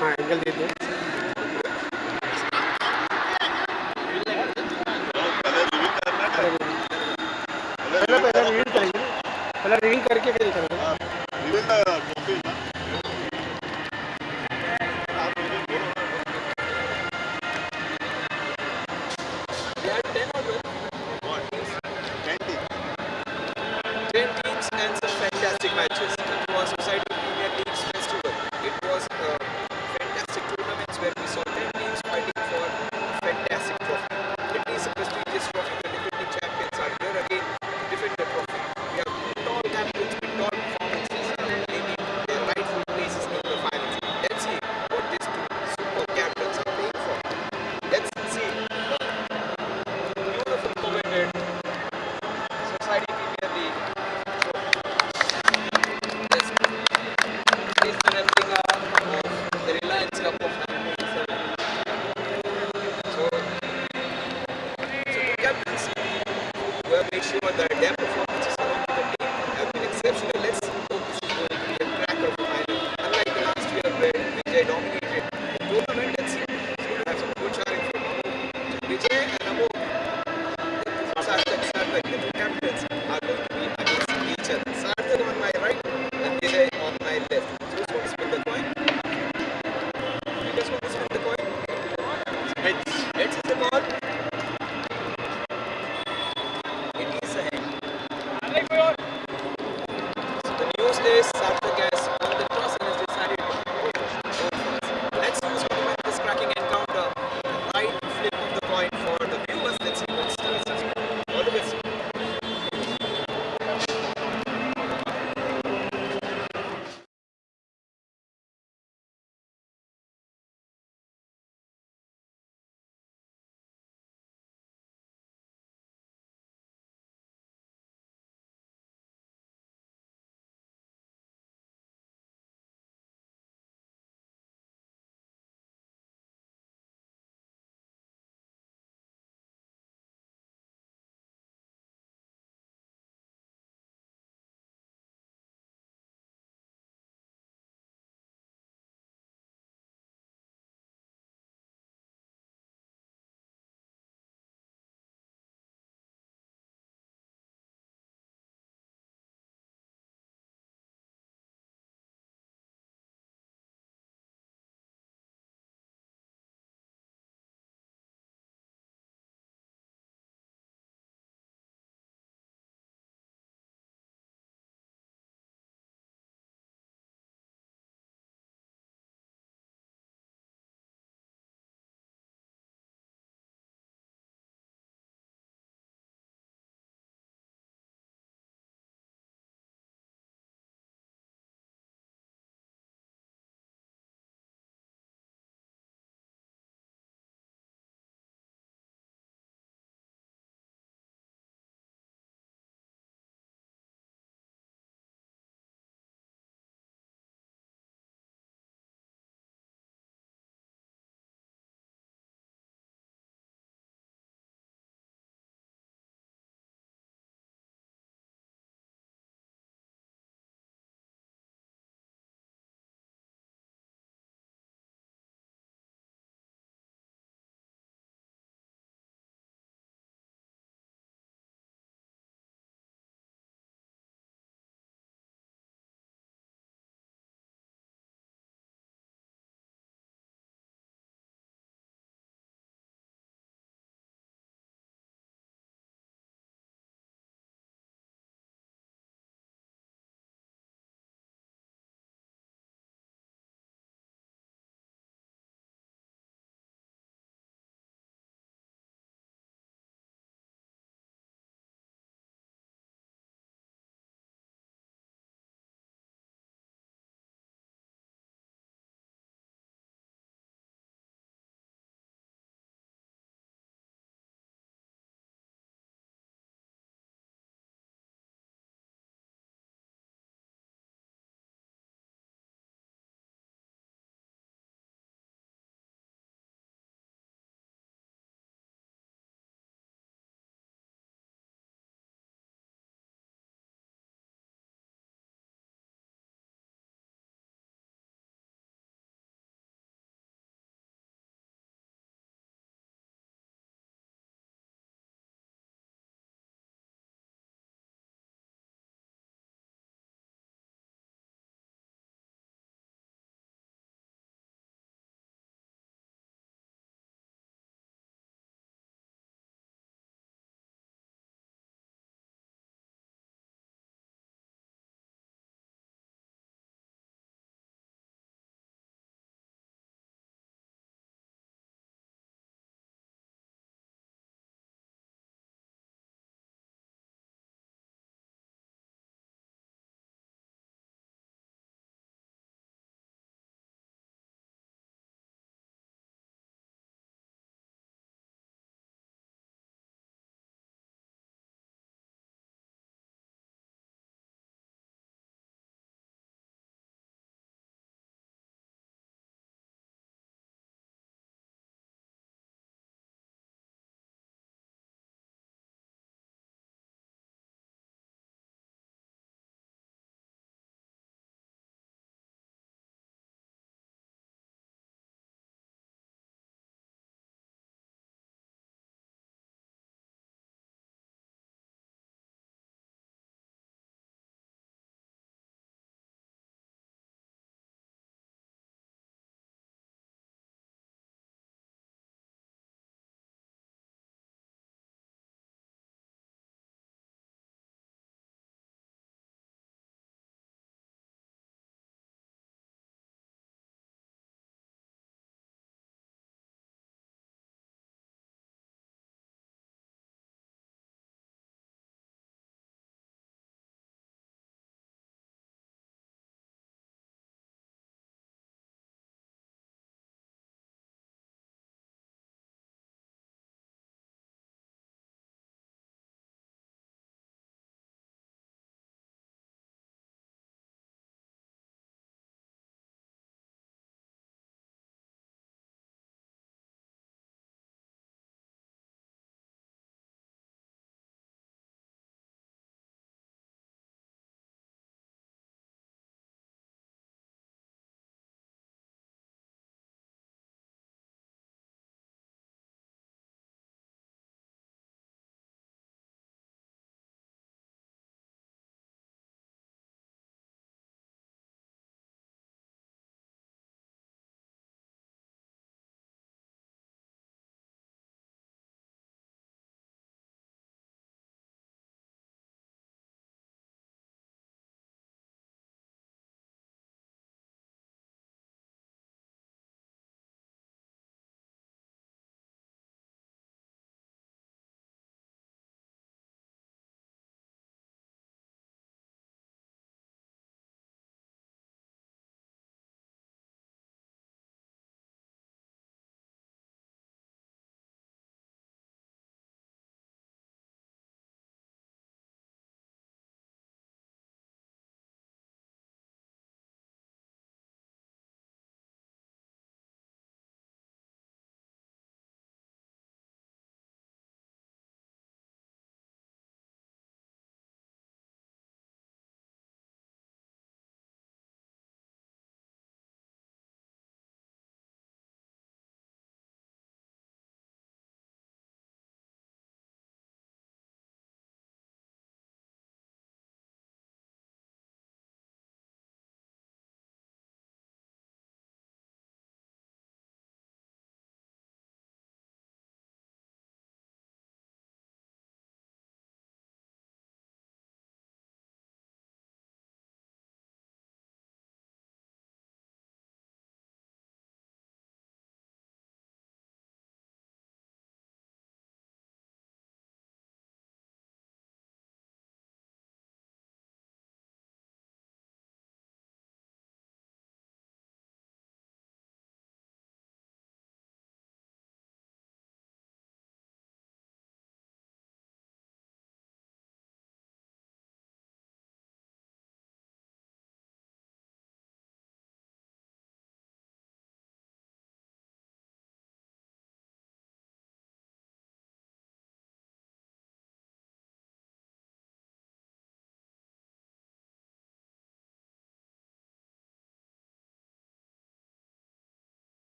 हाँ एंगल दे दो पहले रिवील करेंगे पहले रिवील करके फिर करेंगे They had 10 or 12. What? 10 teams and some fantastic matches. It was Society Premier League's festival. It was a fantastic tournament.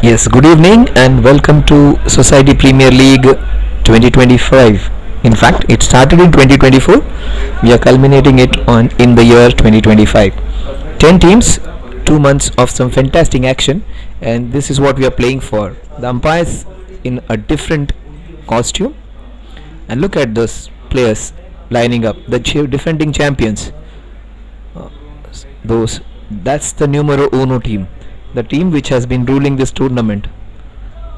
Yes, good evening and welcome to Society Premier League 2025. In fact, it started in 2024. We are culminating it on in the year 2025. 10 teams, 2 months of some fantastic action, and this is what we are playing for. The umpires in a different costume, and look at those players lining up, the defending champions. Uh, those That's the numero uno team, the team which has been ruling this tournament,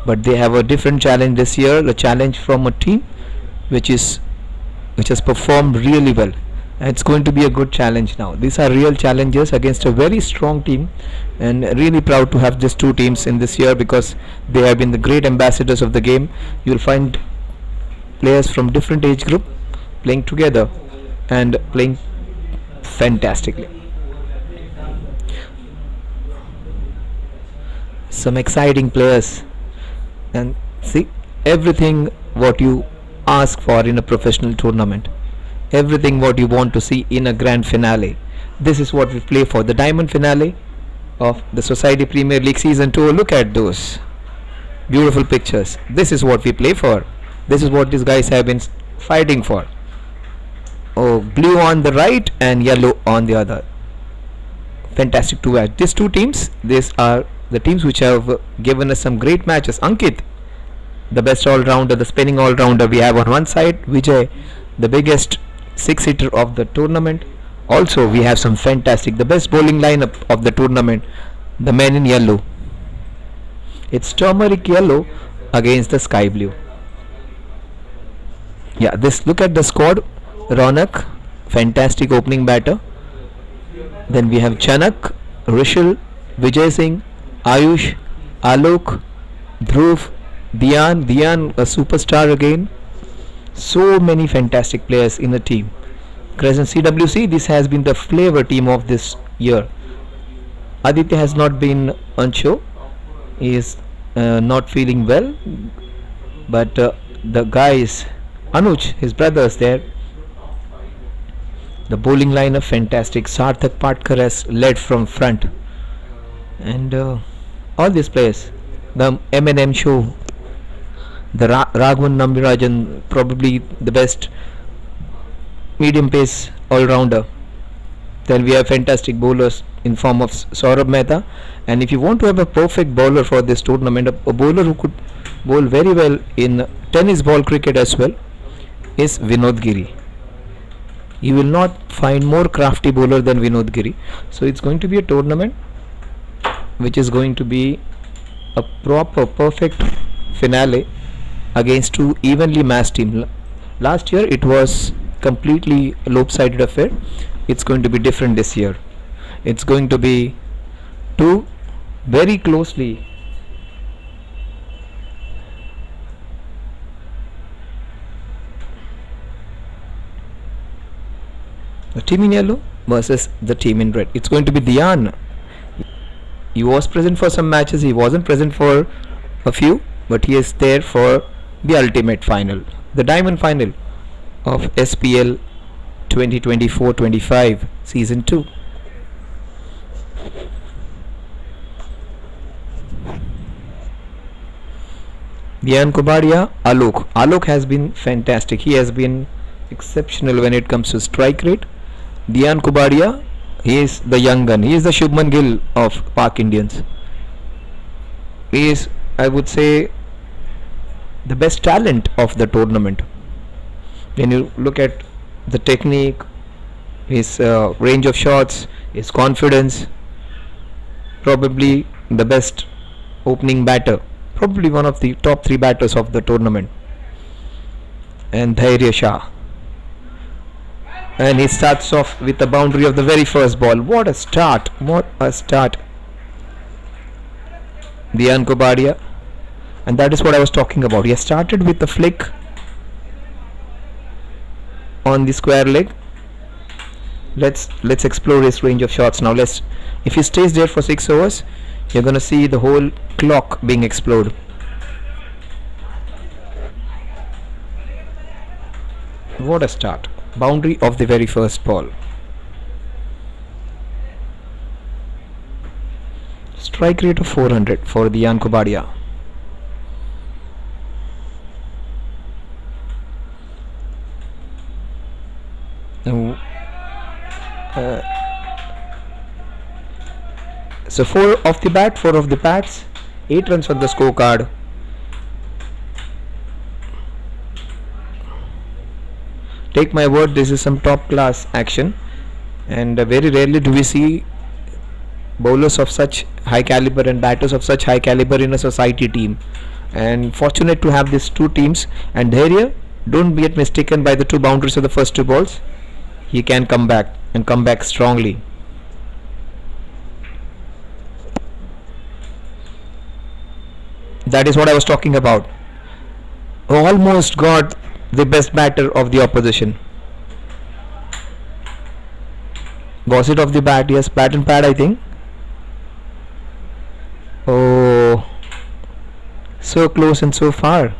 but they have a different challenge this year, a challenge from a team which is which has performed really well, and it's going to be a good challenge. Now these are real challenges against a very strong team, and really proud to have these two teams in this year because they have been the great ambassadors of the game. You'll find players from different age group playing together and playing fantastically. Some exciting players, and see, everything what you ask for in a professional tournament, everything what you want to see in a grand finale, this is what we play for. The diamond finale of the Society Premier League season 2. Look at those beautiful pictures. This is what we play for. This is what these guys have been fighting for. Oh, blue on the right and yellow on the other. Fantastic to watch. These two teams, these are the teams which have given us some great matches. Ankit, the best all-rounder, the spinning all-rounder we have on one side. Vijay, the biggest six-hitter of the tournament. Also we have some fantastic, the best bowling lineup of the tournament, the men in yellow. It's turmeric yellow against the sky blue. Yeah, this, look at the squad. Ronak, fantastic opening batter. Then we have Chanak, Rishal, Vijay Singh, Ayush, Alok, Dhruv, Dian, a superstar again. So many fantastic players in the team. Crescent CWC, this has been the flavor team of this year. Aditya has not been on show. He is not feeling well. But the guys, Anuj, his brother is there. The bowling line of fantastic. Sarthak Patkar has led from front. And all these players, the M&M show, the Raghavan Nambirajan, probably the best medium pace all-rounder. Then we have fantastic bowlers in form of Saurabh Mehta. And if you want to have a perfect bowler for this tournament, a bowler who could bowl very well in tennis ball cricket as well, is Vinod Giri. You will not find more crafty bowler than Vinod Giri. So it's going to be a tournament which is going to be a proper perfect finale against two evenly matched teams. Last year it was completely lopsided affair. It's going to be different this year. It's going to be two very closely the team in yellow versus the team in red. It's going to be Dian. He was present for some matches, he wasn't present for a few, but he is there for the ultimate final, the diamond final of SPL 2024-25 season 2. Dian Kubadia, Alok has been fantastic. He has been exceptional when it comes to strike rate. Dian Kubadia, he is the young gun. He is the Shubman Gill of Pak Indians. He is, I would say, the best talent of the tournament. When you look at the technique, his range of shots, his confidence, probably the best opening batter, probably one of the top 3 batters of the tournament. And Dhairya Shah. And he starts off with the boundary of the very first ball. What a start! What a start! Dian Kubadia, and that is what I was talking about. He has started with the flick on the square leg. Let's explore his range of shots now. If he stays there for 6 overs, you're gonna see the whole clock being explored. What a start! Boundary of the very first ball. strike rate of 400 for the Dian Kubadia. So 4 off the bat, 4 of the bats, 8 runs on the scorecard. Take my word, this is some top class action, and very rarely do we see bowlers of such high caliber and batters of such high caliber in a society team. And fortunate to have these two teams. And here, don't get mistaken by the 2 boundaries of the first 2 balls. He can come back and come back strongly. That is what I was talking about. Almost got the best batter of the opposition. Was it off the bat? Yes, bat and pad, I think. Oh, so close and so far.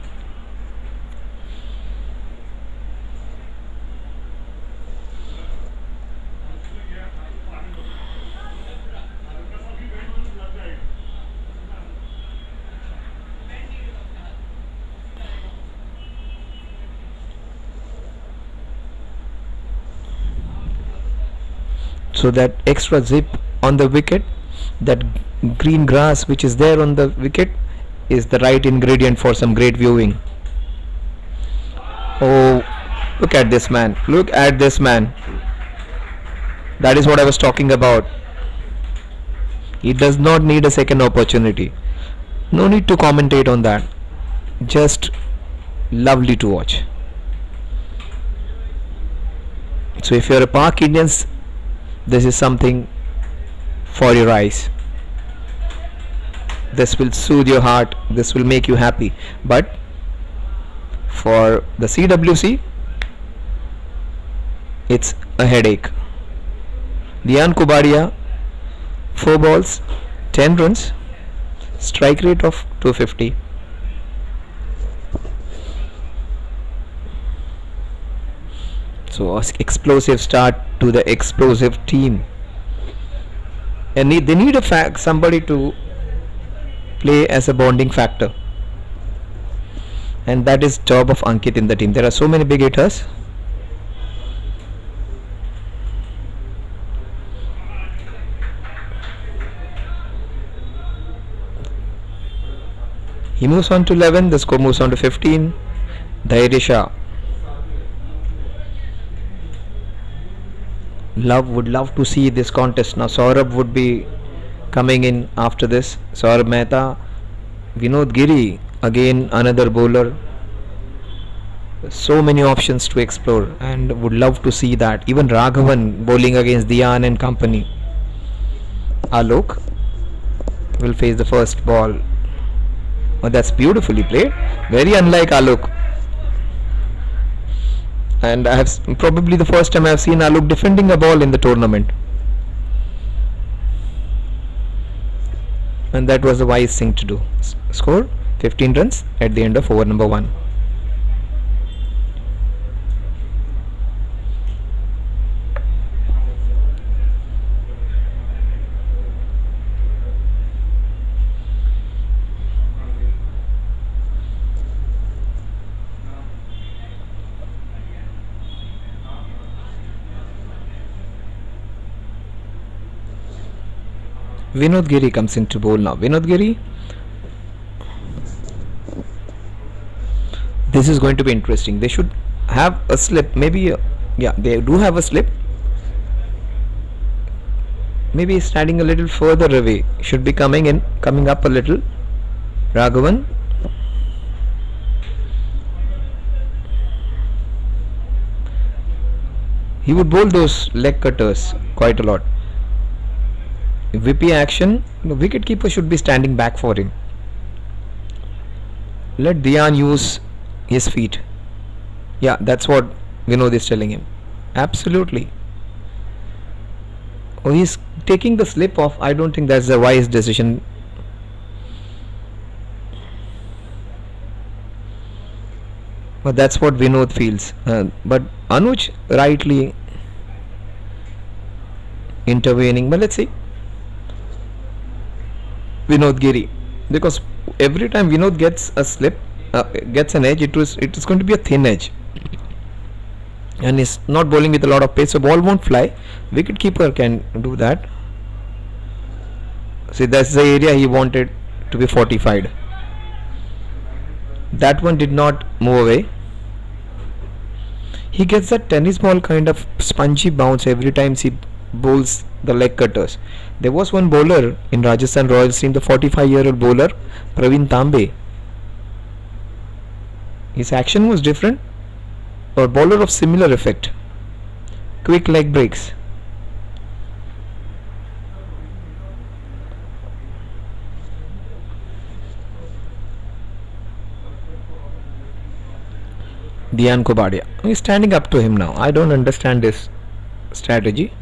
So that extra zip on the wicket, that green grass which is there on the wicket, is the right ingredient for some great viewing. Oh, look at this man, look at this man. That is what I was talking about. He does not need a second opportunity. No need to commentate on that. Just lovely to watch. So if you're a Park Indians, this is something for your eyes. This will soothe your heart, this will make you happy. But for the CWC, it's a headache. Dian Kubadia, 4 balls, 10 runs, strike rate of 250. So explosive start to the explosive team, and they need somebody to play as a bonding factor, and that is job of Ankit in the team. There are so many big hitters. He moves on to 11, the score moves on to 15. Dhairisha would love to see this contest. Now Saurabh would be coming in after this. Saurabh Mehta, Vinod Giri, again another bowler. So many options to explore, and would love to see that. Even Raghavan bowling against Dian and company. Alok will face the first ball. Oh, that's beautifully played. Very unlike Alok. And I have probably the first time I have seen Alok defending a ball in the tournament, and that was a wise thing to do. Score 15 runs at the end of over number 1. Vinod Giri comes into bowl now. Vinod Giri, this is going to be interesting. They should have a slip, maybe yeah, they do have a slip. Maybe standing a little further away, should be coming up a little. Raghavan, he would bowl those leg cutters quite a lot. VP action, the wicket keeper should be standing back for him. Let Dian use his feet. Yeah, that's what Vinod is telling him. Absolutely. Oh, he's taking the slip off. I don't think that's a wise decision. But that's what Vinod feels. But Anuj rightly intervening. But let's see. Vinod Giri, because every time Vinod gets a slip, gets an edge, it is going to be a thin edge, and he's not bowling with a lot of pace, so ball won't fly. Wicket keeper can do that. See, that's the area he wanted to be fortified. That one did not move away. He gets that tennis ball kind of spongy bounce every time he bowls the leg cutters. There was one bowler in Rajasthan Royals team, the 45-year-old bowler Praveen Tambe. His action was different, or bowler of similar effect. Quick leg breaks. Dian Kobadia. He's standing up to him now. I don't understand this strategy.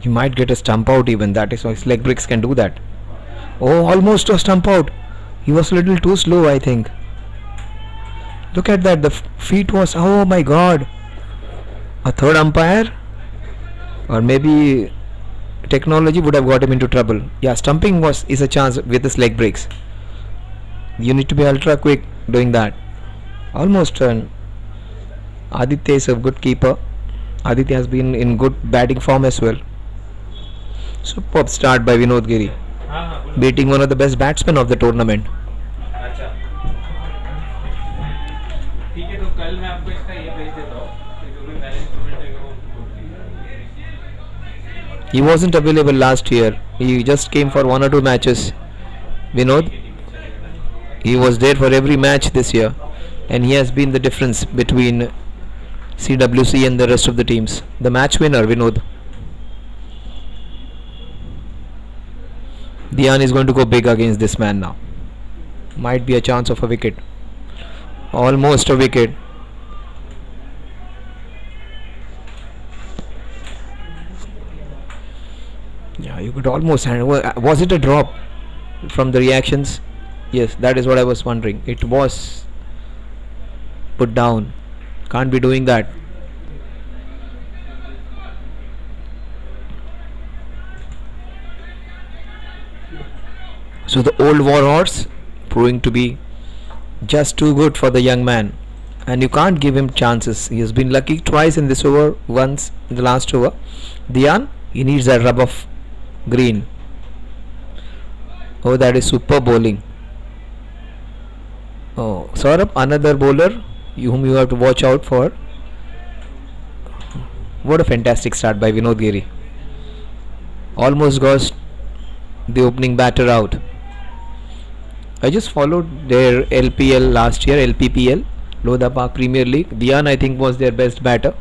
You might get a stump out even. That is why his leg breaks can do that. Oh, almost a stump out. He was a little too slow, I think. Look at that. The feet was. Oh my god. A third umpire? Or maybe technology would have got him into trouble. Yeah, stumping is a chance with his leg breaks. You need to be ultra quick doing that. Almost turn. Aditya is a good keeper. Aditya has been in good batting form as well. Superb start by Vinod Giri, beating one of the best batsmen of the tournament. अच्छा ठीक है, तो कल मैं आपको इसका ये भेज देता हूँ कि जो भी मैनेजमेंट है वो He wasn't available last year. He just came for 1 or 2 matches. Vinod, he was there for every match this year, and he has been the difference between CWC and the rest of the teams. The match winner, Vinod. Dian is going to go big against this man now. Might be a chance of a wicket. Almost a wicket. Yeah, you could almost was it a drop from the reactions? Yes, that is what I was wondering. It was put down. Can't be doing that. So the old war horse proving to be just too good for the young man, and you can't give him chances. He has been lucky twice in this over, once in the last over. Dian, he needs that rub of green. Oh, that is super bowling. Oh, Saurabh, another bowler whom you have to watch out for. What a fantastic start by Vinod Giri. Almost got the opening batter out. I just followed their LPL last year, LPPL, Lodha Park Premier League. Dian, I think, was their best batter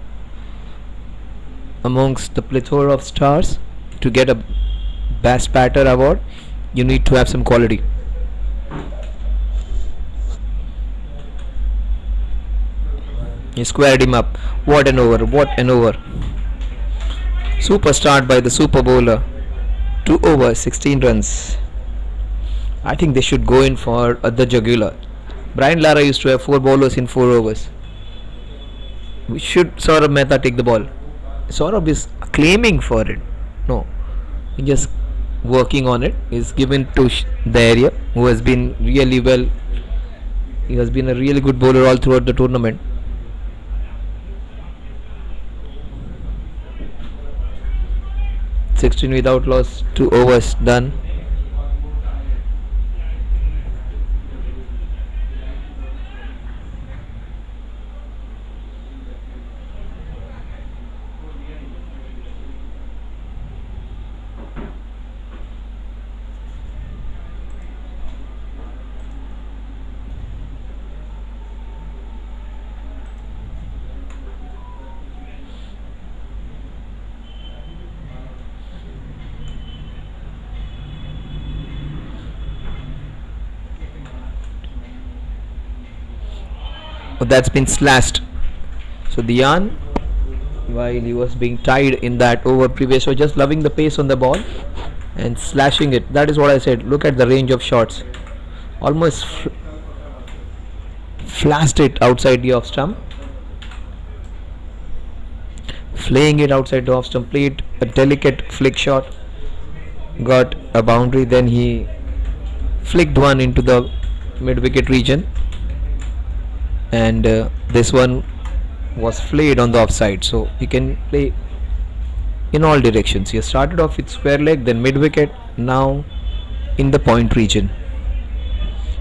amongst the plethora of stars. To get a best batter award, you need to have some quality. He squared him up. What an over, what an over. Super start by the super bowler. 2 overs, 16 runs. I think they should go in for the jugular. Brian Lara used to have 4 bowlers in 4 overs. We should Saurabh Mehta take the ball. Saurabh is claiming for it. No, he just working on it. Is given to the area, who has been really well. He has been a really good bowler all throughout the tournament. (16 without loss), 2 overs done. That's been slashed. So Dian, while he was being tied in that over previous, was just loving the pace on the ball and slashing it. That is what I said. Look at the range of shots. Almost flashed it outside the off stump. flaying it outside the off stump plate. A delicate flick shot got a boundary. Then he flicked one into the mid wicket region, and this one was flayed on the offside. So he can play in all directions. He started off with square leg, then mid wicket, now in the point region.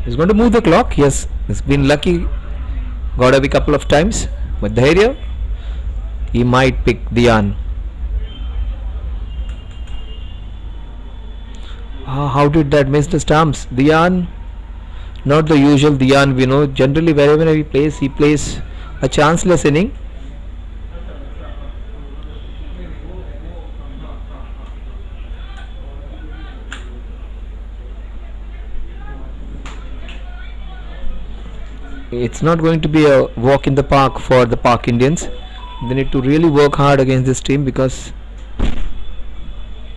He's going to move the clock. Yes, he's been lucky, got away a couple of times, but Dhairya, he might pick Dhyan. How did that miss the stumps? Dhyan, not the usual Dhyan we know. Generally wherever he plays a chanceless inning. It's not going to be a walk in the park for the Park Indians. They need to really work hard against this team, because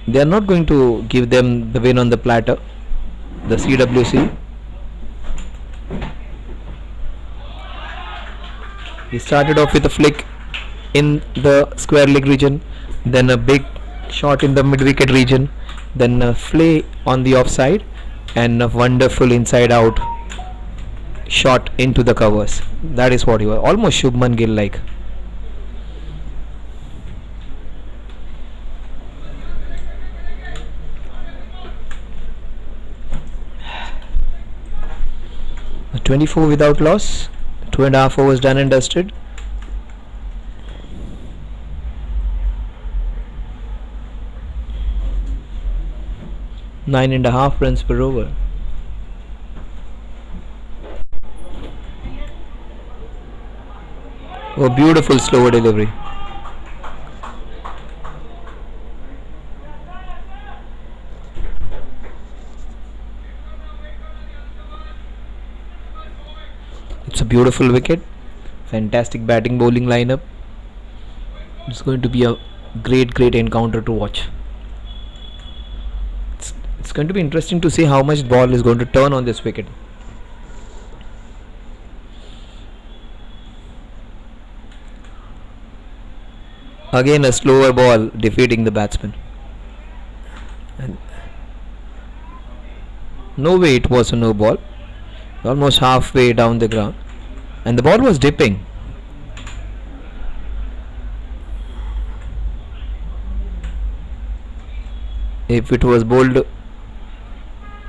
they are not going to give them the win on the platter, the CWC. He started off with a flick in the square leg region, then a big shot in the mid wicket region, then a flay on the offside, and a wonderful inside out shot into the covers. That is what he was, almost Shubman Gill like. A 24 without loss, 2.5 overs done and dusted. Nine and a half runs per over. Oh, beautiful slower delivery. It's a beautiful wicket. Fantastic batting bowling lineup. It's going to be a great encounter to watch. It's going to be interesting to see how much ball is going to turn on this wicket. Again a slower ball defeating the batsman. And no way it was a no ball. Almost halfway down the ground. And the ball was dipping. If it was bowled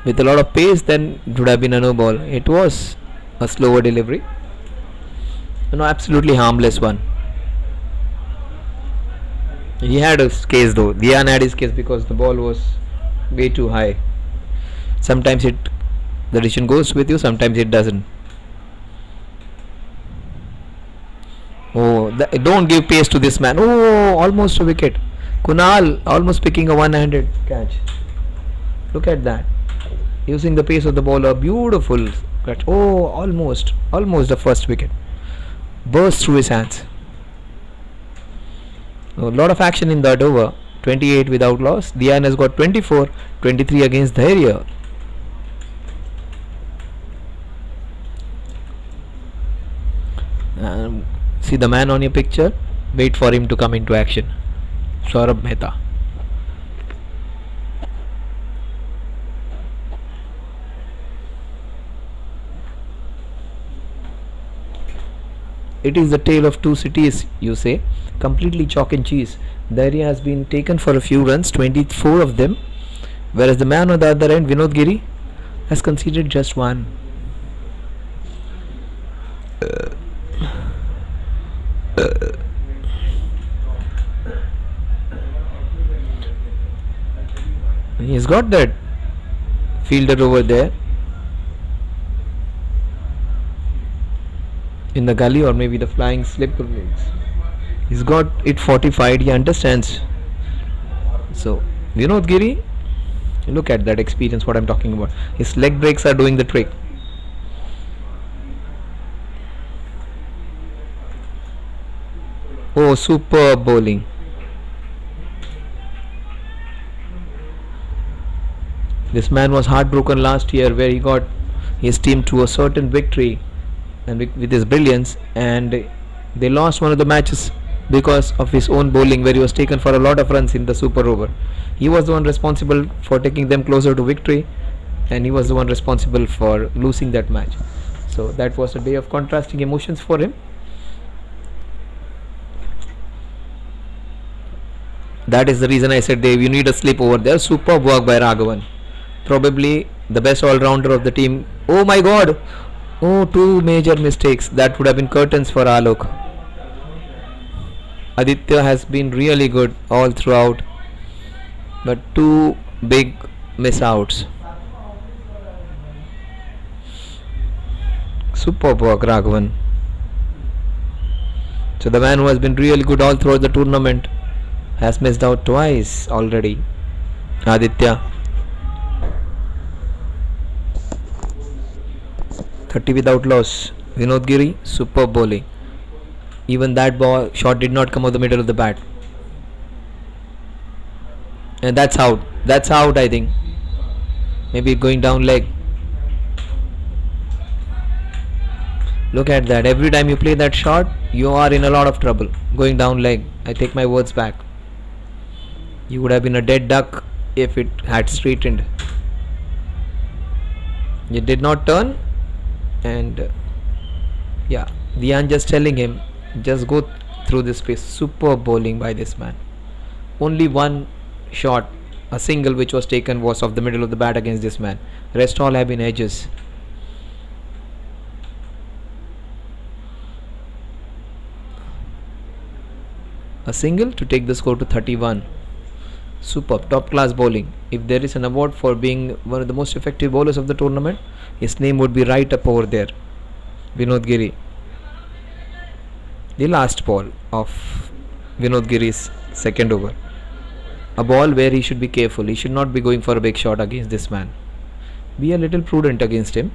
with a lot of pace, then it would have been a no ball. It was a slower delivery. No, absolutely harmless one. He had his case though. Dhyan had his case because the ball was way too high. Sometimes the decision goes with you, sometimes it doesn't. Oh, don't give pace to this man. Oh, almost a wicket. Kunal almost picking a one-handed catch. Look at that. Using the pace of the ball, a beautiful catch. Oh, almost the first wicket. Burst through his hands. A lot of action in that over. 28 without loss. Dhyan has got 24, 23 against Dhairya. See the man on your picture? Wait for him to come into action. Saurabh Mehta. It is the tale of two cities, you say. Completely chalk and cheese. The area has been taken for a few runs, 24 of them, whereas the man on the other end, Vinod Giri, has conceded just one. He's got that fielder over there in the gully, or maybe the flying slipper legs. He's got it fortified. He understands. So Vinod Giri, look at that experience, what I'm talking about. His leg breaks are doing the trick. Oh, superb bowling. This man was heartbroken last year, where he got his team to a certain victory and with his brilliance, and they lost one of the matches because of his own bowling, where he was taken for a lot of runs in the super over. He was the one responsible for taking them closer to victory, and he was the one responsible for losing that match. So that was a day of contrasting emotions for him. That is the reason I said, Dave, you need a slip over there. Superb work by Raghavan. Probably the best all-rounder of the team. Oh my god! Oh, two major mistakes. That would have been curtains for Alok. Aditya has been really good all throughout, but two big miss outs. Superb work, Raghavan. So the man who has been really good all throughout the tournament has missed out twice already. Aditya. 30 without loss. Vinod Giri, superb bowling. Even that ball shot did not come out the middle of the bat. And that's out. That's out, I think. Maybe going down leg. Look at that. Every time you play that shot, you are in a lot of trouble. Going down leg. I take my words back. You would have been a dead duck if it had straightened. It did not turn. And yeah, Dian just telling him, just go through this space. Superb bowling by this man. Only one shot, a single which was taken, was off the middle of the bat against this man. Rest all have been edges. A single to take the score to 31. Superb, top class bowling. If there is an award for being one of the most effective bowlers of the tournament, his name would be right up over there. Vinod Giri. The last ball of Vinod Giri's second over. A ball where he should be careful. He should not be going for a big shot against this man. Be a little prudent against him.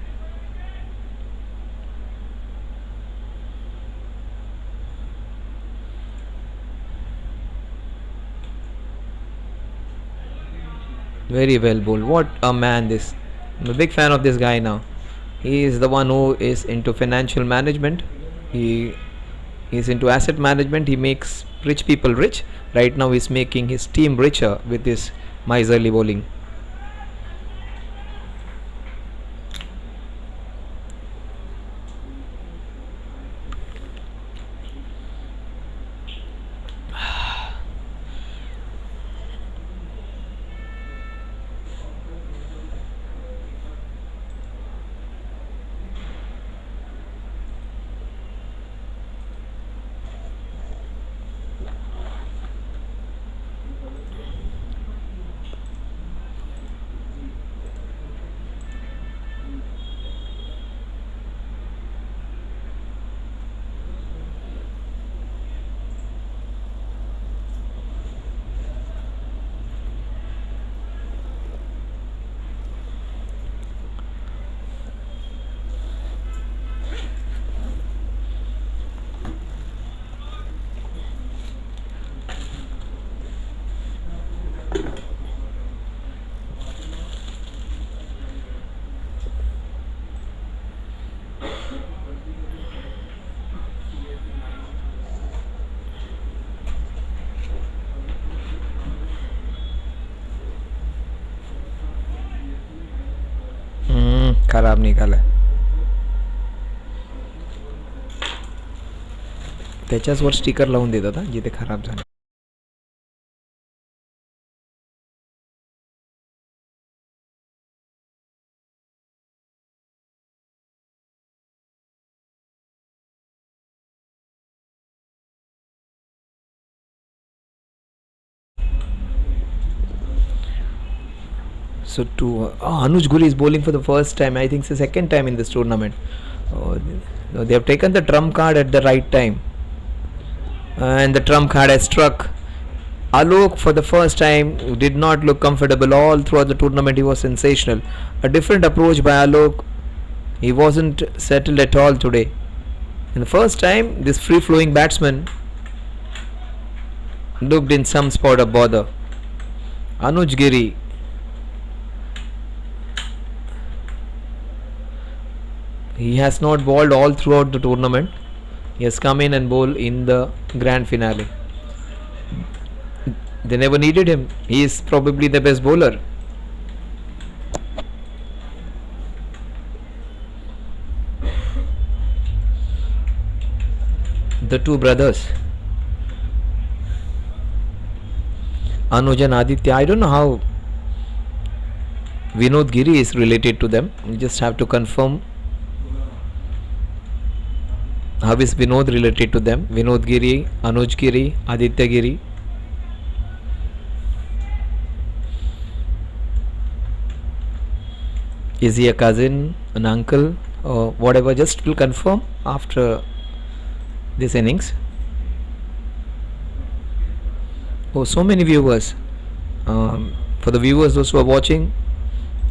Very well bowled. What a man this. I'm a big fan of this guy now. He is the one who is into financial management. He is into asset management. He makes rich people rich. Right now he's making his team richer with his miserly bowling. खराब निघाला. त्याच्याच वर sticker लावून देतात जिथे खराब झालं. So Anuj Guri is bowling for the first time. I think it's the second time in this tournament. They have taken the trump card at the right time, and the trump card has struck. Alok for the first time did not look comfortable all throughout the tournament. He was sensational. A different approach by Alok. He wasn't settled at all today. And the first time this free-flowing batsman looked in some spot of bother. Anuj Giri. He has not bowled all throughout the tournament. He has come in and bowl in the grand finale. They never needed him. He is probably the best bowler. The two brothers, Anuj and Aditya. I don't know how Vinod Giri is related to them. We just have to confirm how is Vinod related to them. Vinod Giri, Anuj Giri, Aditya Giri. Is he a cousin, an uncle, or whatever? Just will confirm after this innings. Oh, so many viewers. For the viewers, those who are watching,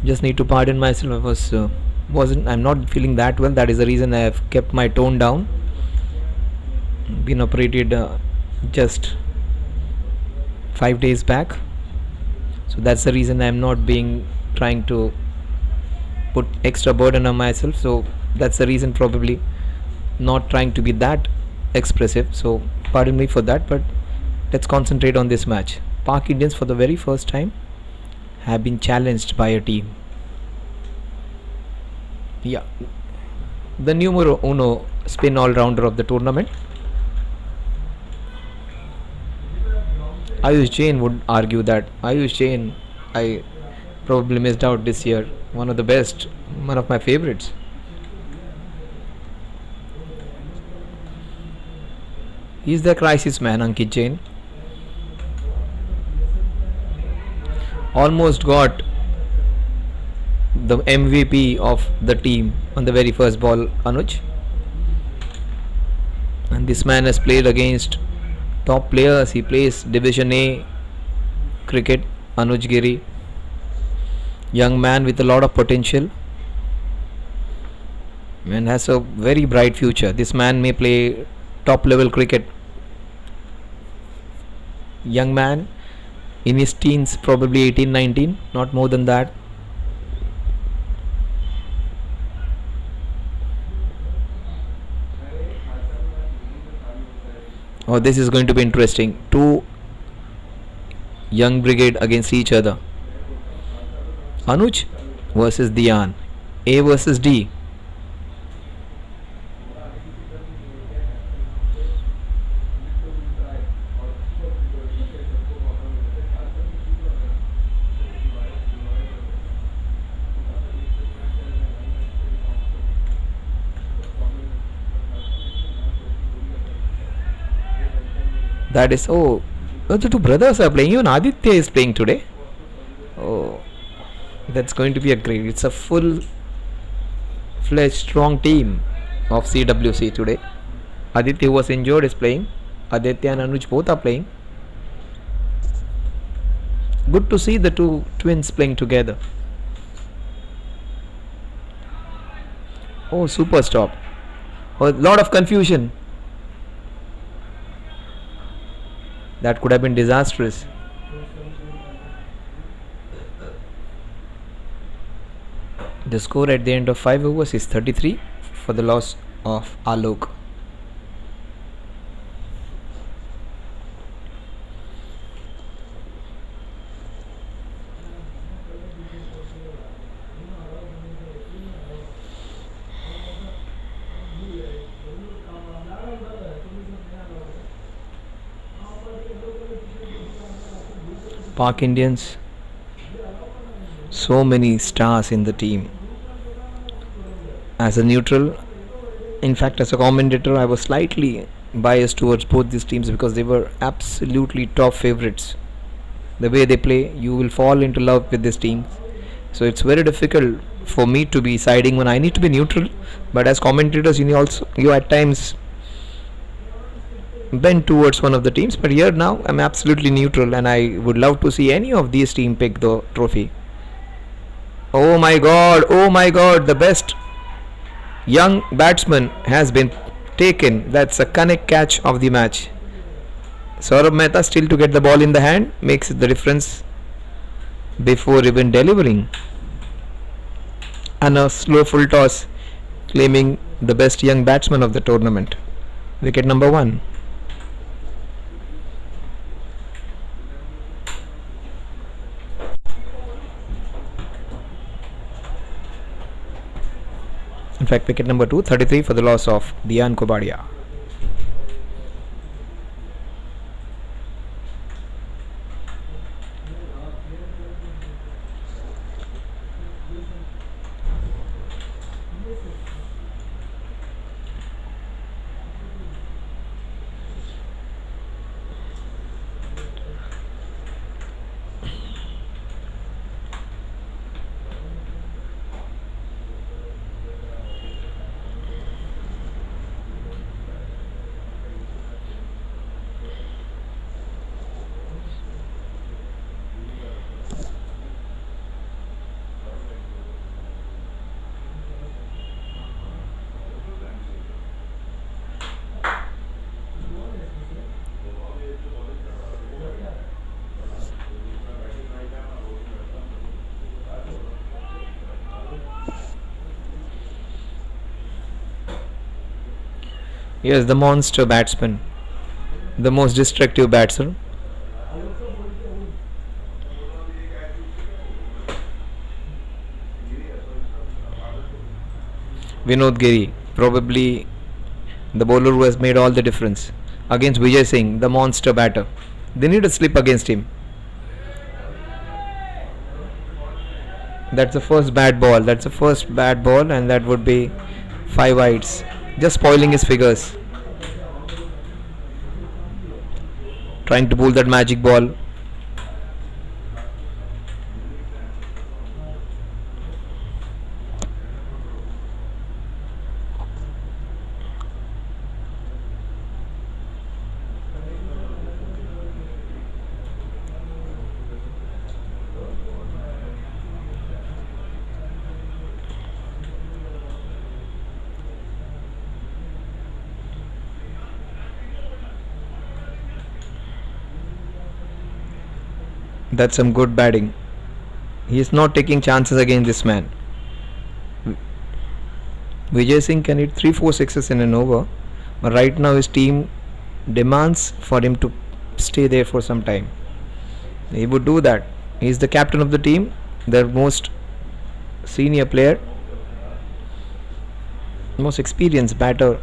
just need to pardon myself. I'm not feeling that well. That is the reason I have kept my tone down. Been operated just 5 days back, so that's the reason I'm not trying to put extra burden on myself. So that's the reason, probably not trying to be that expressive. So pardon me for that, but let's concentrate on this match. Pak Indians for the very first time have been challenged by a team. Yeah, the numero uno spin all-rounder of the tournament. Ayush Jain would argue that Ayush Jain, I probably missed out this year. One of the best, one of my favorites. He's the crisis man, Ankit Jain. Almost got the MVP of the team on the very first ball, Anuj. And this man has played against top players. He plays Division A cricket, Anuj Giri. Young man with a lot of potential and has a very bright future. This man may play top level cricket. Young man in his teens, probably 18, 19, not more than that. Oh, this is going to be interesting. Two young brigade against each other. Anuj versus Dhyan. A versus D. That is, the two brothers are playing. Even Aditya is playing today. Oh, that's going to be a great. It's a full-fledged strong team of CWC today. Aditya, who was injured, is playing. Aditya and Anuj both are playing. Good to see the two twins playing together. Oh, super stop. Oh, a lot of confusion. That could have been disastrous. The score at the end of 5 overs is 33 for the loss of Alok. Pak Indians, so many stars in the team. As a neutral, in fact as a commentator, I was slightly biased towards both these teams because they were absolutely top favorites. The way they play, you will fall into love with this team. So it's very difficult for me to be siding when I need to be neutral. But as commentators, you at times bend towards one of the teams, but here now I'm absolutely neutral and I would love to see any of these teams pick the trophy. Oh my god, the best young batsman has been taken. That's a connect catch of the match. Saurabh Mehta still to get the ball in the hand, makes the difference before even delivering. And a slow full toss claiming the best young batsman of the tournament. Wicket number 1. In fact, wicket number 2, 33 for the loss of Dian Kobadia. Yes, the monster batsman, the most destructive batsman. Vinod Giri, probably the bowler who has made all the difference against Vijay Singh, the monster batter. They need a slip against him. That's the first bad ball. That's the first bad ball, and that would be 5 wides. Just spoiling his figures. Trying to bowl that magic ball. That's some good batting. He is not taking chances against this man. Vijay Singh can hit 3-4 sixes in an over, but right now his team demands for him to stay there for some time. He would do that. He is the captain of the team, their most senior player, most experienced batter.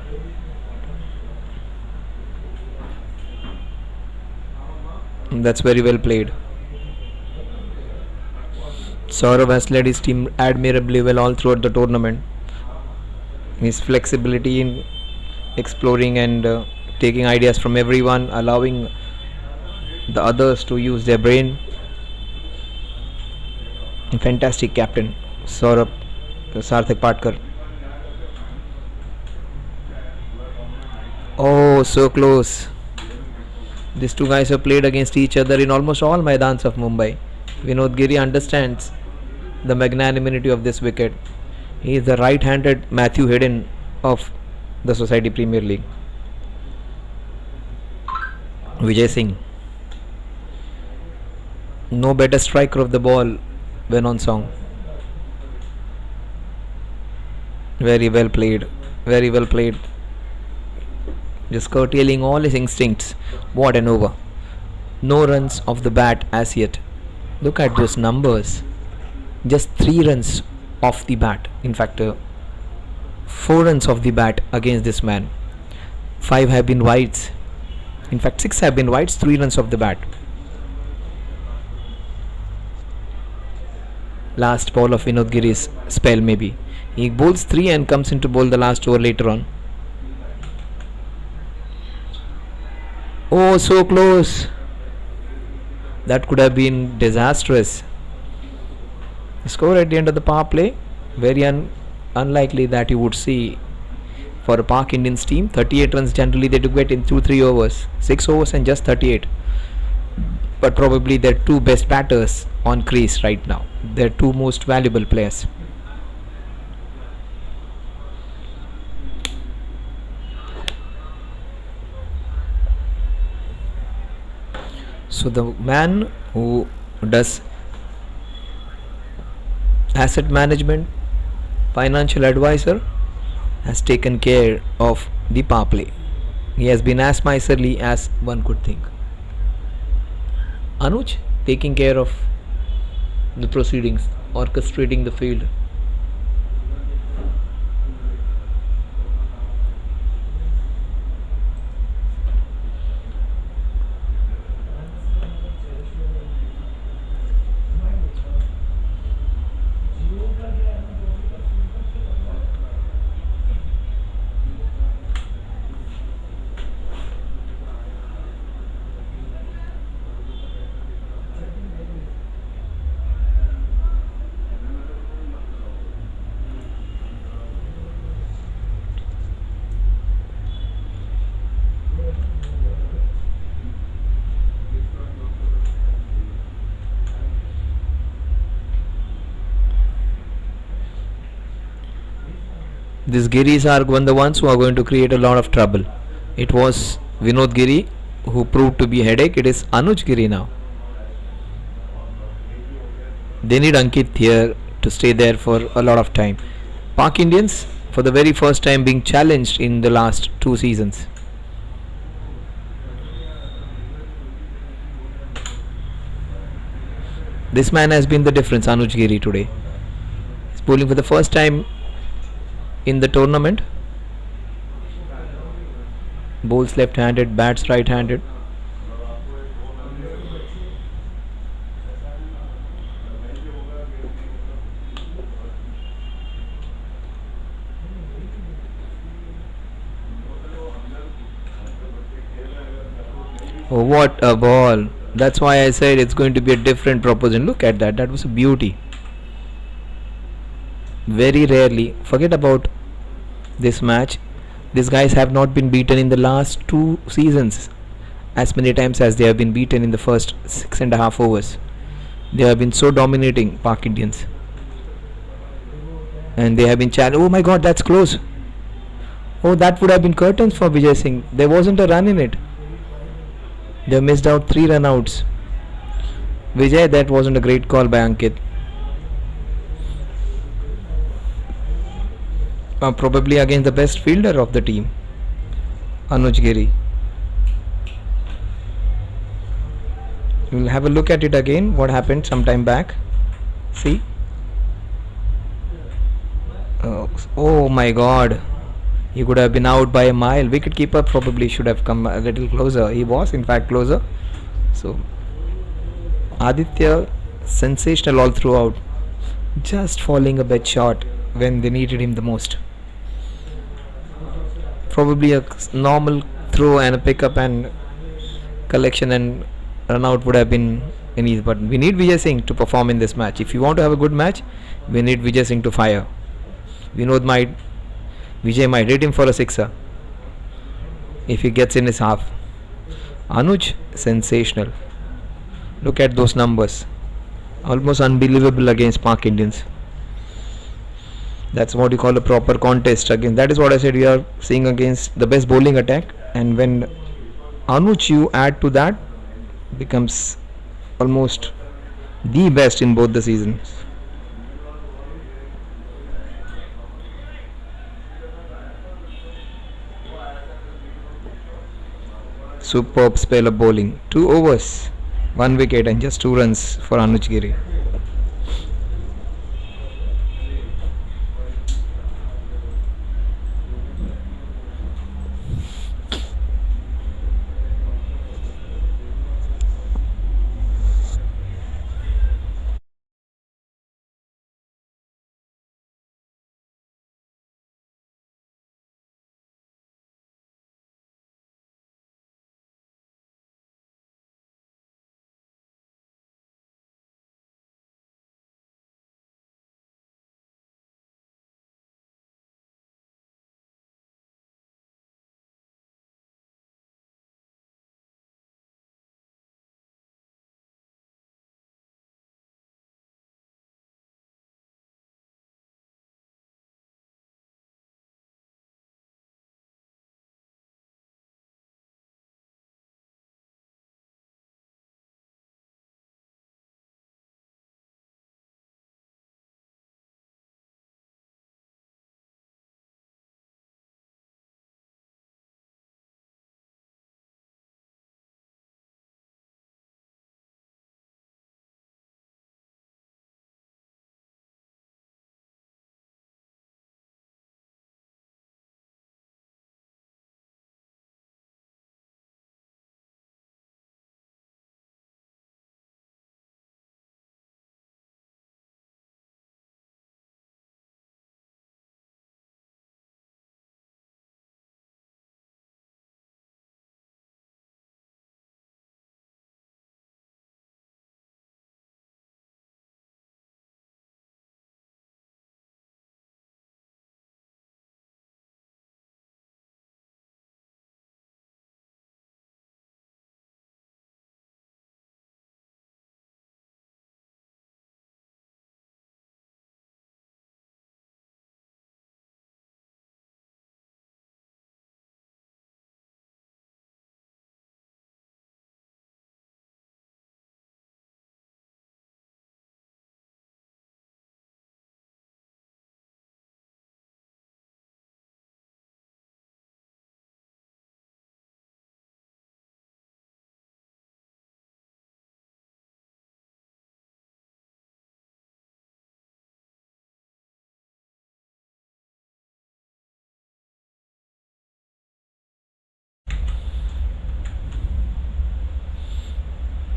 That's very well played. Saurav has led his team admirably well all throughout the tournament. His flexibility in exploring and taking ideas from everyone, allowing the others to use their brain. Fantastic captain, Saurabh Sarthak Patkar. Oh, so close. These two guys have played against each other in almost all Maidans of Mumbai. Vinod Giri understands the magnanimity of this wicket. He is the right-handed Matthew Hayden of the Society Premier League. Vijay Singh, no better striker of the ball when on song. Very well played, very well played. Just curtailing all his instincts. What an over. No runs off the bat as yet. Look at those numbers. Just 3 runs off the bat. In fact, 4 runs off the bat against this man. 5 have been wides. In fact, 6 have been wides, 3 runs off the bat. Last ball of Vinod Giri's spell maybe. He bowls 3 and comes in to bowl the last over later on. Oh, so close. That could have been disastrous. Score at the end of the power play, very unlikely that you would see for a Park Indians team. 38 runs generally they do get in 2-3 overs. 6 overs and just 38. But probably their 2 best batters on crease right now. Their 2 most valuable players. So the man who does asset management, financial advisor, has taken care of the power play. He has been as miserly as one could think. Anuj taking care of the proceedings, orchestrating the field. These Giris are the ones who are going to create a lot of trouble. It was Vinod Giri who proved to be a headache. It is Anuj Giri now. They need Ankit here to stay there for a lot of time. Pak Indians for the very first time being challenged in the last 2 seasons. This man has been the difference, Anuj Giri today. He's bowling for the first time in the tournament. Bowls left-handed, bats right-handed. Oh, what a ball! That's why I said it's going to be a different proposition. Look at that. That was a beauty. Very rarely, forget about this match. These guys have not been beaten in the last 2 seasons as many times as they have been beaten in the first 6.5 overs. They have been so dominating, Pak Indians. And they have been challenged. Oh my god, that's close. Oh, that would have been curtains for Vijay Singh. There wasn't a run in it. They missed out 3 run outs. Vijay, that wasn't a great call by Ankit. Probably against the best fielder of the team, Anuj Giri. We'll have a look at it again, what happened some time back. See? Oh my god. He could have been out by a mile. Wicketkeeper probably should have come a little closer. He was in fact closer. So Aditya, sensational all throughout. Just falling a bit short when they needed him the most. Probably a normal throw and a pickup and collection and run out would have been an easy, but we need Vijay Singh to perform in this match. If you want to have a good match, we need Vijay Singh to fire. Vinod might, Vijay might hit him for a sixer if he gets in his half. Anuj, sensational. Look at those numbers. Almost unbelievable against Pak Indians. That's what you call a proper contest again. That is what I said, we are seeing against the best bowling attack, and when Anuj you add to that, becomes almost the best in both the seasons. Superb spell of bowling. 2 overs, 1 wicket and just 2 runs for Anuj Giri.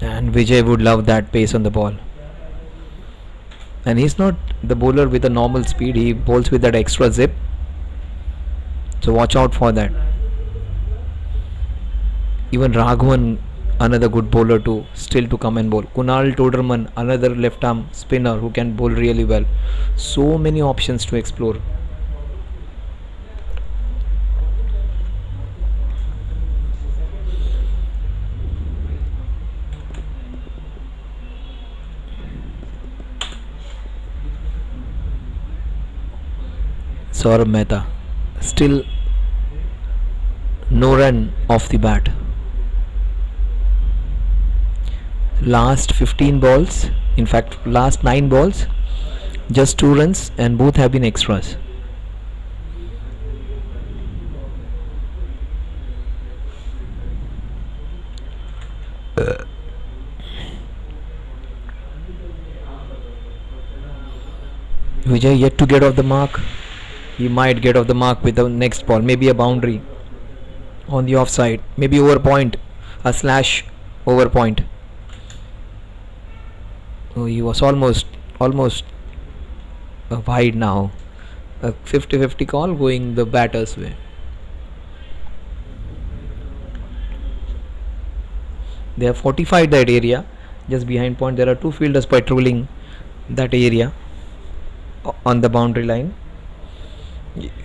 And Vijay would love that pace on the ball. And he's not the bowler with a normal speed, he bowls with that extra zip. So watch out for that. Even Raghavan, another good bowler too, still to come and bowl. Kunal Toderman, another left arm spinner who can bowl really well. So many options to explore. Saurabh Mehta, still no run off the bat. Last 15 balls, in fact last 9 balls, just 2 runs, and both have been extras. Vijay yet to get off the mark. He might get off the mark with the next ball, maybe a boundary on the offside, maybe over point, a slash over point. Oh, he was almost wide now. A 50-50 call going the batter's way. They have fortified that area just behind point. There are 2 fielders patrolling that area on the boundary line.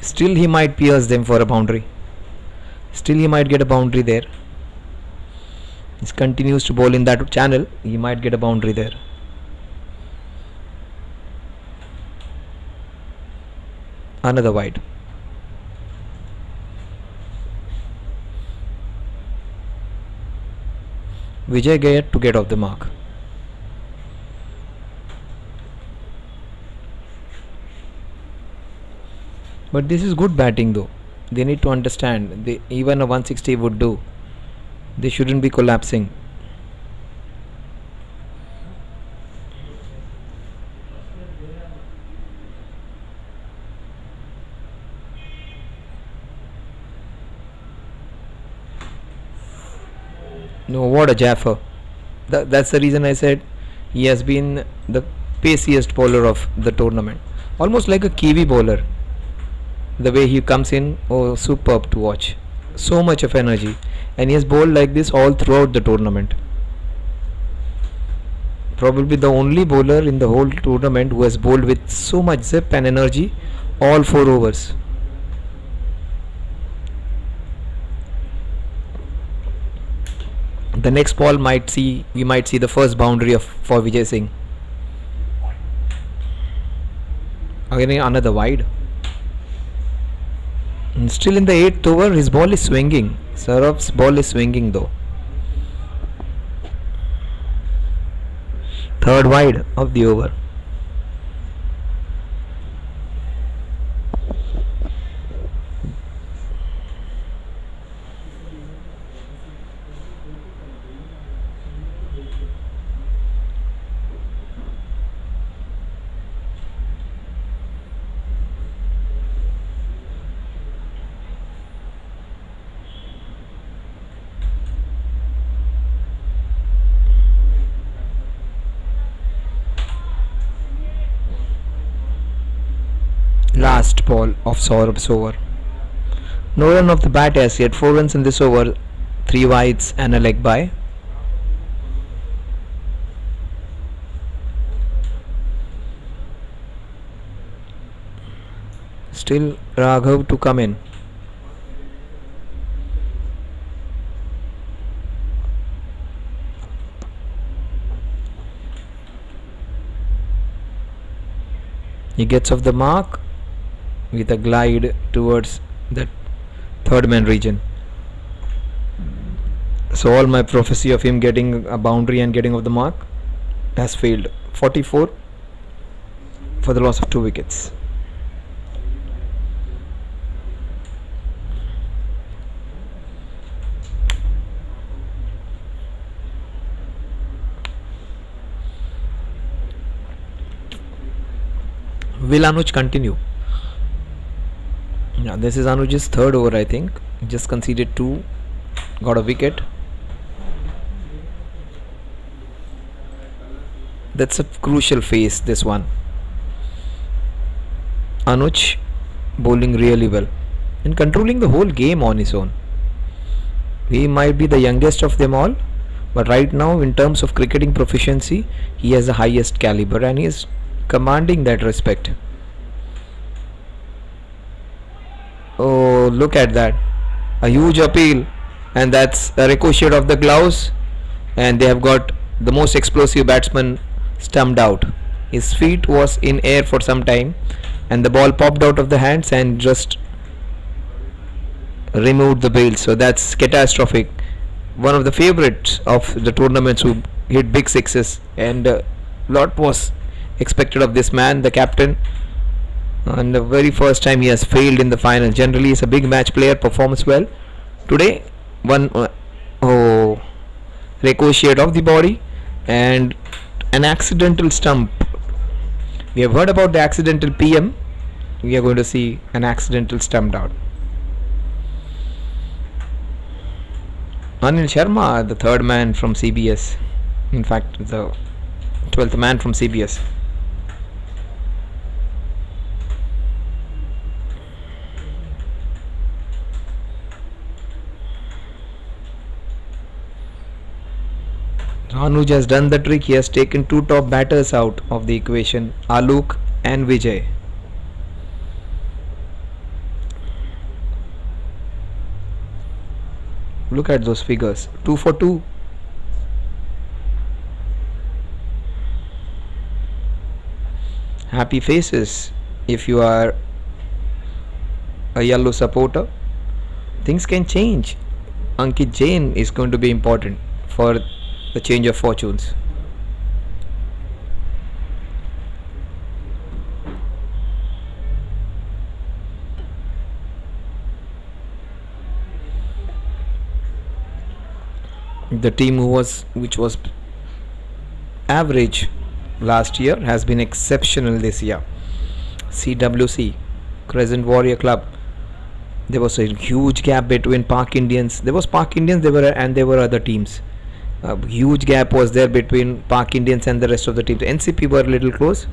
Still he might pierce them for a boundary. Still he might get a boundary there. He continues to bowl in that channel. He might get a boundary there. Another wide. Vijay get to get off the mark. But this is good batting though. They need to understand, even a 160 would do. They shouldn't be collapsing. No, what a jaffer. That's the reason I said he has been the paciest bowler of the tournament. Almost like a Kiwi bowler. The way he comes in, oh, superb to watch. So much of energy, and he has bowled like this all throughout the tournament. Probably the only bowler in the whole tournament who has bowled with so much zip and energy all 4 overs. The next ball we might see the first boundary for Vijay Singh. Again another wide. And still in the 8th over, his ball is swinging. Saurabh's ball is swinging though. 3rd wide of the over. Last ball of Saurabh's over. No run off the bat as yet. 4 runs in this over, 3 wides and a leg by. Still Raghav to come in. He gets off the mark with a glide towards that 3rd man region. So all my prophecy of him getting a boundary and getting off the mark has failed. 44 for the loss of 2 wickets. Will Anuj continue? Yeah, this is Anuj's 3rd over, I think. Just conceded 2, got a wicket. That's a crucial phase, this one. Anuj bowling really well and controlling the whole game on his own. He might be the youngest of them all, but right now in terms of cricketing proficiency he has the highest caliber and he is commanding that respect. Oh, look at that, a huge appeal, and that's a ricochet of the gloves, and they have got the most explosive batsman stumped out. His feet was in air for some time and the ball popped out of the hands and just removed the bail, so that's catastrophic. One of the favorites of the tournaments who hit big sixes, and lot was expected of this man, the captain, and the very first time he has failed in the final. Generally he's a big match player, performs well. Today one ricochet of the body and an accidental stump. We have heard about the accidental PM, we are going to see an accidental stumped out. Anil Sharma, the third man from CBS, in fact the 12th man from CBS. Anuj has done the trick. He has taken two top batters out of the equation, Alok and Vijay. Look at those figures, 2 for 2. Happy faces if you are a yellow supporter. Things can change. Ankit Jain is going to be important for the change of fortunes. The team which was average last year has been exceptional this year. CWC, Crescent Warrior Club. There was a huge gap between Park Indians. There was Park Indians, there were other teams. A huge gap was there between Park Indians and the rest of the teams. NCP were a little close.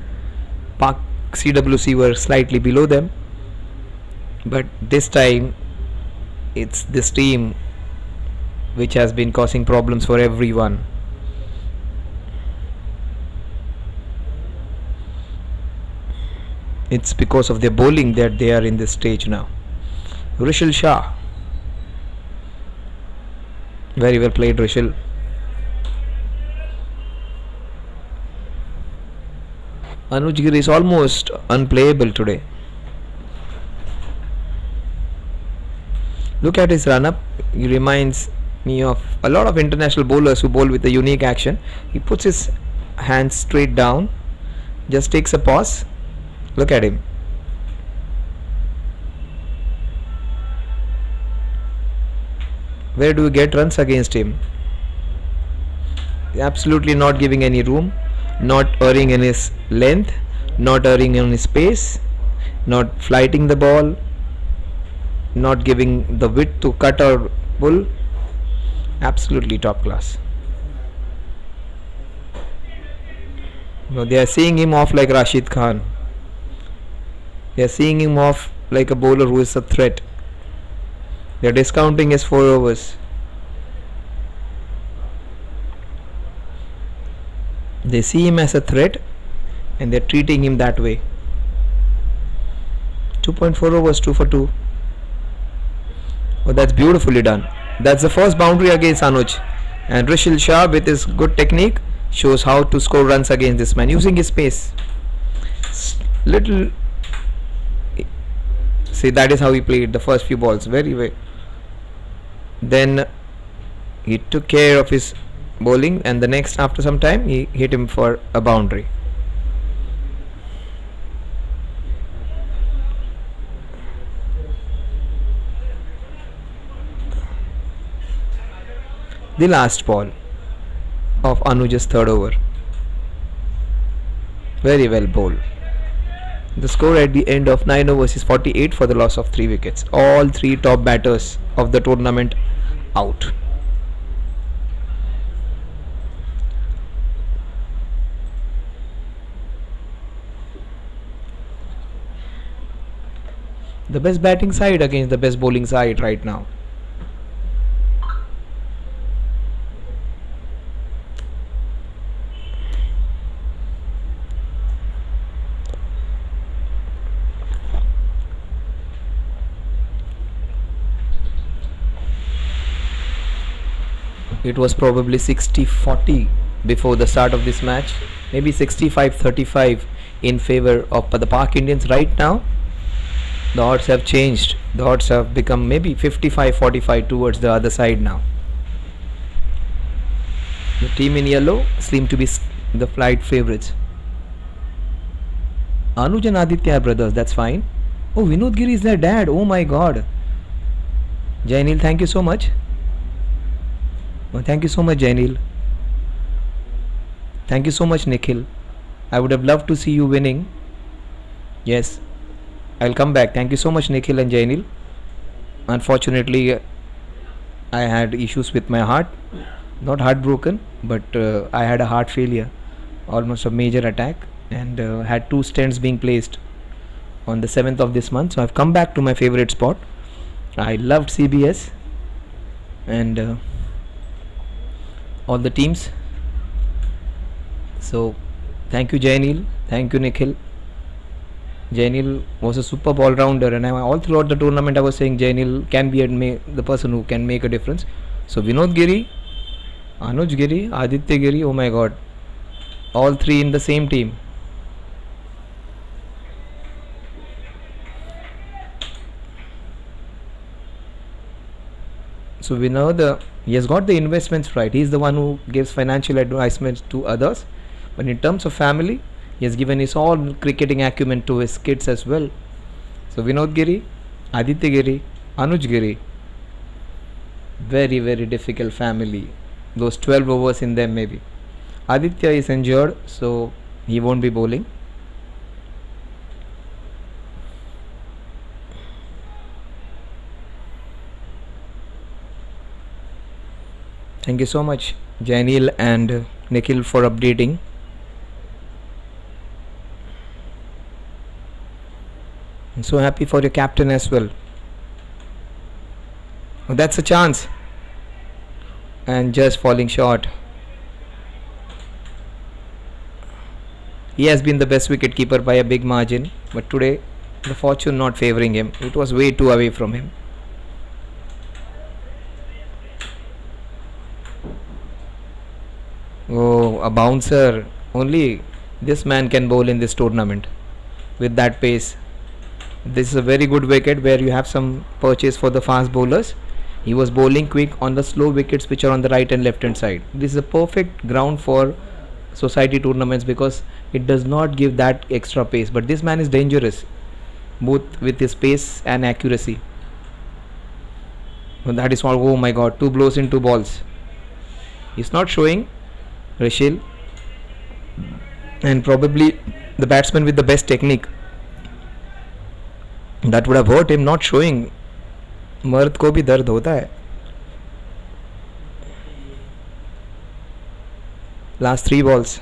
Park CWC were slightly below them. But this time, it's this team which has been causing problems for everyone. It's because of their bowling that they are in this stage now. Rishil Shah. Very well played, Rishil. Anuj Giri is almost unplayable today. Look at his run up. He reminds me of a lot of international bowlers who bowl with a unique action. He puts his hands straight down, just takes a pause. Look at him. Where do we get runs against him? Absolutely not giving any room, not erring in his length, not erring in his pace, not flighting the ball, not giving the width to cut or pull. Absolutely top class. No, they are seeing him off like Rashid Khan. They are seeing him off like a bowler who is a threat. They are discounting his 4 overs. They see him as a threat and they are treating him that way. 2.4 overs, 2 for 2. Oh, that's beautifully done. That's the first boundary against Anuj. And Rishil Shah, with his good technique, shows how to score runs against this man using his pace. Little. See, that is how he played the first few balls. Very well. Then he took care of his bowling, and the next, after some time, he hit him for a boundary. The last ball of Anuj's third over. Very well bowled. The score at the end of 9 overs is 48 for the loss of 3 wickets. All 3 top batters of the tournament out. The best batting side against the best bowling side right now. It was probably 60-40 before the start of this match, maybe 65-35 in favor of the Park Indians. Right now the odds have changed. The odds have become maybe 55-45 towards the other side now. The team in yellow seem to be the flight favorites. Anuj and Aditya are brothers, that's fine. Oh, Vinod Giri is their dad. Oh my god. Jainil, thank you so much. Oh, thank you so much, Jainil. Thank you so much, Nikhil. I would have loved to see you winning. Yes, I'll come back. Thank you so much, Nikhil and Jainil. Unfortunately, I had issues with my heart. Not heartbroken, but I had a heart failure, almost a major attack, and had 2 stents being placed on the 7th of this month. So I've come back to my favorite spot. I loved CBS and all the teams. So thank you, Jainil. Thank you, Nikhil. Jainil was a superb all-rounder, and all throughout the tournament I was saying Jainil can be the person who can make a difference. So Vinod Giri, Anuj Giri, Aditya Giri, oh my god, all 3 in the same team. So we know he has got the investments right. He is the one who gives financial advisements to others, but in terms of family, he has given his all cricketing acumen to his kids as well. So Vinod Giri, Aditya Giri, Anuj Giri, very very difficult family. Those 12 overs in them maybe. Aditya is injured, so he won't be bowling. Thank you so much, Jainil and Nikhil, for updating. I'm so happy for your captain as well. Oh, that's a chance, and just falling short. He has been the best wicket keeper by a big margin, but today the fortune not favouring him. It was way too away from him. Oh, a bouncer. Only this man can bowl in this tournament with that pace. This is a very good wicket where you have some purchase for the fast bowlers. He was bowling quick on the slow wickets which are on the right and left hand side. This is a perfect ground for society tournaments because it does not give that extra pace. But this man is dangerous, both with his pace and accuracy. And that is all. Oh my god, 2 blows in 2 balls. He's not showing, Rishil, and probably the batsman with the best technique. That would have hurt him, not showing. मर्द को भी दर्द होता है. Last 3 balls.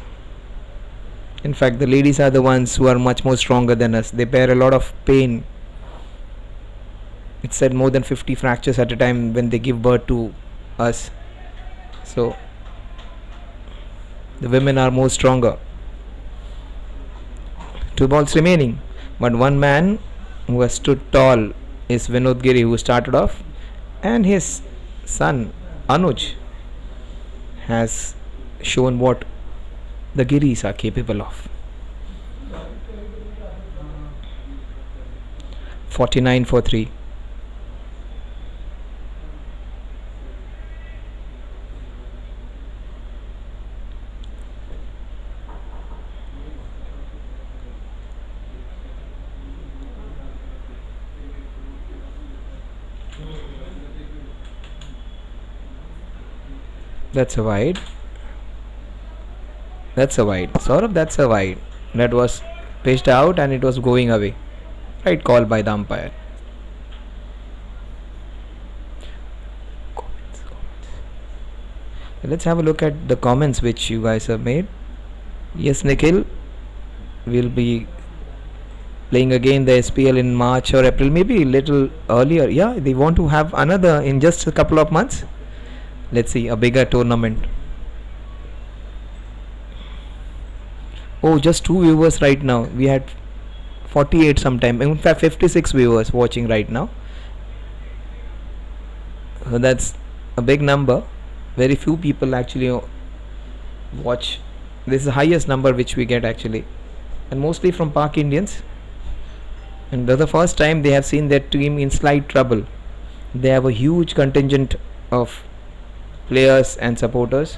In fact, the ladies are the ones who are much more stronger than us. They bear a lot of pain. It's said more than 50 fractures at a time when they give birth to us. So the women are more stronger. 2 balls remaining, but one man who has stood tall is Vinod Giri, who started off, and his son Anuj has shown what the Giris are capable of. 49 for 3. That's a wide. That's a wide. Saurabh, that's a wide. That was pitched out and it was going away. Right call by the umpire. Let's have a look at the comments which you guys have made. Yes, Nikhil will be playing again the SPL in March or April, maybe little earlier. Yeah, they want to have another in just a couple of months. Let's see, a bigger tournament. Oh, just 2 viewers right now. We had 48 sometime. In fact, 56 viewers watching right now. That's a big number. Very few people actually watch. This is the highest number which we get actually, and mostly from Park Indians. And that's the first time they have seen their team in slight trouble. They have a huge contingent of players and supporters,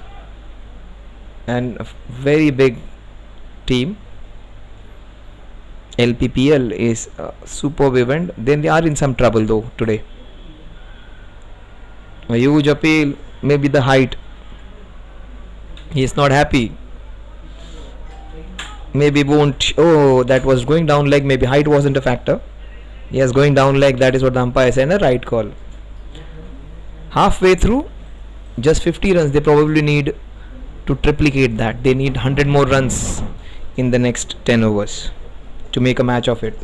and a very big team. LPPL is a superb event. Then they are in some trouble though today. A huge appeal, maybe the height. He is not happy. Maybe won't. Oh, that was going down leg. Maybe height wasn't a factor. Yes, going down leg. That is what the umpire said. A right call. Halfway through, just 50 runs. They probably need to triplicate that. They need 100 more runs in the next 10 overs to make a match of it.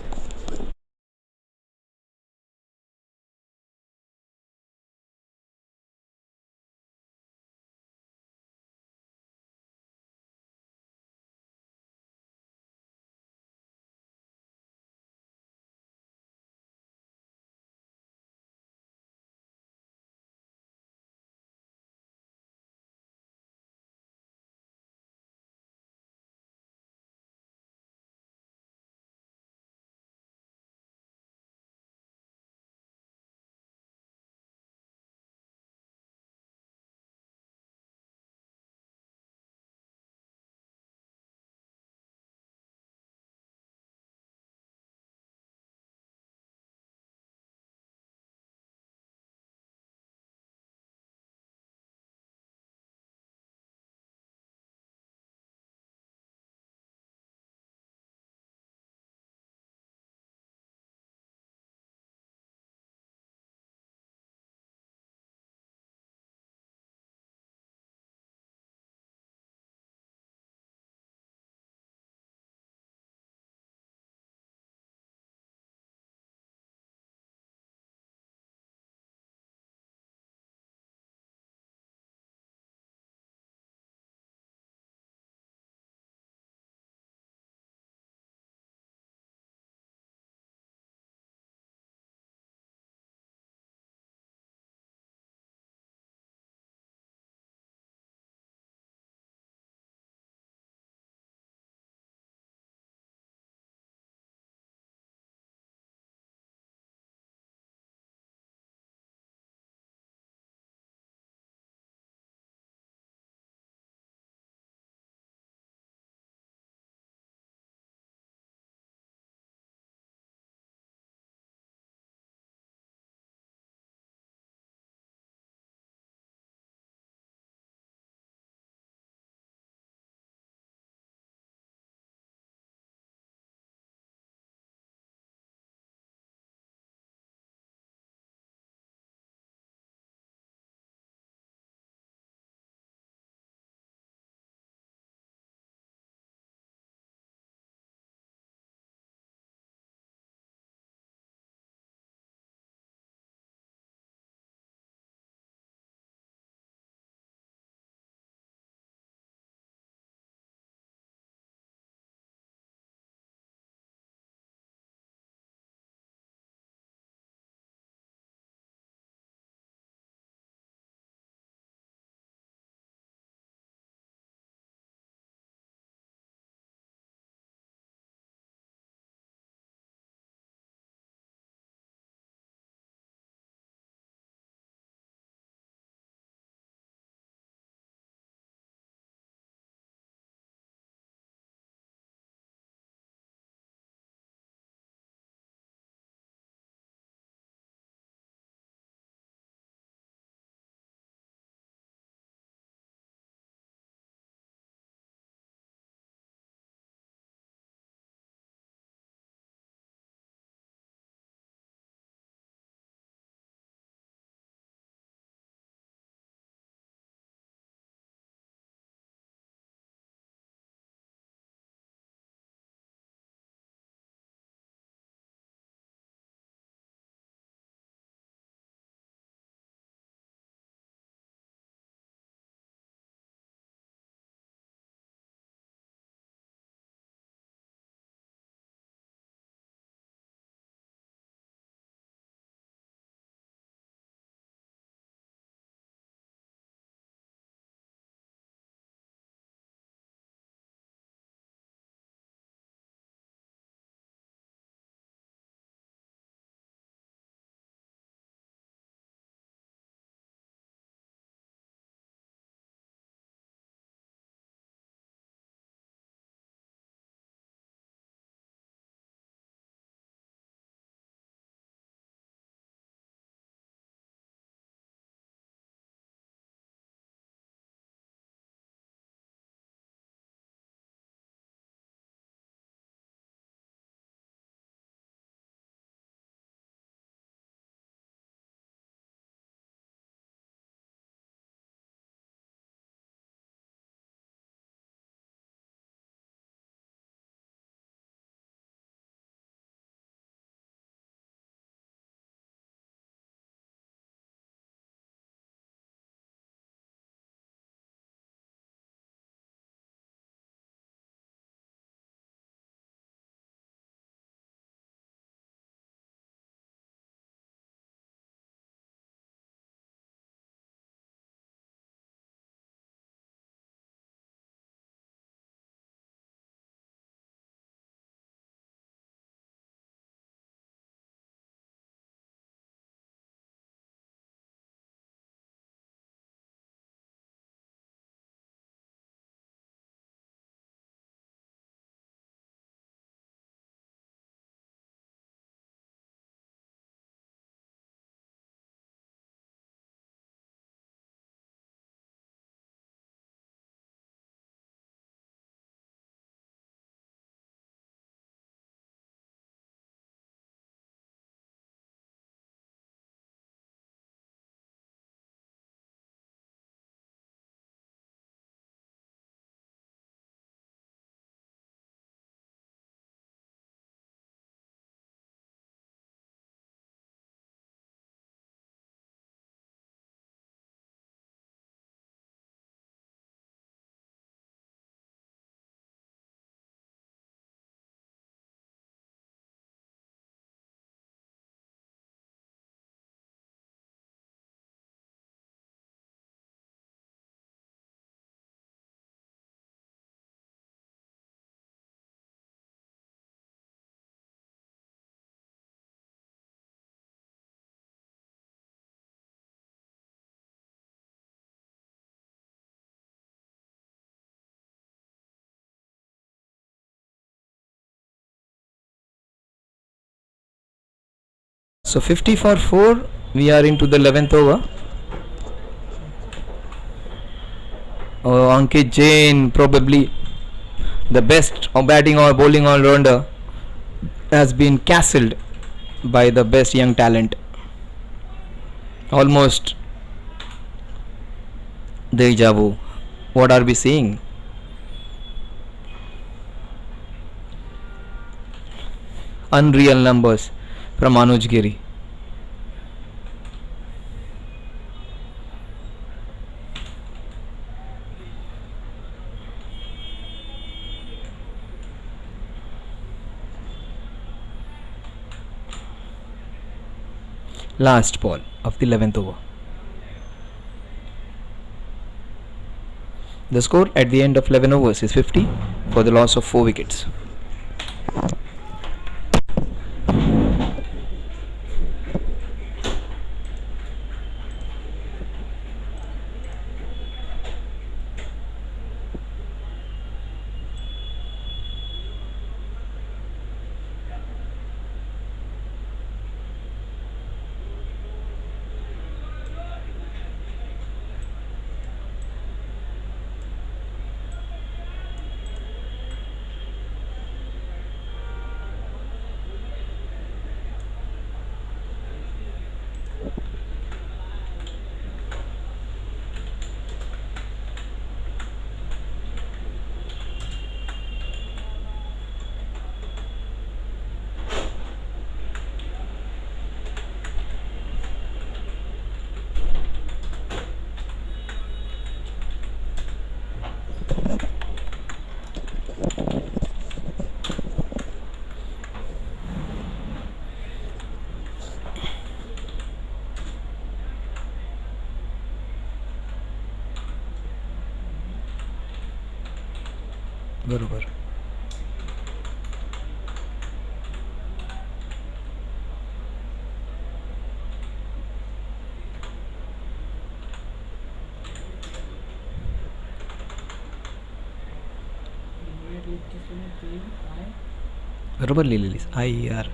So 50 for 4. We are into the 11th over. Ankit Jain, probably the best batting or bowling all-rounder, has been castled by the best young talent. Almost deja vu. What are we seeing? Unreal numbers from Anuj Giri. Last ball of the 11th over. The score at the end of 11 overs is 50 for the loss of 4 wickets. बरोबर. बरोबर लिहिलेलीस. IER.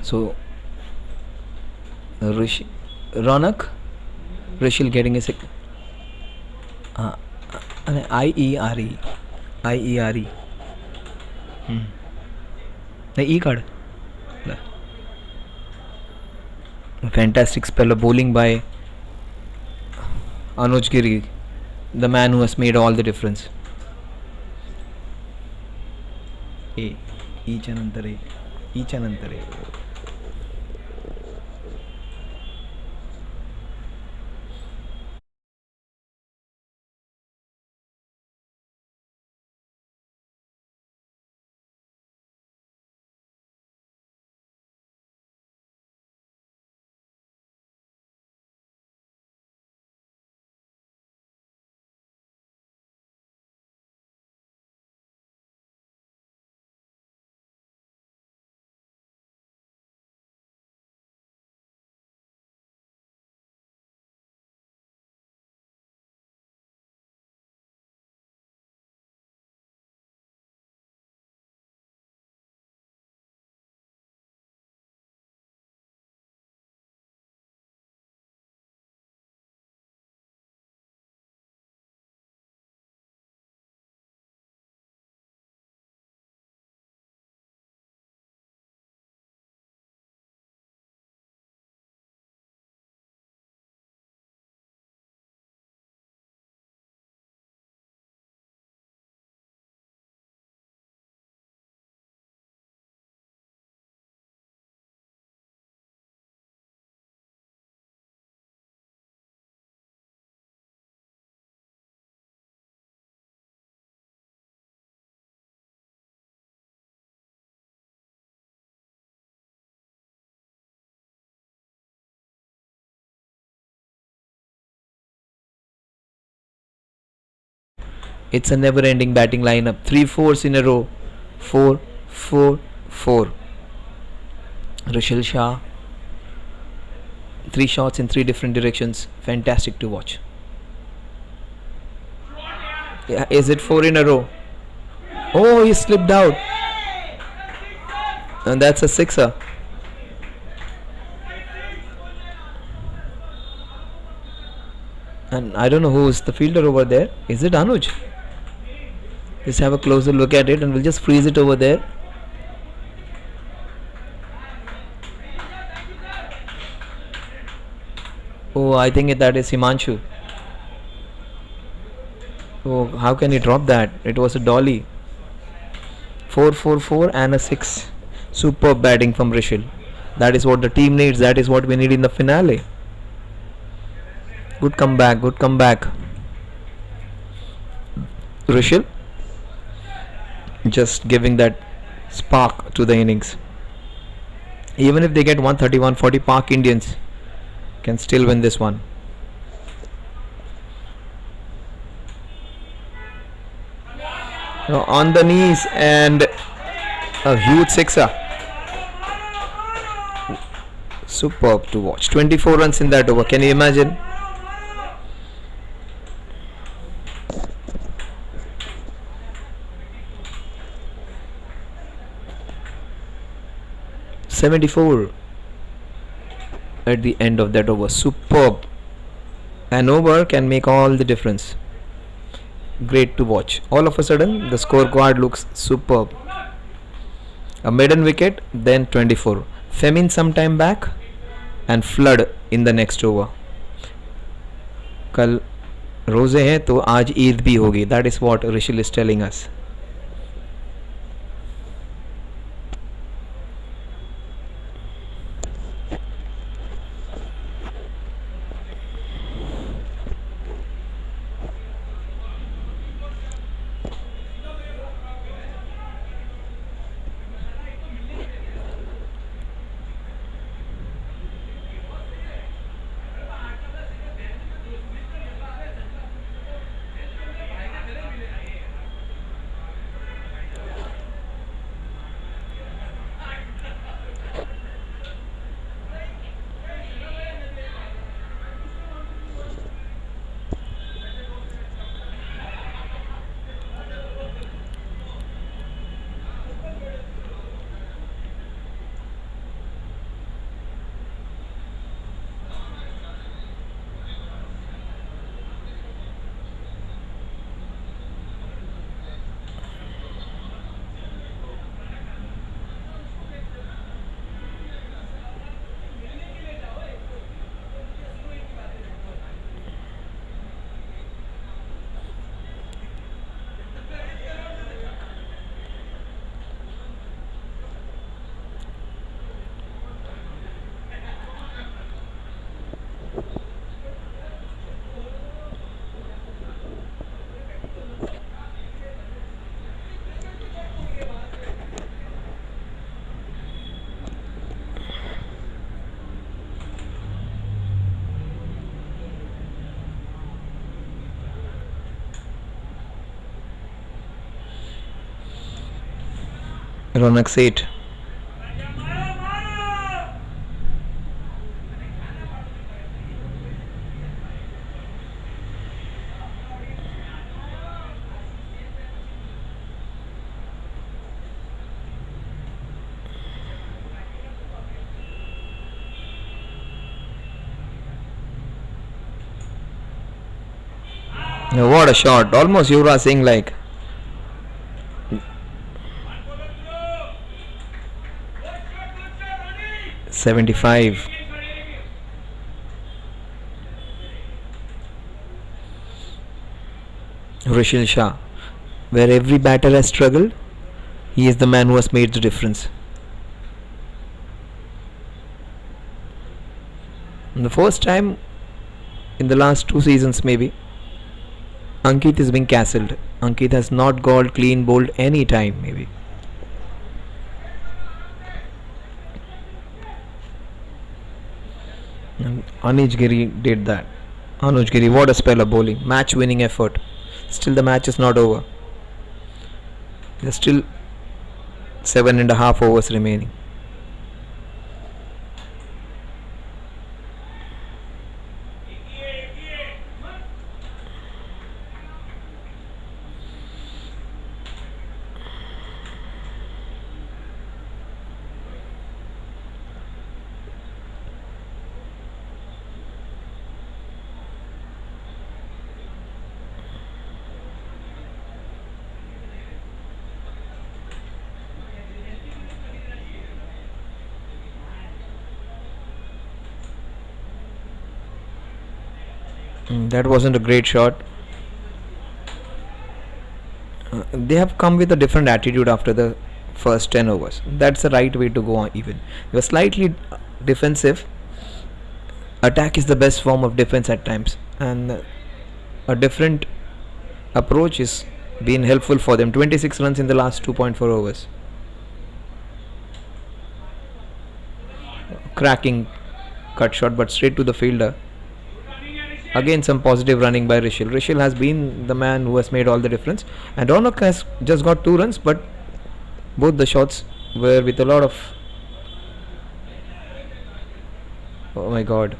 So Ronak Rishil getting a second. IERE. The E card. A fantastic spell of bowling by Anuj Giri, the man who has made all the difference. Each anantare. It's a never-ending batting lineup. 3 fours in a row. 4, 4, 4. Rishil Shah. 3 shots in 3 different directions. Fantastic to watch. Yeah, is it 4 in a row? Oh, he slipped out. And that's a sixer. And I don't know who is the fielder over there. Is it Anuj? Let's have a closer look at it and we'll just freeze it over there. Oh, I think that is Himanshu. Oh, how can he drop that? It was a dolly. 4-4-4 and a 6. Superb batting from Rishil. That is what the team needs. That is what we need in the finale. Good comeback. Good comeback. Rishil just giving that spark to the innings. Even if they get 130-140, Park Indians can still win this one. Now on the knees and a huge sixer. Superb to watch. 24 runs in that over. Can you imagine? .74 at the end of that over. Superb. An over can make all the difference. Great to watch. All of a sudden the scorecard looks superb. A maiden wicket, then 24. Femin some time back and flood in the next over. कल रोजे हैं तो आज ईद भी होगी. That is what Rishil is telling us. Ronak 8. What a shot. Almost Yuvraj Singh like. .75. Rishil Shah. Where every batter has struggled, he is the man who has made the difference. And the first time in the last 2 seasons maybe, Ankit is being castled. Ankit has not got clean bowled any time maybe. And Anuj Giri did that. Anuj Giri, what a spell of bowling. Match winning effort. Still the match is not over. There's still 7.5 overs remaining. That wasn't a great shot. They have come with a different attitude after the first 10 overs. That's the right way to go on. Even they were slightly defensive. Attack is the best form of defense at times, and a different approach is been helpful for them. 26 runs in the last 2.4 overs. Cracking cut shot, but straight to the fielder. Again, some positive running by Rishil. Rishil has been the man who has made all the difference, and Ronak has just got 2 runs, but both the shots were with a lot of, oh my god,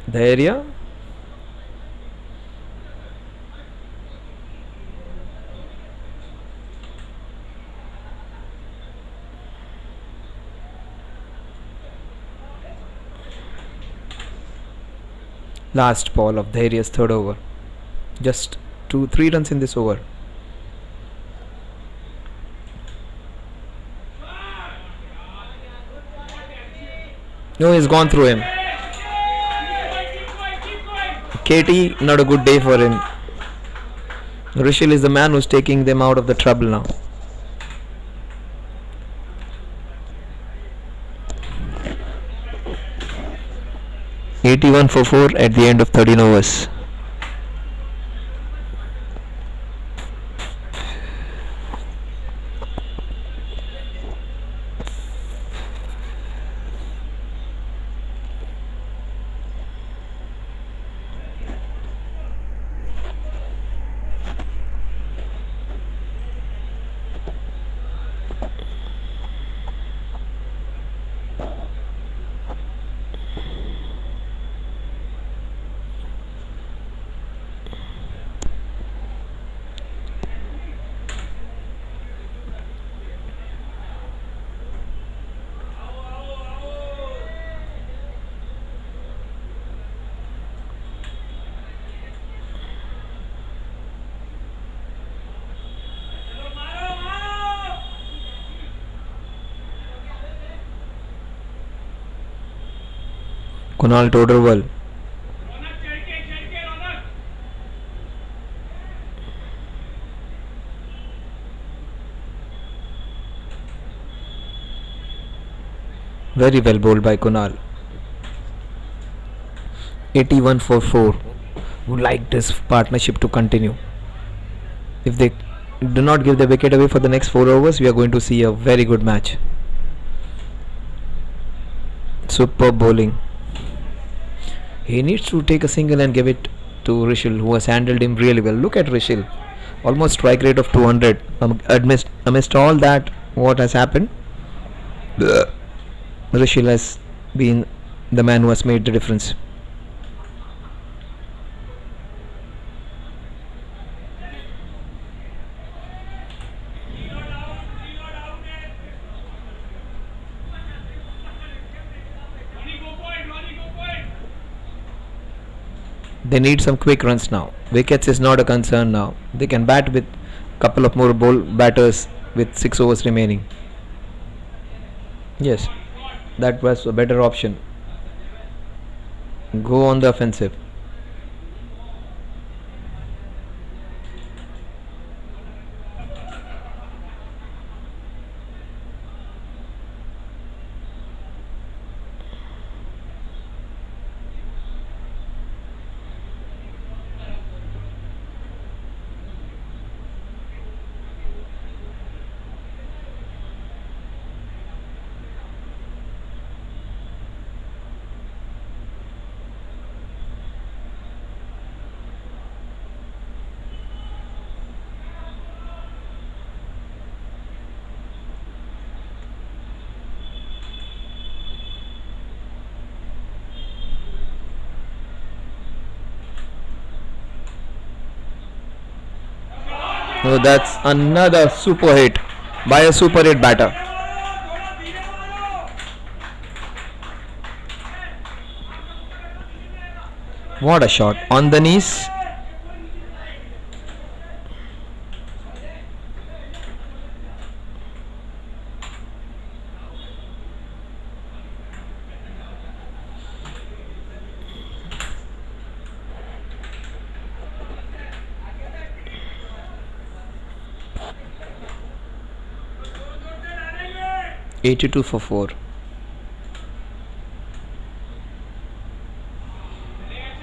the area. Last ball of Dhairya's third over. Just 2-3 runs in this over. No, he's gone through him. KT, not a good day for him. Rishil is the man who's taking them out of the trouble now. (81 for 4) at the end of 13 overs. Kunal Toderwal. Very well bowled by Kunal. 81 for 4. Would like this partnership to continue. If they do not give the wicket away for the next 4 overs, we are going to see a very good match. Superb bowling. He needs to take a single and give it to Rishil, who has handled him really well. Look at Rishil, almost strike rate of 200. Amidst all that, what has happened, Rishil has been the man who has made the difference. They need some quick runs now. Wickets is not a concern now. They can bat with couple of more batters with 6 overs remaining. Yes, that was a better option. Go on the offensive. Oh, that's another super hit by a super hit batter. What a shot on the knees. 82 for 4.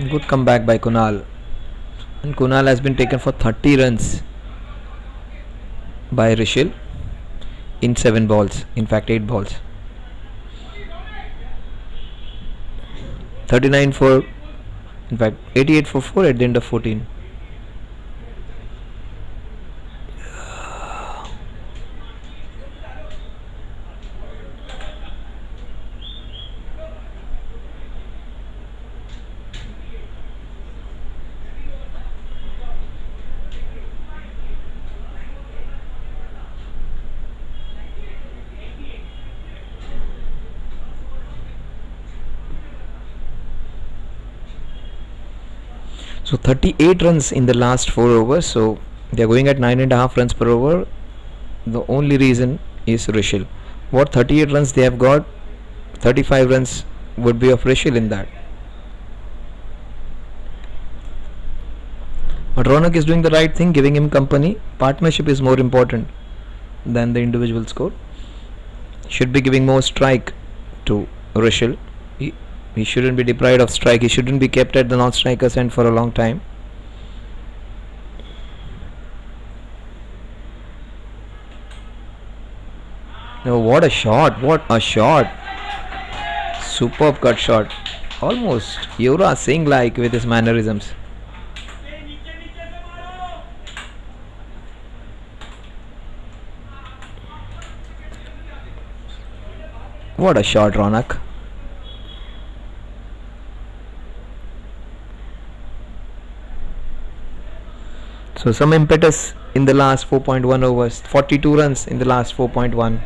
Good comeback by Kunal. And Kunal has been taken for 30 runs by Rishil in 7 balls. In fact, 8 balls. 39 for, in fact, 88 for 4 at the end of 14. So 38 runs in the last 4 overs. So they are going at 9.5 runs per over. The only reason is Rishil. What 38 runs they have got, 35 runs would be of Rishil in that. But Ronak is doing the right thing, giving him company. Partnership is more important than the individual score. Should be giving more strike to Rishil. He shouldn't be deprived of strike. He shouldn't be kept at the non-striker's end for a long time. No, what a shot! What a shot! Superb cut shot. Almost Yuvraj Singh like with his mannerisms. What a shot, Ronak. So some impetus in the last 4.1 overs. 42 runs in the last 4.1.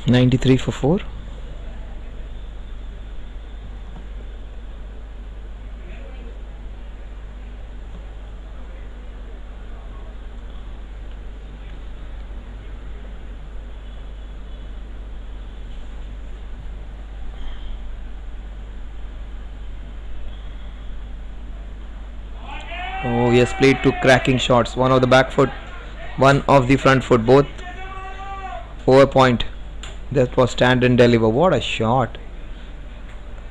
$93 for 4. Oh, he has played two cracking shots. One of the back foot, one of the front foot, both over point. That was stand and deliver. What a shot!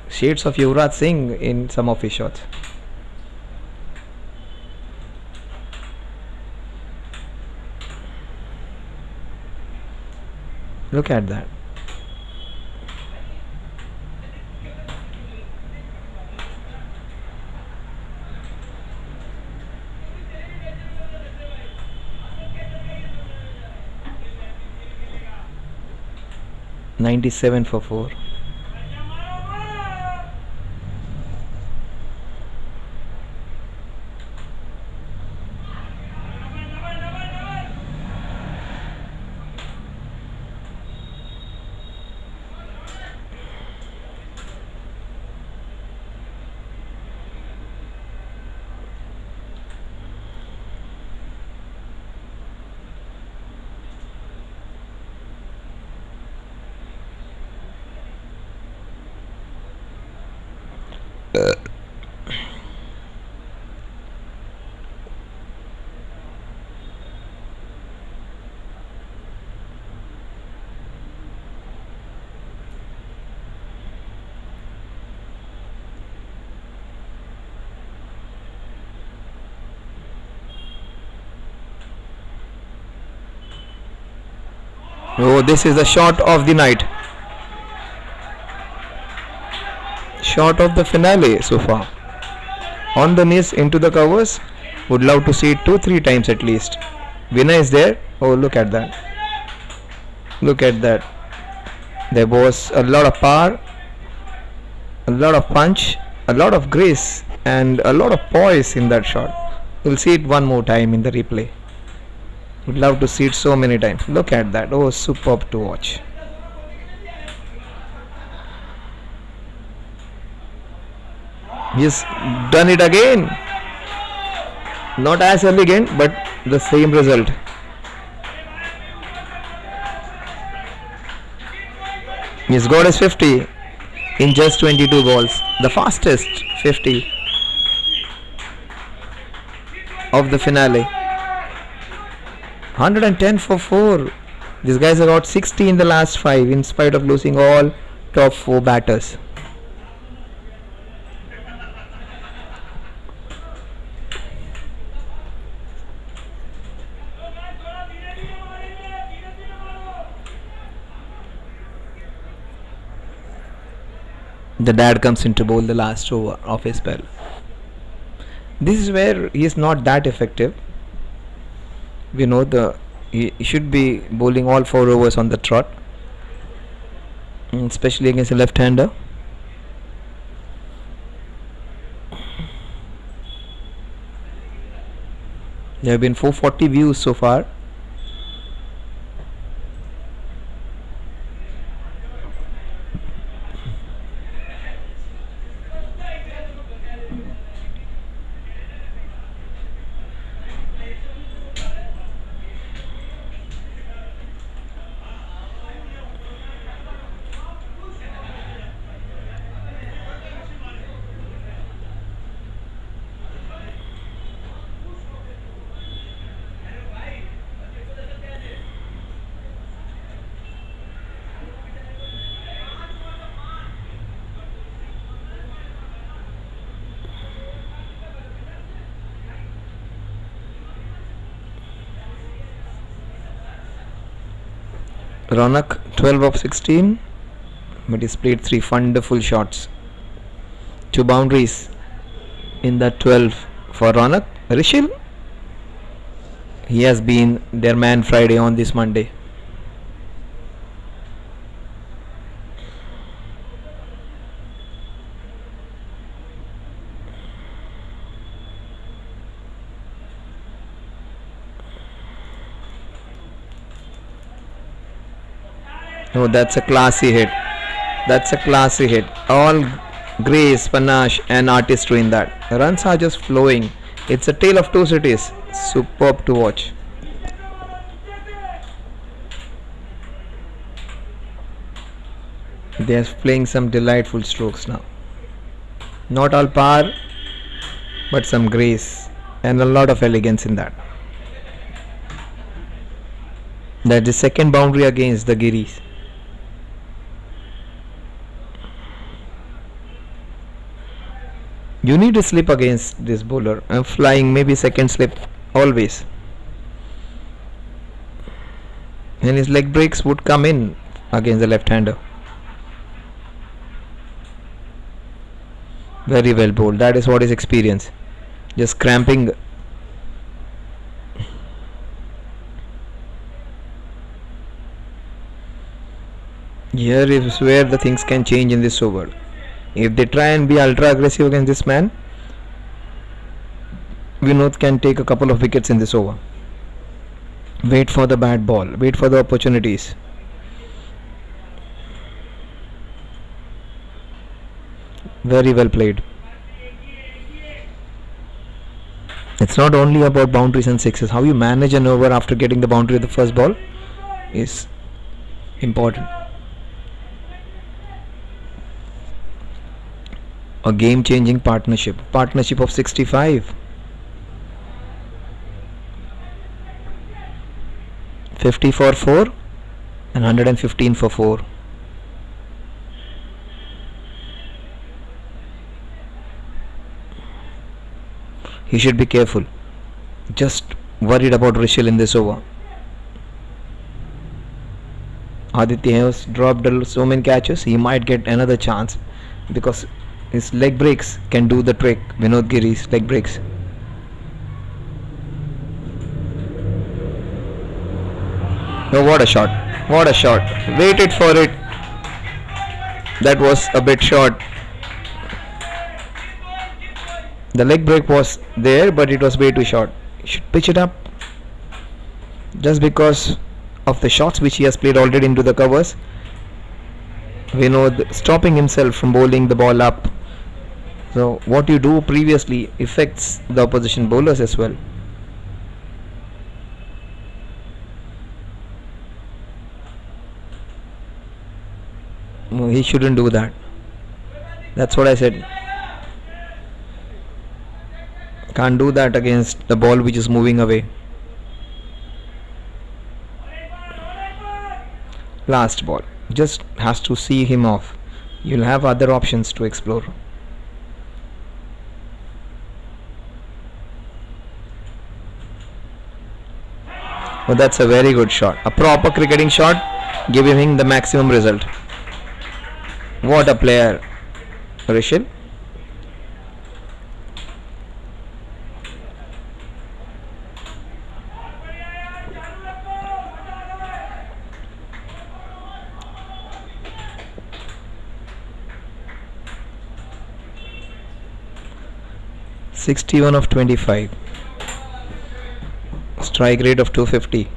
Shades of Yuvraj Singh in some of his shots. Look at that. $97 for 4. Oh, this is the shot of the night. Shot of the finale so far. On the knees into the covers. Would love to see it 2-3 times at least. Winner is there. Oh, look at that. Look at that. There was a lot of power, a lot of punch, a lot of grace, and a lot of poise in that shot. We'll see it one more time in the replay. Would love to see it so many times. Look at that. Oh, superb to watch. He's done it again. Not as elegant, but the same result. He's got his 50 in just 22 balls. The fastest 50 of the finale. 110 for 4. These guys have got 60 in the last 5 in spite of losing all top 4 batters. The dad comes in to bowl the last over of his spell. This is where he is not that effective. We know he should be bowling all 4 overs on the trot, especially against a left-hander. There have been 440 views so far. Ronak 12 of 16, but he's played 3 wonderful shots. 2 boundaries in that 12 for Ronak. Rishil, he has been their man Friday on this Monday. Oh, that's a classy hit. That's a classy hit. All grace, panache and artistry in that. Runs are just flowing. It's a tale of 2 cities. Superb to watch. They are playing some delightful strokes now. Not all power, but some grace and a lot of elegance in that. That's the second boundary against the Giris. You need a slip against this bowler. I'm flying maybe second slip always. And his leg breaks would come in against the left-hander. Very well bowled. That is what is experience. Just cramping. Here is where the things can change in this over. If they try and be ultra aggressive against this man, Vinod can take a couple of wickets in this over. Wait for the bad ball. Wait for the opportunities. Very well played. It's not only about boundaries and sixes. How you manage an over after getting the boundary at the first ball is important. A game-changing partnership. Partnership of 65. 50 for 4 and 115 for 4. He should be careful. Just worried about Rishil in this over. Aditya has dropped so many catches. He might get another chance because his leg breaks can do the trick. Vinod Giri's leg breaks. Oh, what a shot! What a shot! Waited for it. That was a bit short. The leg break was there, but it was way too short. He should pitch it up. Just because of the shots which he has played already into the covers, Vinod stopping himself from bowling the ball up. So what you do previously affects the opposition bowlers as well. No, he shouldn't do that. That's what I said. Can't do that against the ball which is moving away. Last ball. Just has to see him off. You'll have other options to explore. Oh, that's a very good shot. A proper cricketing shot, giving him the maximum result. What a player, Rishil. (61 of 25). Strike rate of 250.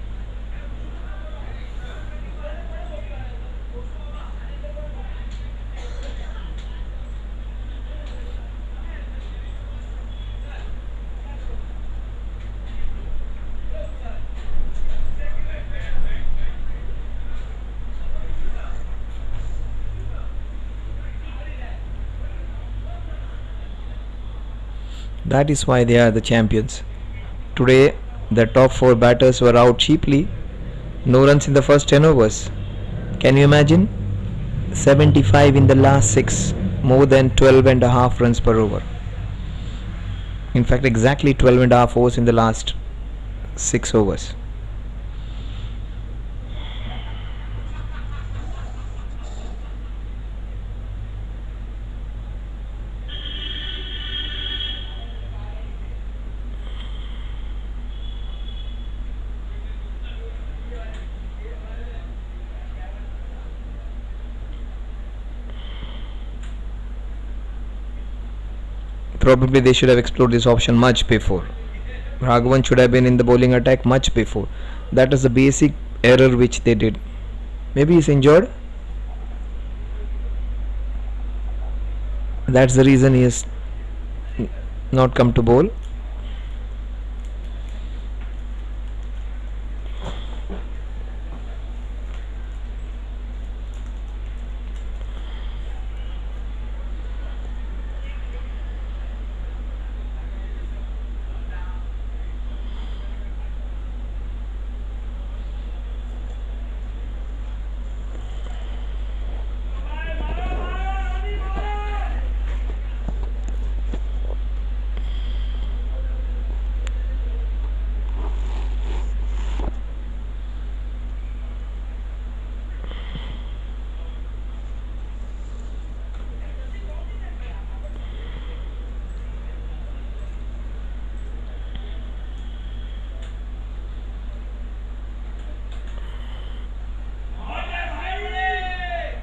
That is why they are the champions. Today, the top 4 batters were out cheaply. No runs in the first 10 overs. Can you imagine? 75 in the last 6. More than 12.5 runs per over. In fact, exactly 12.5 overs in the last 6 overs. Probably they should have explored this option much before. Raghavan should have been in the bowling attack much before. That is the basic error which they did. Maybe he's injured. That's the reason he has not come to bowl.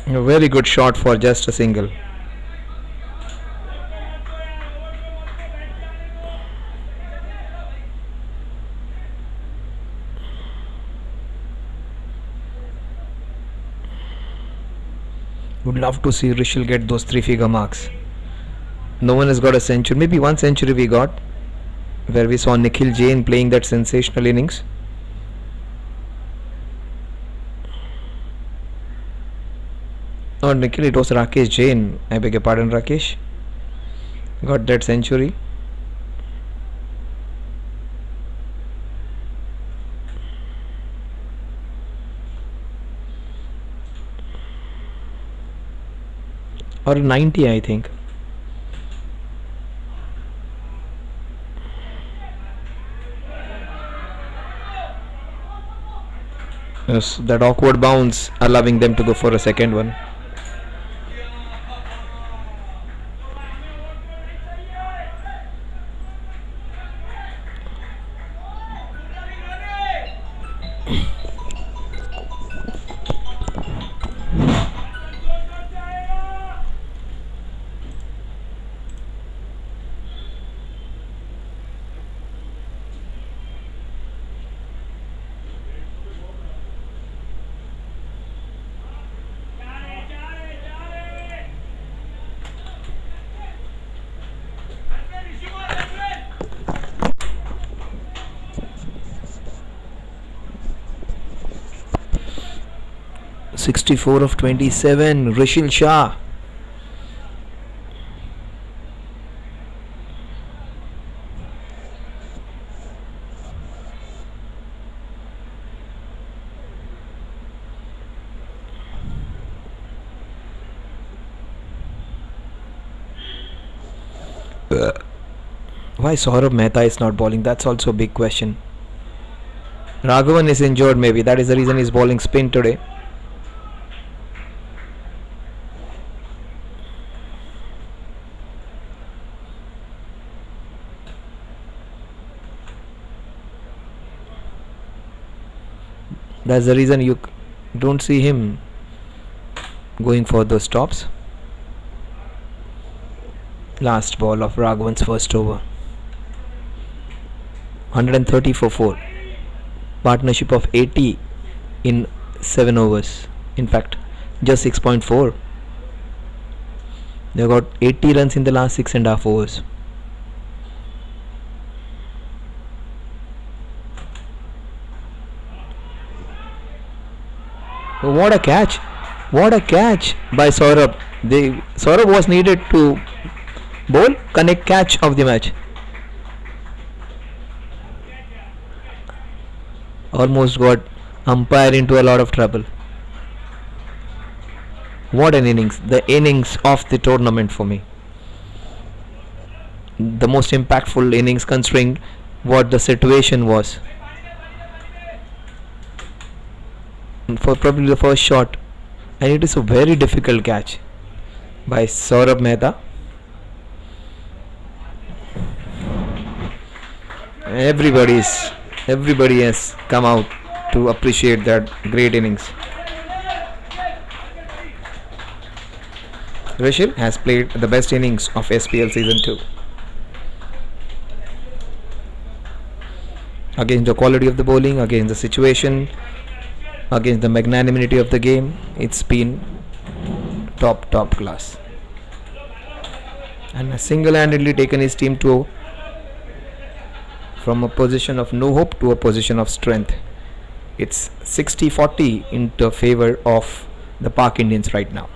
A very good shot for just a single. Would love to see Rishil get those 3-figure marks. No one has got a century. Maybe one century we got, where we saw Nikhil Jain playing that sensational innings. Not Nikhil, it was Rakesh Jain. I beg your pardon, Rakesh. Got that century. Or 90, I think. Yes, that awkward bounce allowing them to go for a second one. Sixty-four of 27. Rishil Shah. Why Saurabh Mehta is not bowling? That's also a big question. Raghavan is injured, maybe. That is the reason he's bowling spin today. That's the reason you don't see him going for those stops. Last ball of Raghavan's first over. 130 for 4. Partnership of 80 in 7 overs. In fact, just 6.4. They got 80 runs in the last 6.5 overs. Oh, what a catch! What a catch by Saurabh. Saurabh was needed to bowl, connect catch of the match. Almost got umpire into a lot of trouble. What an innings. The innings of the tournament for me. The most impactful innings considering what the situation was. For probably the first shot, and it is a very difficult catch by Saurabh Mehta. Everybody has come out to appreciate that great innings. Rishil has played the best innings of SPL season 2. Against the quality of the bowling, against the situation, against the magnanimity of the game, it's been top class. And has single-handedly taken his team to from a position of no hope to a position of strength. It's 60-40 in the favor of the Pak Indians right now.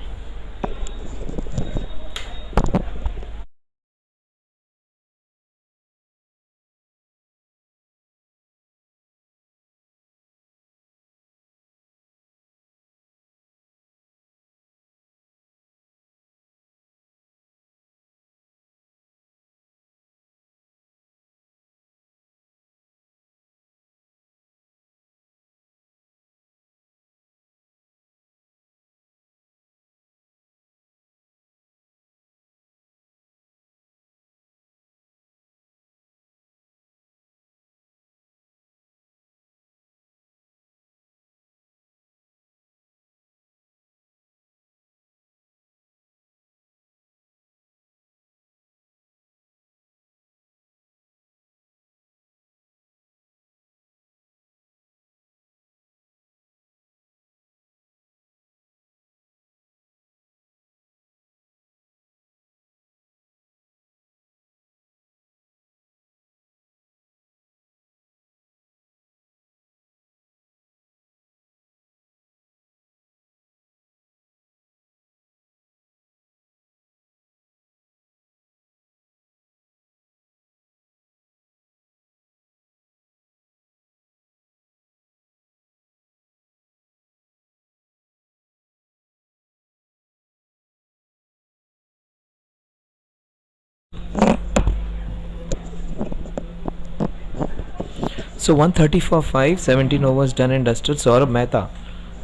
So 130 for 5, 17 overs done and dusted. Saurabh Mehta.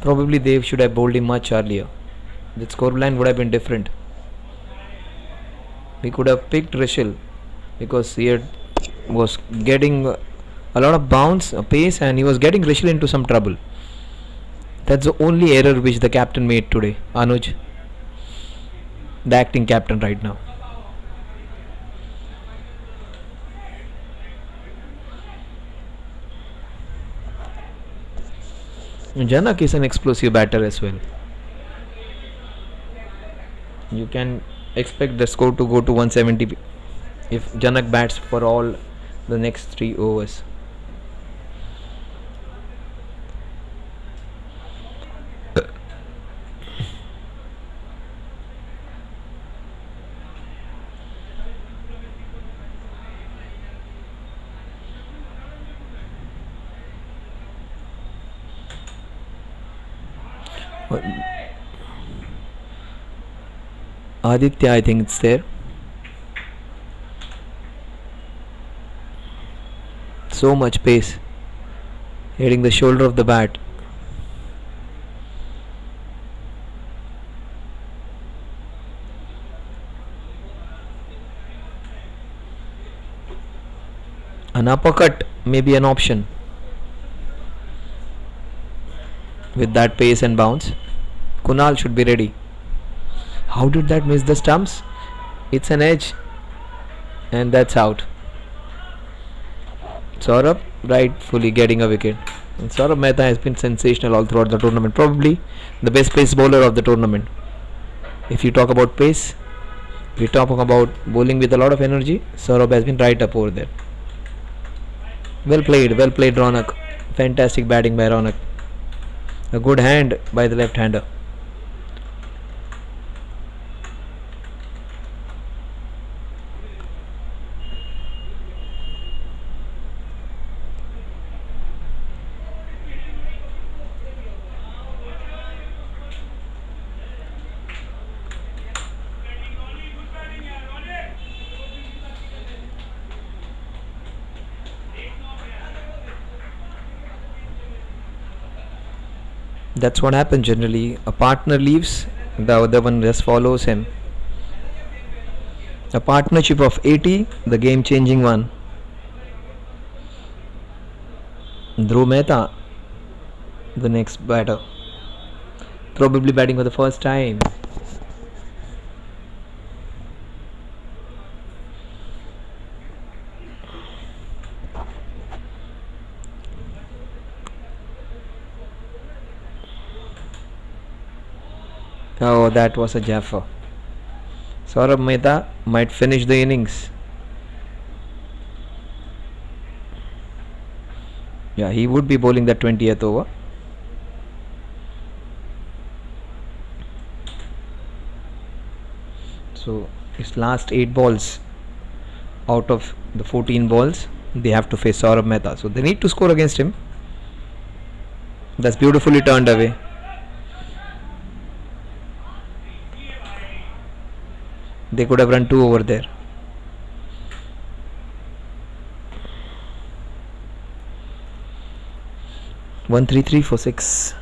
Probably they should have bowled him much earlier. The scoreline would have been different. We could have picked Rishil because was getting a lot of bounce, pace, and he was getting Rishil into some trouble. That's the only error which the captain made today, Anuj, the acting captain right now. Janak is an explosive batter as well. You can expect the score to go to 170 if Janak bats for all the next 3 overs. Aditya, I think it's there. So much pace hitting the shoulder of the bat. An uppercut may be an option with that pace and bounce. Kunal should be ready. How did that miss the stumps? It's an edge, and that's out. Saurabh rightfully getting a wicket. And Saurabh Mehta has been sensational all throughout the tournament. Probably the best pace bowler of the tournament. If you talk about pace, if you talk about bowling with a lot of energy, Saurabh has been right up over there. Well played, Ronak. Fantastic batting by Ronak. A good hand by the left-hander. That's what happens generally. A partner leaves, the other one just follows him. A partnership of 80, the game changing one. Dhruv Mehta, the next batter, probably batting for the first time. Oh, that was a Jaffa. Saurabh Mehta might finish the innings. Yeah, he would be bowling that 20th over. So his last 8 balls out of the 14 balls, they have to face Saurabh Mehta. So they need to score against him. That's beautifully turned away. They could have run 2 over there. One 3 for 6.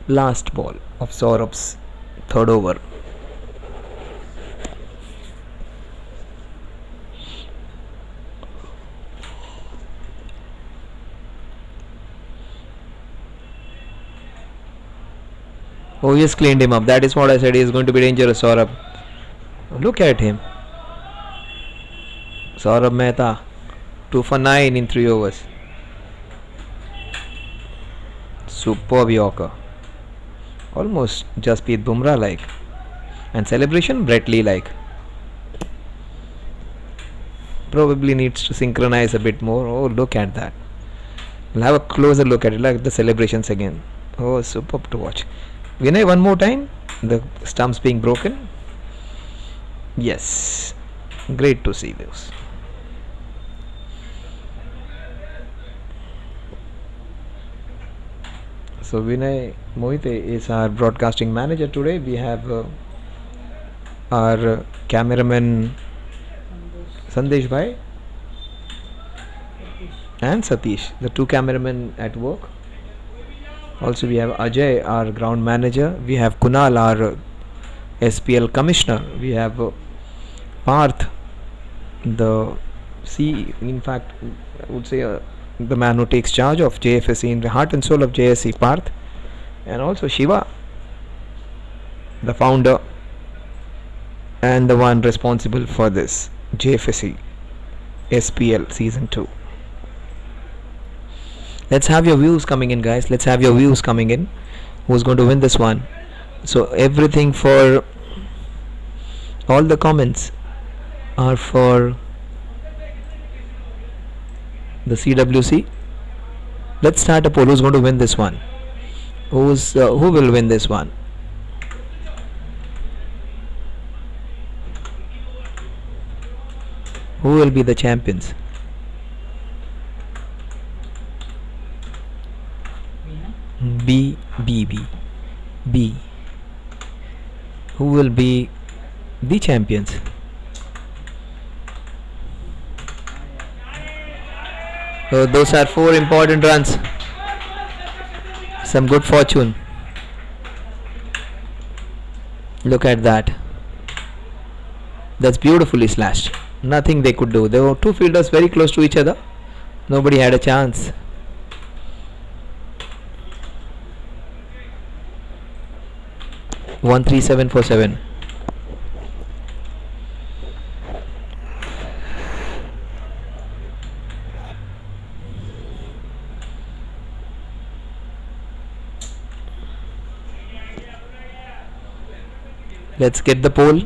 Last ball of Saurabh's 3rd over. Oh, he has cleaned him up. That is what I said. He is going to be dangerous, Saurabh. Look at him. Saurabh Mehta, 2 for 9 in 3 overs. Superb Yorker. Almost Jasprit Bumrah like. And celebration Brett Lee like. Probably needs to synchronize a bit more. Oh, look at that. We'll have a closer look at it, like the celebrations again. Oh, superb to watch. Vinay, one more time. The stumps being broken. Yes. Great to see this. So Vinay Mohite is our broadcasting manager today. We have our cameraman Sandesh Bhai and Satish, the two cameramen at work. Also we have Ajay, our ground manager. We have Kunal, our SPL commissioner. We have Parth, the in fact I would say the man who takes charge of JFSC, in the heart and soul of JSC, Parth. And also Shiva, the founder and the one responsible for this JFSC SPL season 2. Let's have your views coming in, guys. Let's have your views coming in. Who's going to win this one? So everything for all the comments are for the CWC. Let's start a poll. Who's going to win this one? Who will win this one? Who will be the champions? B. Who will be the champions? So those are 4 important runs. Some good fortune. Look at that. That's beautifully slashed. Nothing they could do. There were 2 fielders very close to each other. Nobody had a chance. One 3-7 for 7. Let's get the poll.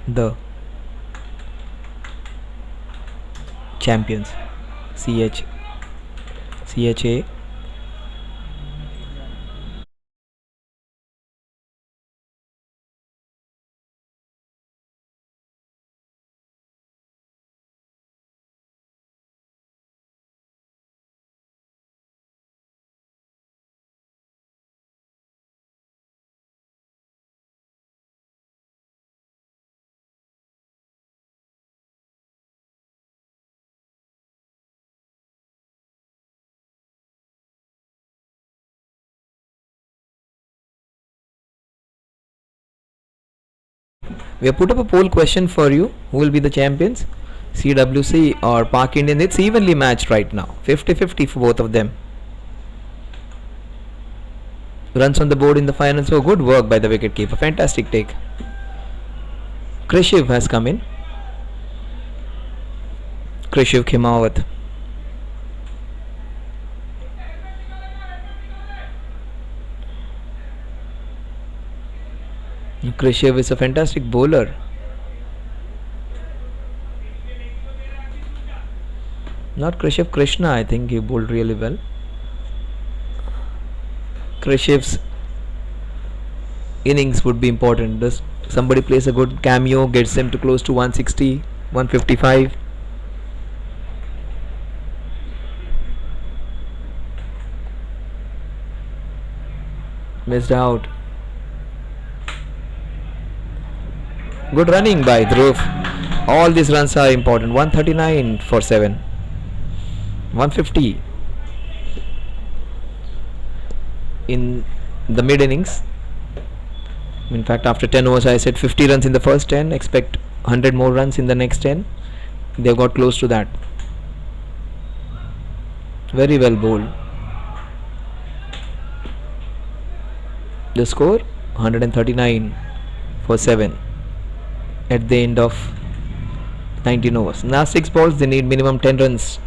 The champions. CHA. We have put up a poll question for you. Who will be the champions? CWC or Park Indian? It's evenly matched right now. 50-50 for both of them. Runs on the board in the final. So good work by the wicketkeeper. Fantastic take. Krishiv has come in. Krishiv Khimawat. Krishiv is a fantastic bowler. Not Krishiv, Krishna, I think he bowled really well. Krishiv's innings would be important. Does somebody plays a good cameo, gets them to close to 160, 155. Missed out. Good running by Dhruv. All these runs are important. 139 for 7. 150 in the mid-innings. In fact, after 10 overs, I said 50 runs in the first 10. Expect 100 more runs in the next 10. They got close to that. Very well bowled. The score 139 for 7 at the end of 19 overs. Now 6 balls, they need minimum 10 runs.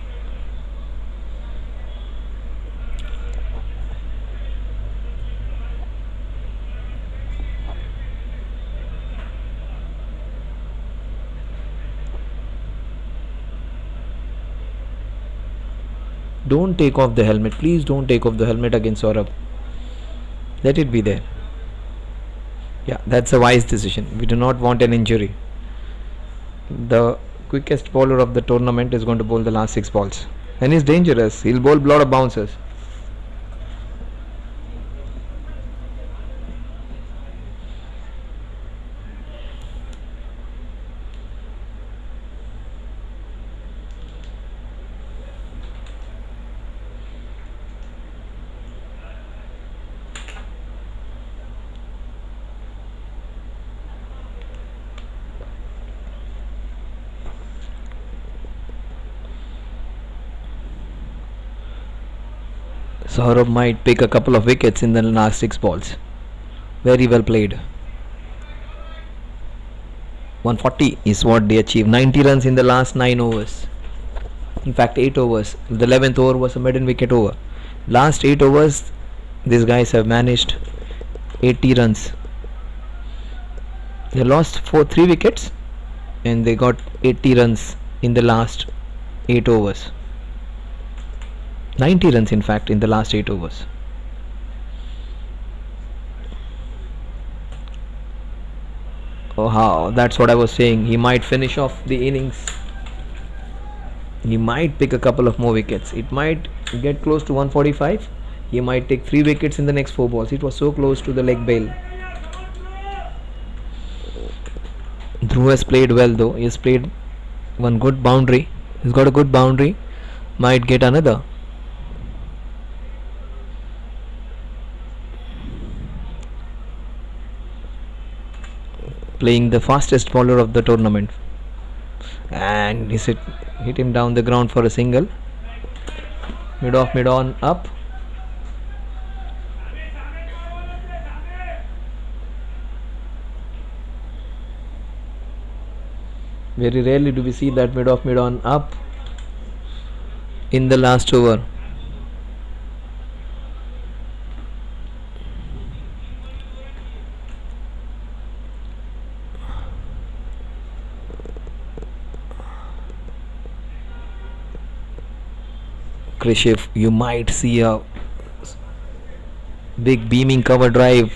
Don't take off the helmet. Please don't take off the helmet against Saurabh. Let it be there. Yeah, that's a wise decision. We do not want an injury. The quickest bowler of the tournament is going to bowl the last 6 balls. And he's dangerous. He'll bowl a lot of bouncers. Saurabh might pick a couple of wickets in the last 6 balls. Very well played. 140 is what they achieved. 90 runs in the last 9 overs. In fact, 8 overs. The 11th over was a maiden wicket over. Last 8 overs, these guys have managed 80 runs. They lost 3 wickets and they got 80 runs in the last 8 overs. 90 runs in fact in the last 8 overs. Oh, how, that's what I was saying. He might finish off the innings. He might pick a couple of more wickets. It might get close to 145. He might take 3 wickets in the next 4 balls. It was so close to the leg bail. Dhruv has played well though. He has played one good boundary. He's got a good boundary. Might get another. Playing the fastest bowler of the tournament. And he hit him down the ground for a single. Mid off, mid on, up. Very rarely do we see that mid off, mid on, up in the last over. Krishiv, you might see a big beaming cover drive.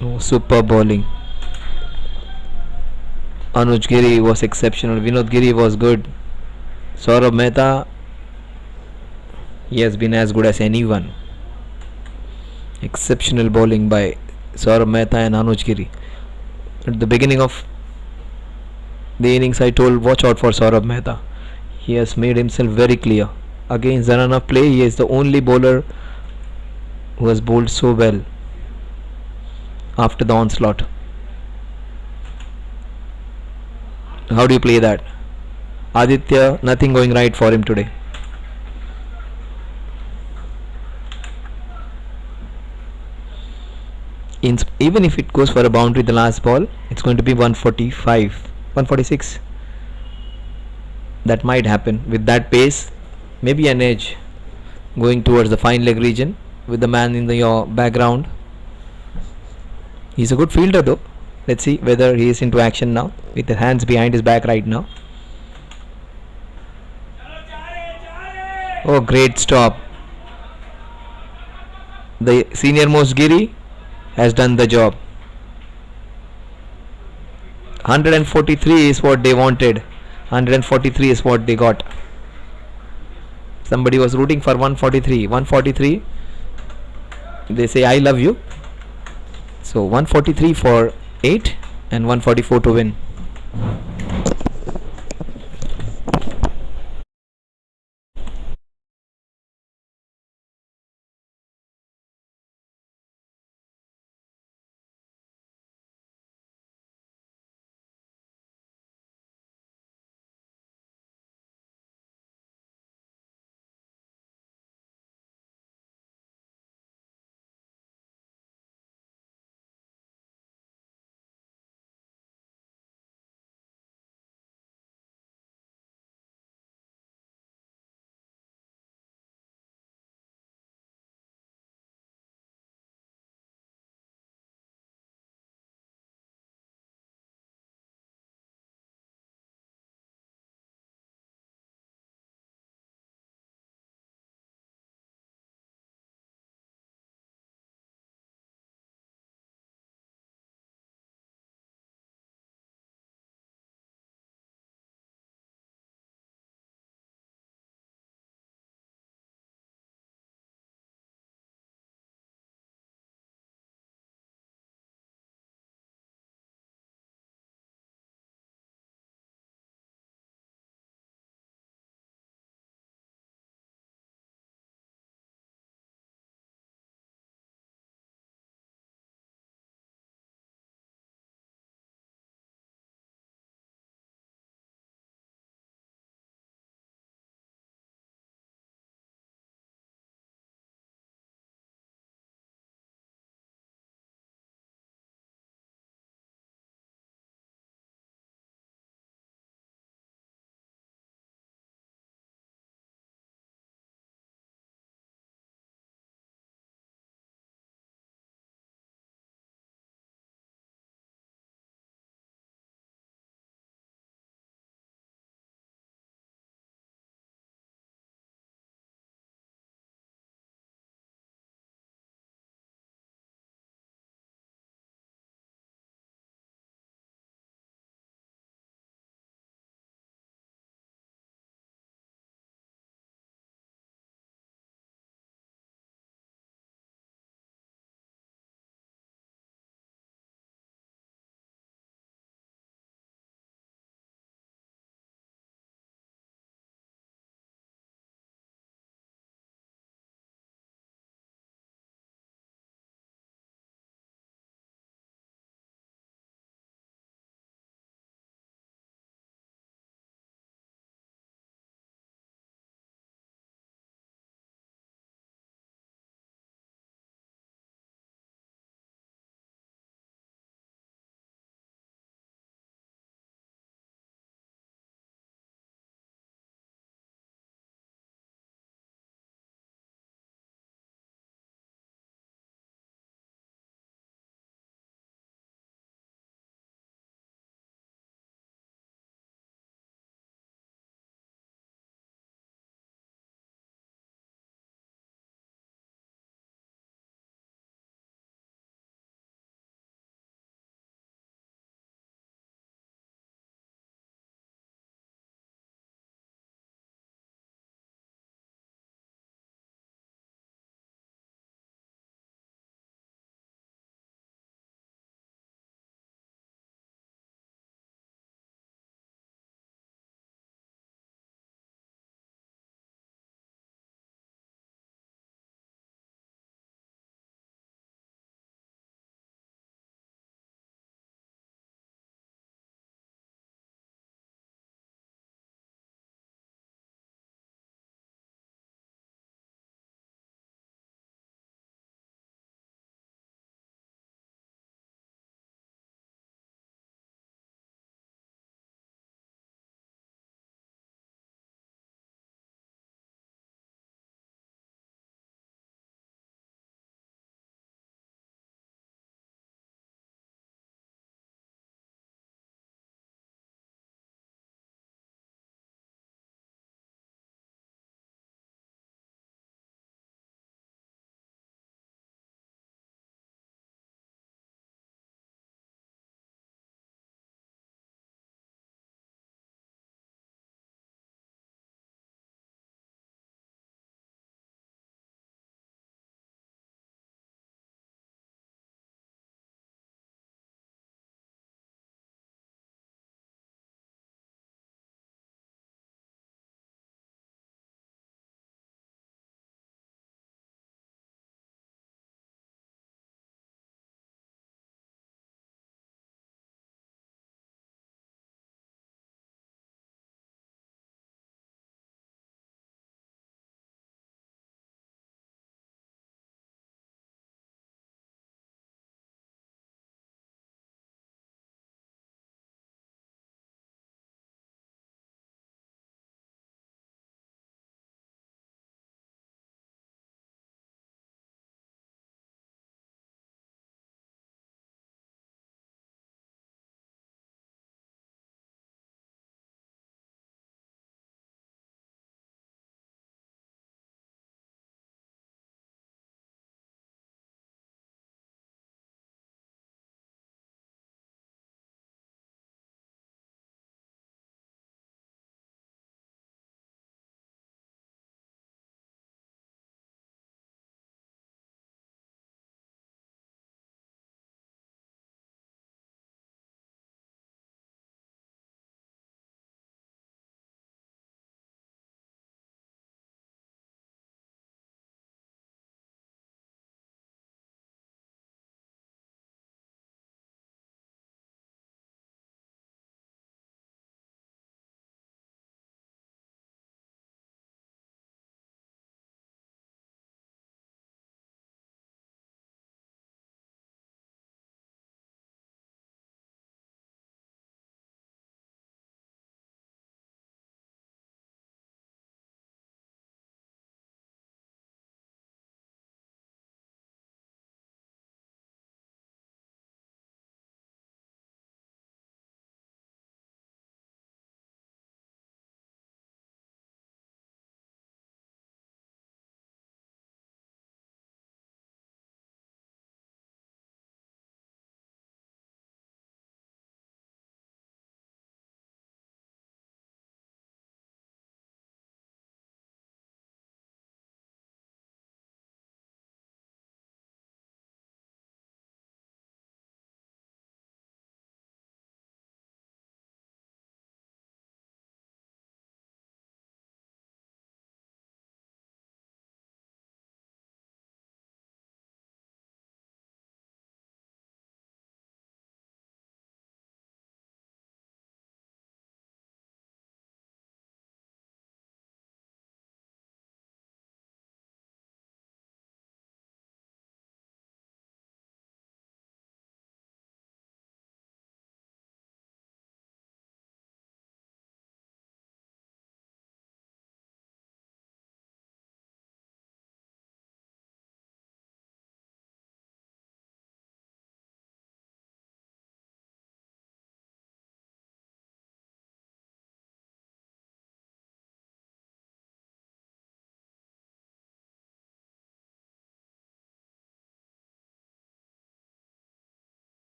Oh, super bowling. Anuj Giri was exceptional. Vinod Giri was good. Saurabh Mehta, he has been as good as anyone. Exceptional bowling by Saurabh Mehta and Anuj Giri. At the beginning of the innings, I told watch out for Saurabh Mehta. He has made himself very clear. Against the run of play, he is the only bowler who has bowled so well after the onslaught. How do you play that? Aditya, nothing going right for him today. Even if it goes for a boundary the last ball, it's going to be 145, 146. That might happen with that pace. Maybe an edge going towards the fine leg region with the man in your background. He's a good fielder though. Let's see whether he is into action now with the hands behind his back right now. Oh, great stop. The senior most Giri has done the job. 143 is what they wanted. 143 is what they got. Somebody was rooting for 143. 143. They say I love you. So 143 for 8 and 144 to win.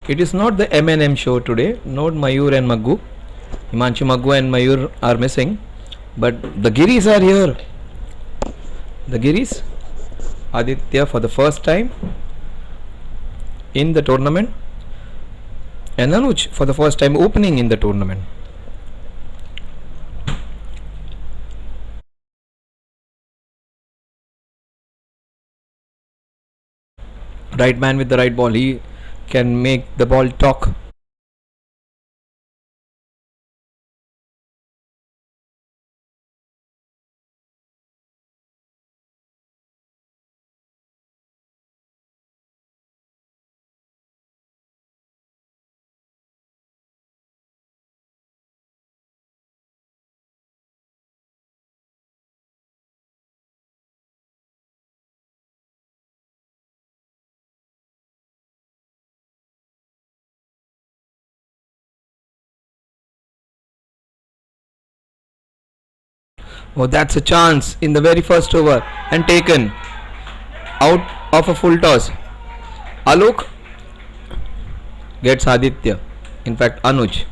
It is not the M&M show today. Not Mayur and Maggu. Himanshu Maggu and Mayur are missing. But the Giris are here. The Giris. Aditya for the first time in the tournament. And Anuj for the first time opening in the tournament. Right man with the right ball. He can make the ball talk. Oh, that's a chance in the very first over and taken out of a full toss. Alok gets Aditya. In fact, Anuj.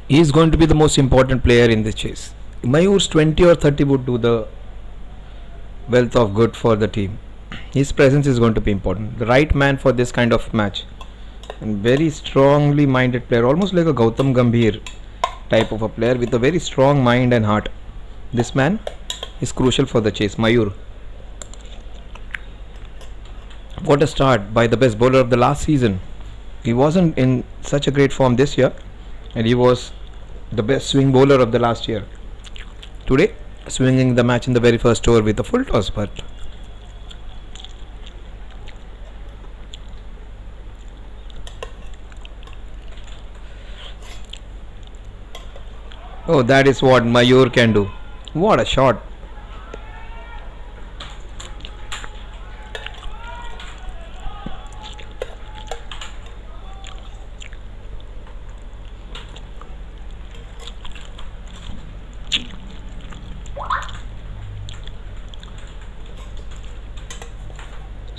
He is going to be the most important player in this chase. Mayur's 20 or 30 would do the wealth of good for the team. His presence is going to be important. The right man for this kind of match. And very strongly minded player, almost like a Gautam Gambhir type of a player with a very strong mind and heart. This man is crucial for the chase. Mayur. What a start by the best bowler of the last season. He wasn't in such a great form this year, and he was the best swing bowler of the last year. Today, swinging the match in the very first over with a full toss, but oh, that is what Mayur can do. What a shot.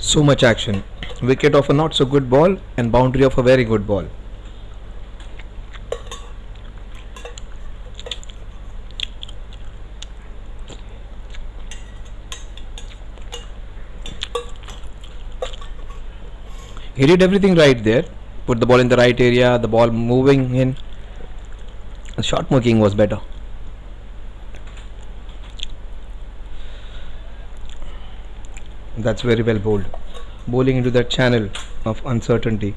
So much action. Wicket of a not so good ball and boundary of a very good ball. He did everything right there. Put the ball in the right area, the ball moving in. The shot marking was better. That's very well bowled. Bowling into that channel of uncertainty.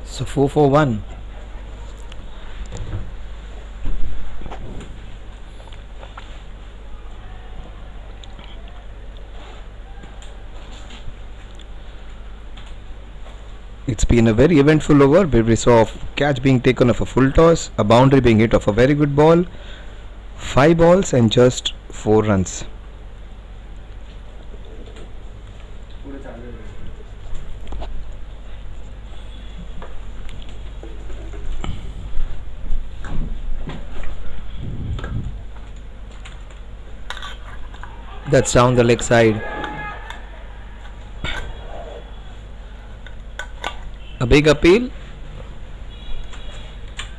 So 4 for 1. It's been a very eventful over where we saw a catch being taken off a full toss, a boundary being hit off a very good ball, 5 balls and just 4 runs. That's down the leg side. A big appeal,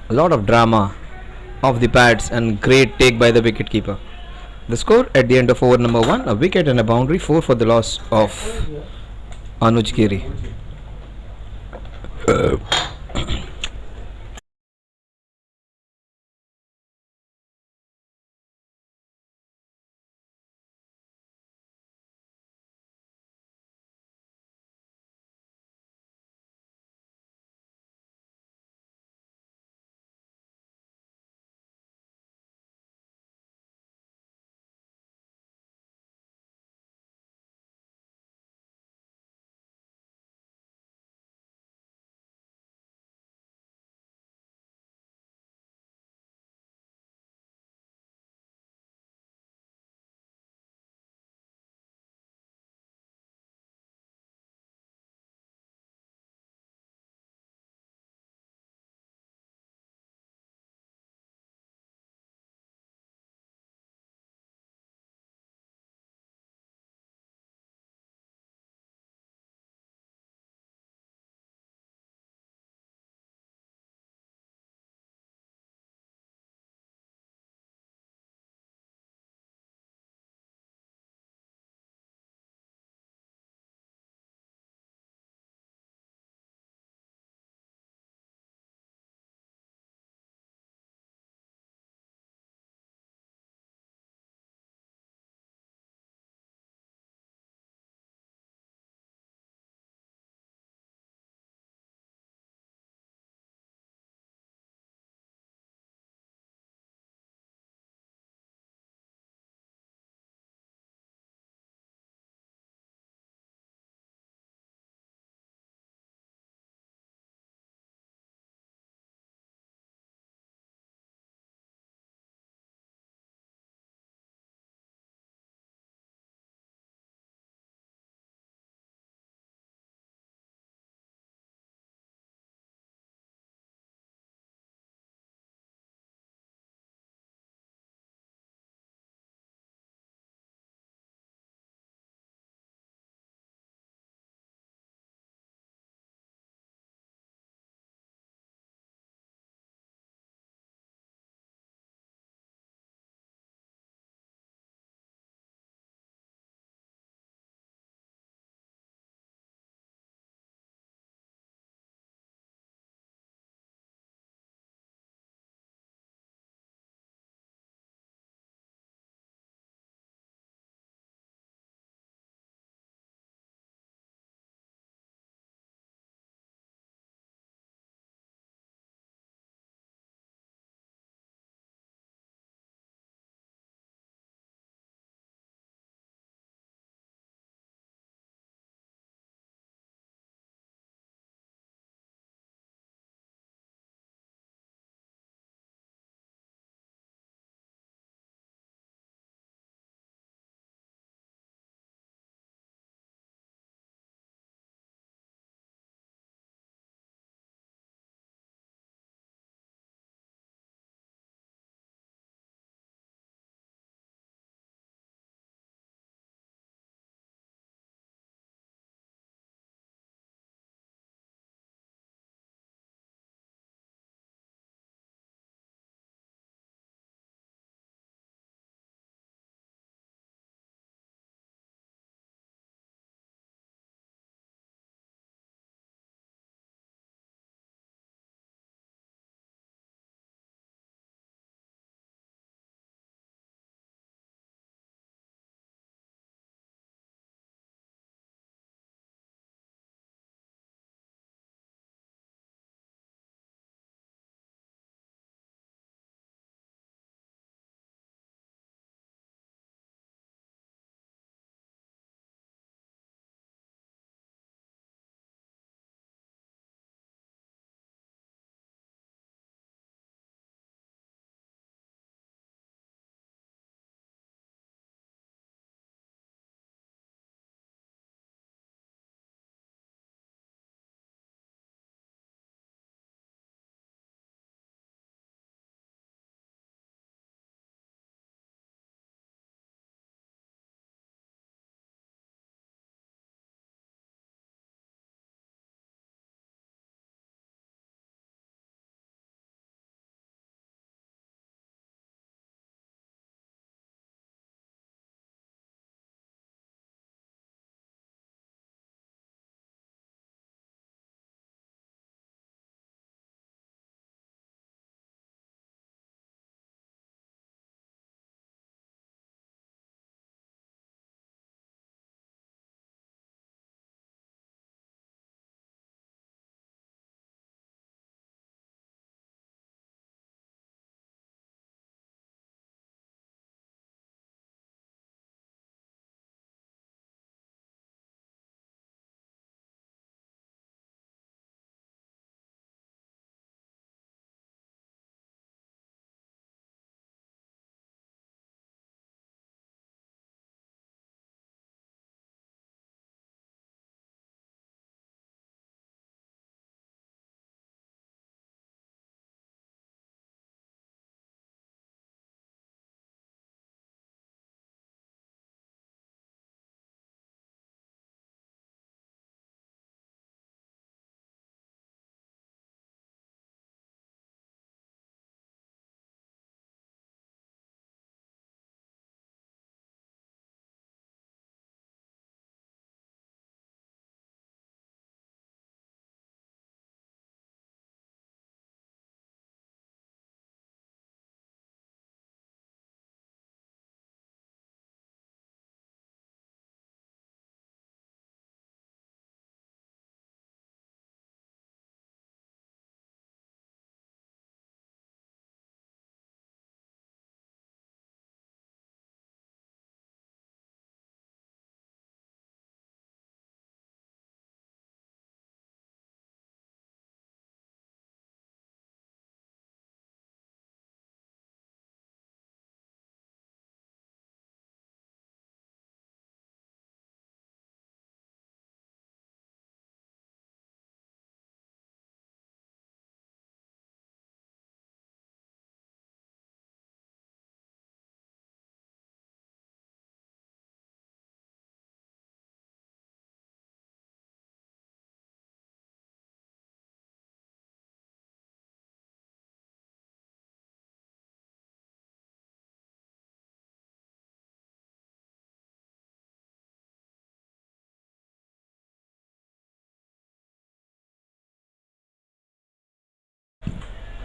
a lot of drama off the pads and great take by the wicket keeper. The score at the end of over number 1, a wicket and a boundary, 4 for the loss of Anuj Giri.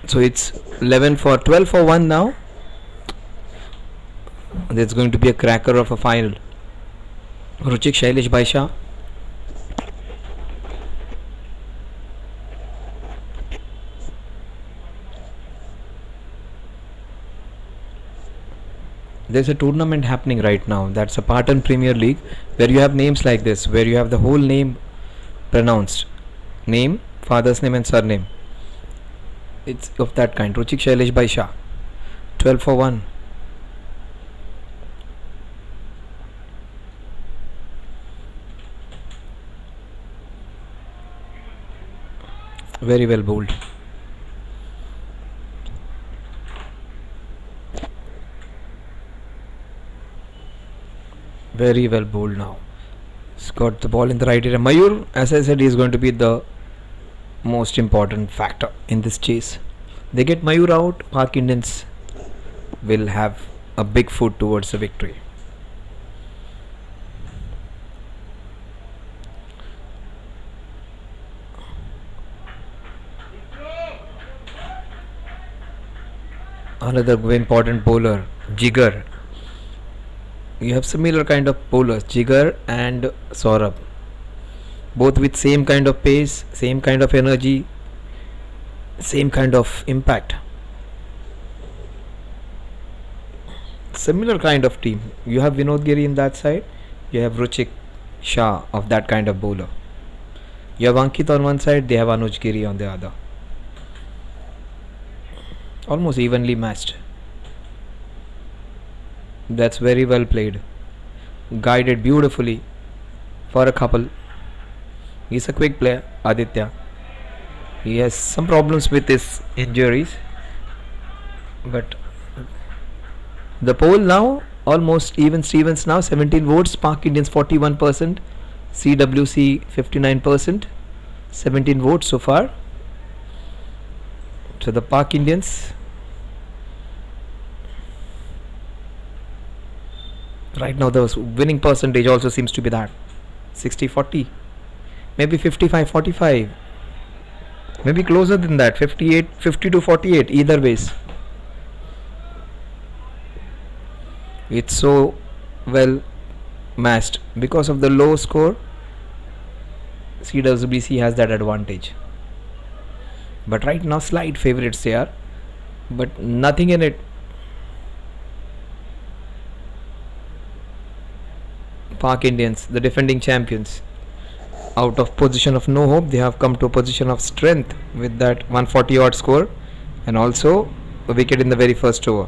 So it's 11 for 12 for 1 now. There's going to be a cracker of a final. Ruchik Shailesh Baisha. There's a tournament happening right now. That's a Patan Premier League where you have names like this, where you have the whole name pronounced. Name, father's name and surname. It's of that kind. Ruchik Shailesh Baisha. 12 for 1. Very well bowled. Very well bowled now. He's got the ball in the right area. Mayur, as I said, is going to be the most important factor in this chase. They get Mayur out, Pak Indians will have a big foot towards the victory. Another very important bowler, Jigar. You have similar kind of bowlers, Jigar and Saurabh. Both with same kind of pace, same kind of energy, same kind of impact. Similar kind of team. You have Vinod Giri in that side, you have Ruchik Shah of that kind of bowler. You have Ankit on one side, they have Anuj Giri on the other. Almost evenly matched. That's very well played. Guided beautifully for a couple. He's a quick player, Aditya. He has some problems with his injuries, but the poll now almost even Stevens now 17 votes, Pak Indians 41%, CWC 59%, 17 votes so far. So the Pak Indians right now, the winning percentage also seems to be that 60-40, maybe 55-45, maybe closer than that, 50-48, either ways. It's so well matched. Because of the low score, CWBC has that advantage. But right now slight favorites they are, but nothing in it. Pak Indians, the defending champions, out of position of no hope, they have come to a position of strength with that 140 odd score and also a wicket in the very first over.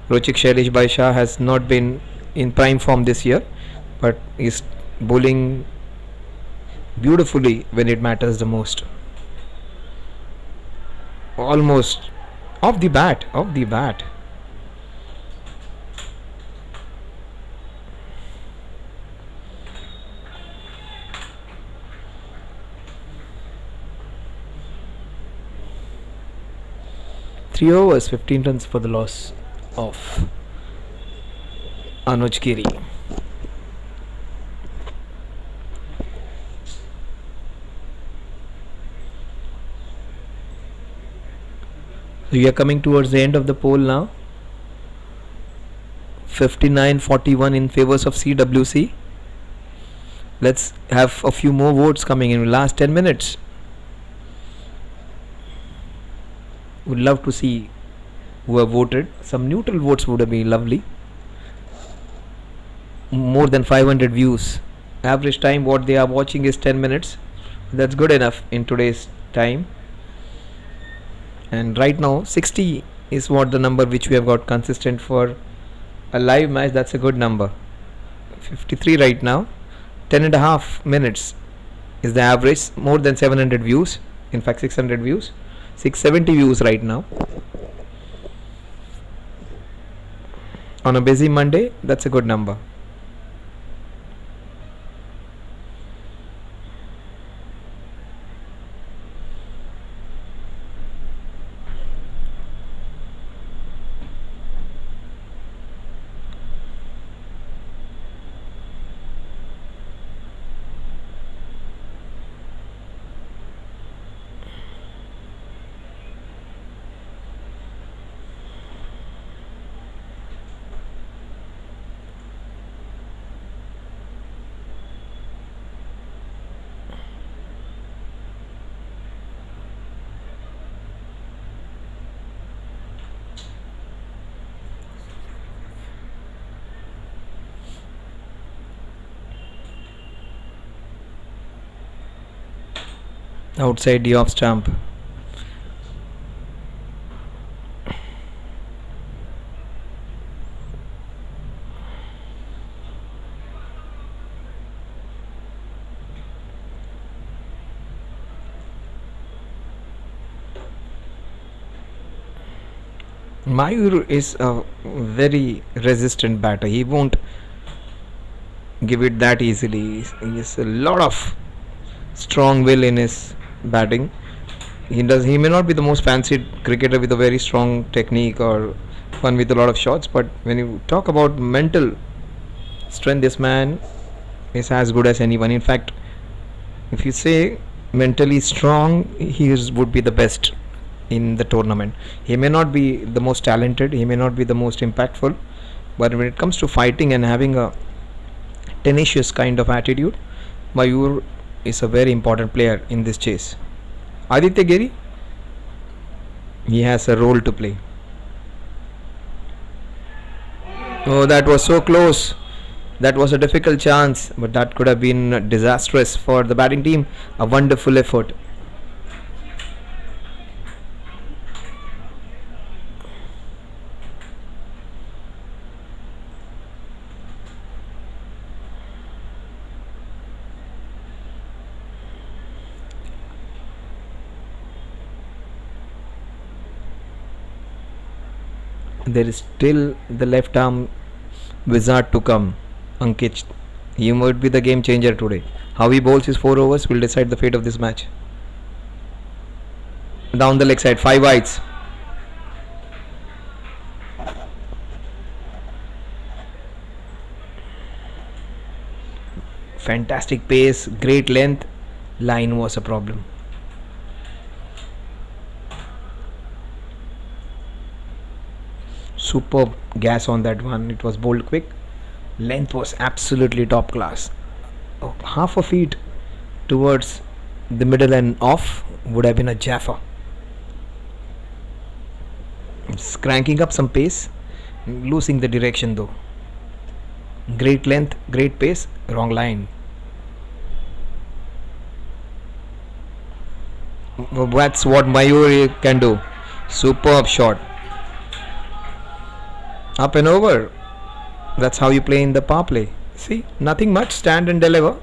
Ruchik Shailesh Baisha has not been in prime form this year, but is bowling beautifully when it matters the most. Almost off the bat. 3 overs, 15 runs for the loss of Anuj Giri. We are coming towards the end of the poll now. 59-41 in favors of CWC. Let's have a few more votes coming in the last 10 minutes. Would love to see who have voted. Some neutral votes would have been lovely. More than 500 views. Average time what they are watching is 10 minutes. That's good enough in today's time. And right now 60 is what the number which we have got consistent for a live match. That's a good number. 53 right now. 10.5 minutes is the average. More than 700 views. In fact 600 views. 670 views right now. On a busy Monday, that's a good number. outside the off stump. Mayur is a very resistant batter. He won't give it that easily. He has a lot of strong will in his batting. He may not be the most fancied cricketer with a very strong technique or one with a lot of shots, but when you talk about mental strength, this man is as good as anyone. In fact, if you say mentally strong, would be the best in the tournament. He may not be the most talented, he may not be the most impactful, but when it comes to fighting and having a tenacious kind of attitude, Mayur is a very important player in this chase. Aditya Giri, he has a role to play. Oh, that was so close. That was a difficult chance, but that could have been disastrous for the batting team. A wonderful effort. There is still the left arm wizard to come, Ankit. He might be the game changer today. How he bowls his 4 overs will decide the fate of this match. Down the leg side, 5 wides. Fantastic pace, great length. Line was a problem. Superb gas on that one. It was bowled quick. Length was absolutely top class. Oh, half a feet towards the middle and off would have been a Jaffa. It's cranking up some pace, losing the direction though. Great length, great pace, wrong line. That's what Mayur can do. Superb shot. Up and over. That's how you play in the power play. See, nothing much. Stand and deliver.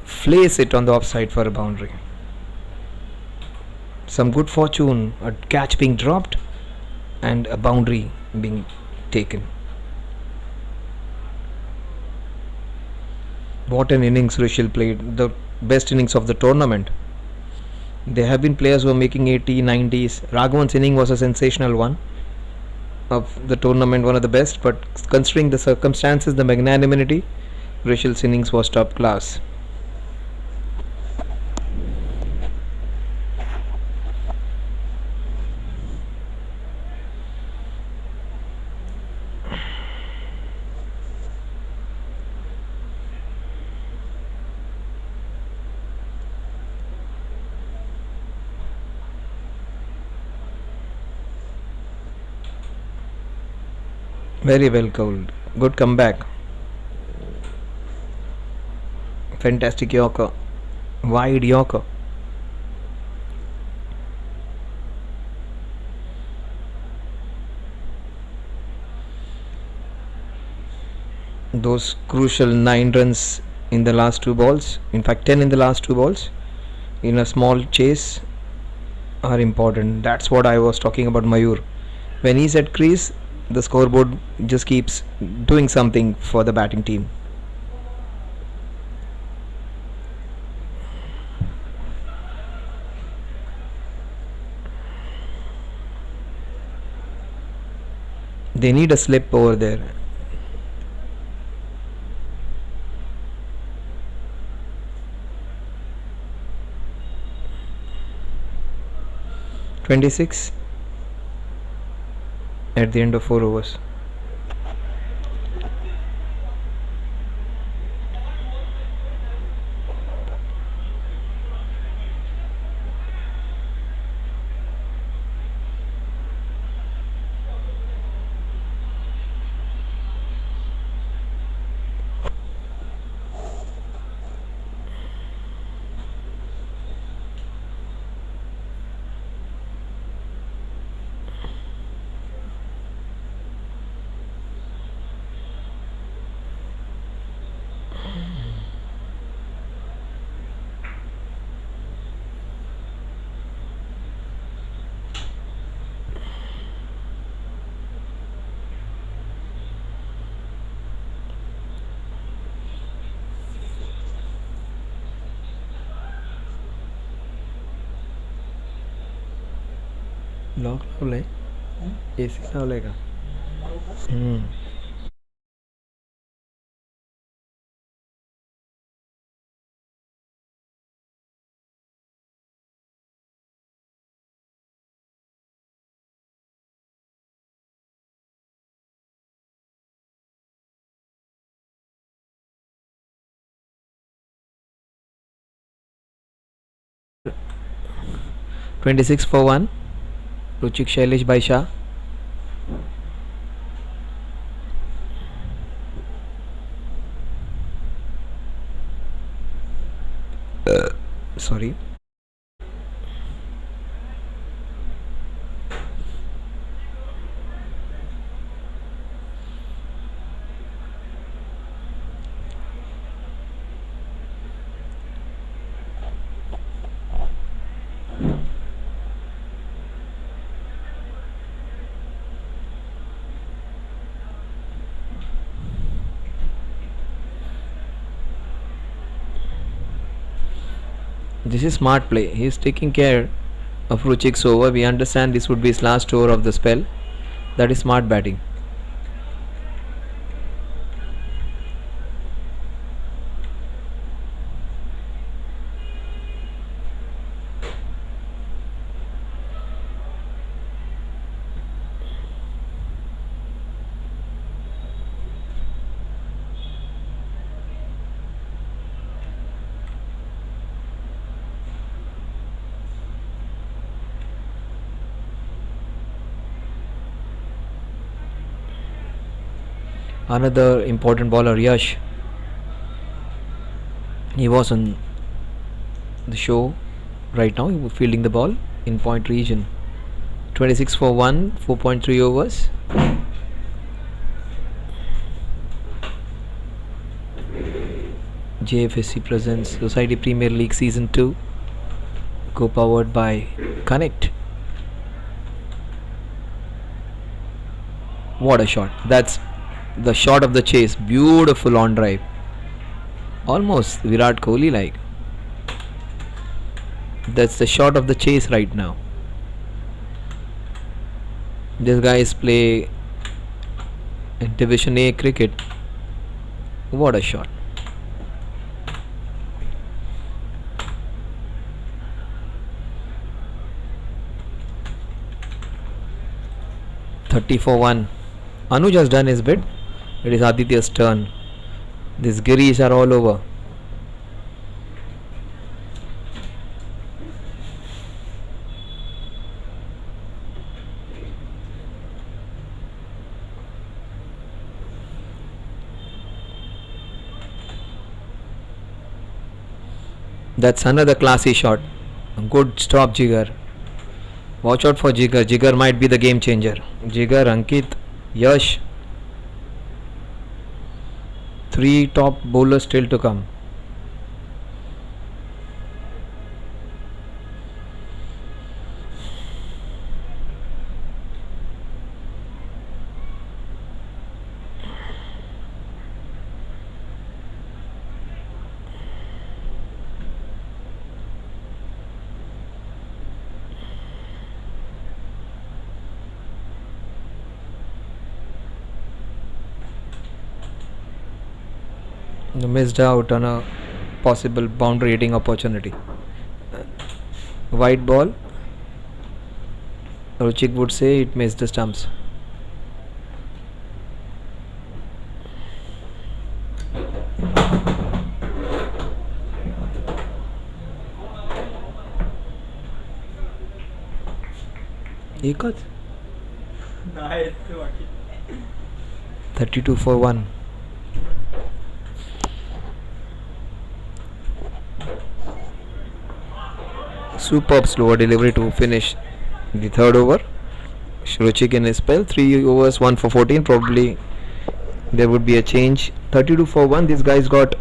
Place it on the offside for a boundary. Some good fortune. A catch being dropped and a boundary being taken. What an innings Rishil played. The best innings of the tournament. There have been players who are making 80, 90s. Raghavan's inning was a sensational one of the tournament, one of the best, but considering the circumstances, the magnanimity, Rishil's innings was top class. Very well called. Good comeback. Fantastic Yorker. Wide Yorker. Those crucial 9 runs in the last 2 balls, in fact 10 in the last 2 balls, in a small chase are important. That's what I was talking about Mayur. When he's at crease, the scoreboard just keeps doing something for the batting team. They need a slip over there. (26) at the end of 4 overs. Lock लावलंय AC लावलंय का 26 for 1. Ruchik Shailesh by Shah. Sorry. This is smart play. He is taking care of Ruchik's over. We understand this would be his last over of the spell. That is smart batting. Another important bowler, Yash. He was on the show right now. He was fielding the ball in point region. 26 for 1, 4.3 overs. JFSC presents Society Premier League Season 2, co-powered by Connect. What a shot. That's the shot of the chase. Beautiful on drive. Almost Virat Kohli like. That's the shot of the chase right now. These guys play in Division A cricket. What a shot. $30 for 1. Anuj has done his bit. It is Aditya's turn. These Giris are all over. That's another classy shot. Good stop, Jigar. Watch out for Jigar. Jigar might be the game changer. Jigar, Ankit, Yash. 3 top bowlers still to come. Missed out on a possible boundary hitting opportunity. White ball. Ruchik would say it missed the stumps. एकच 32 for 1. Superb slower delivery to finish the third over. Ruchik in his spell, 3 overs, 1 for 14. Probably there would be a change. 32 for 1. These guys got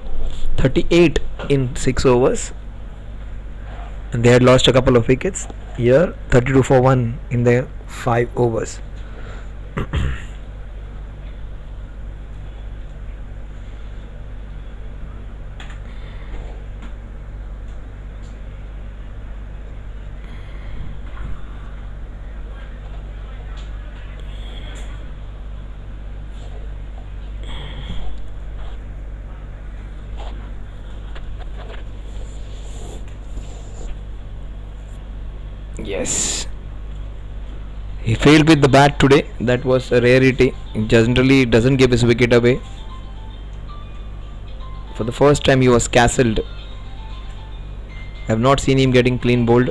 38 in 6 overs, and they had lost a couple of wickets. Here 32 for 1 in their 5 overs. Yes. He failed with the bat today. That was a rarity. He generally doesn't give his wicket away. For the first time he was castled. I have not seen him getting clean bowled.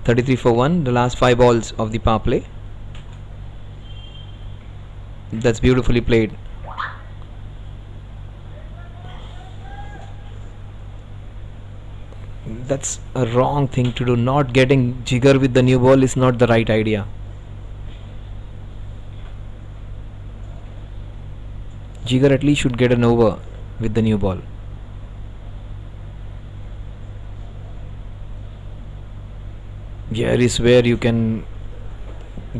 .33 for 1. The last 5 balls of the power play. That's beautifully played. That's a wrong thing to do. Not getting jigger with the new ball is not the right idea. Jigger at least should get an over with the new ball. Here is where you can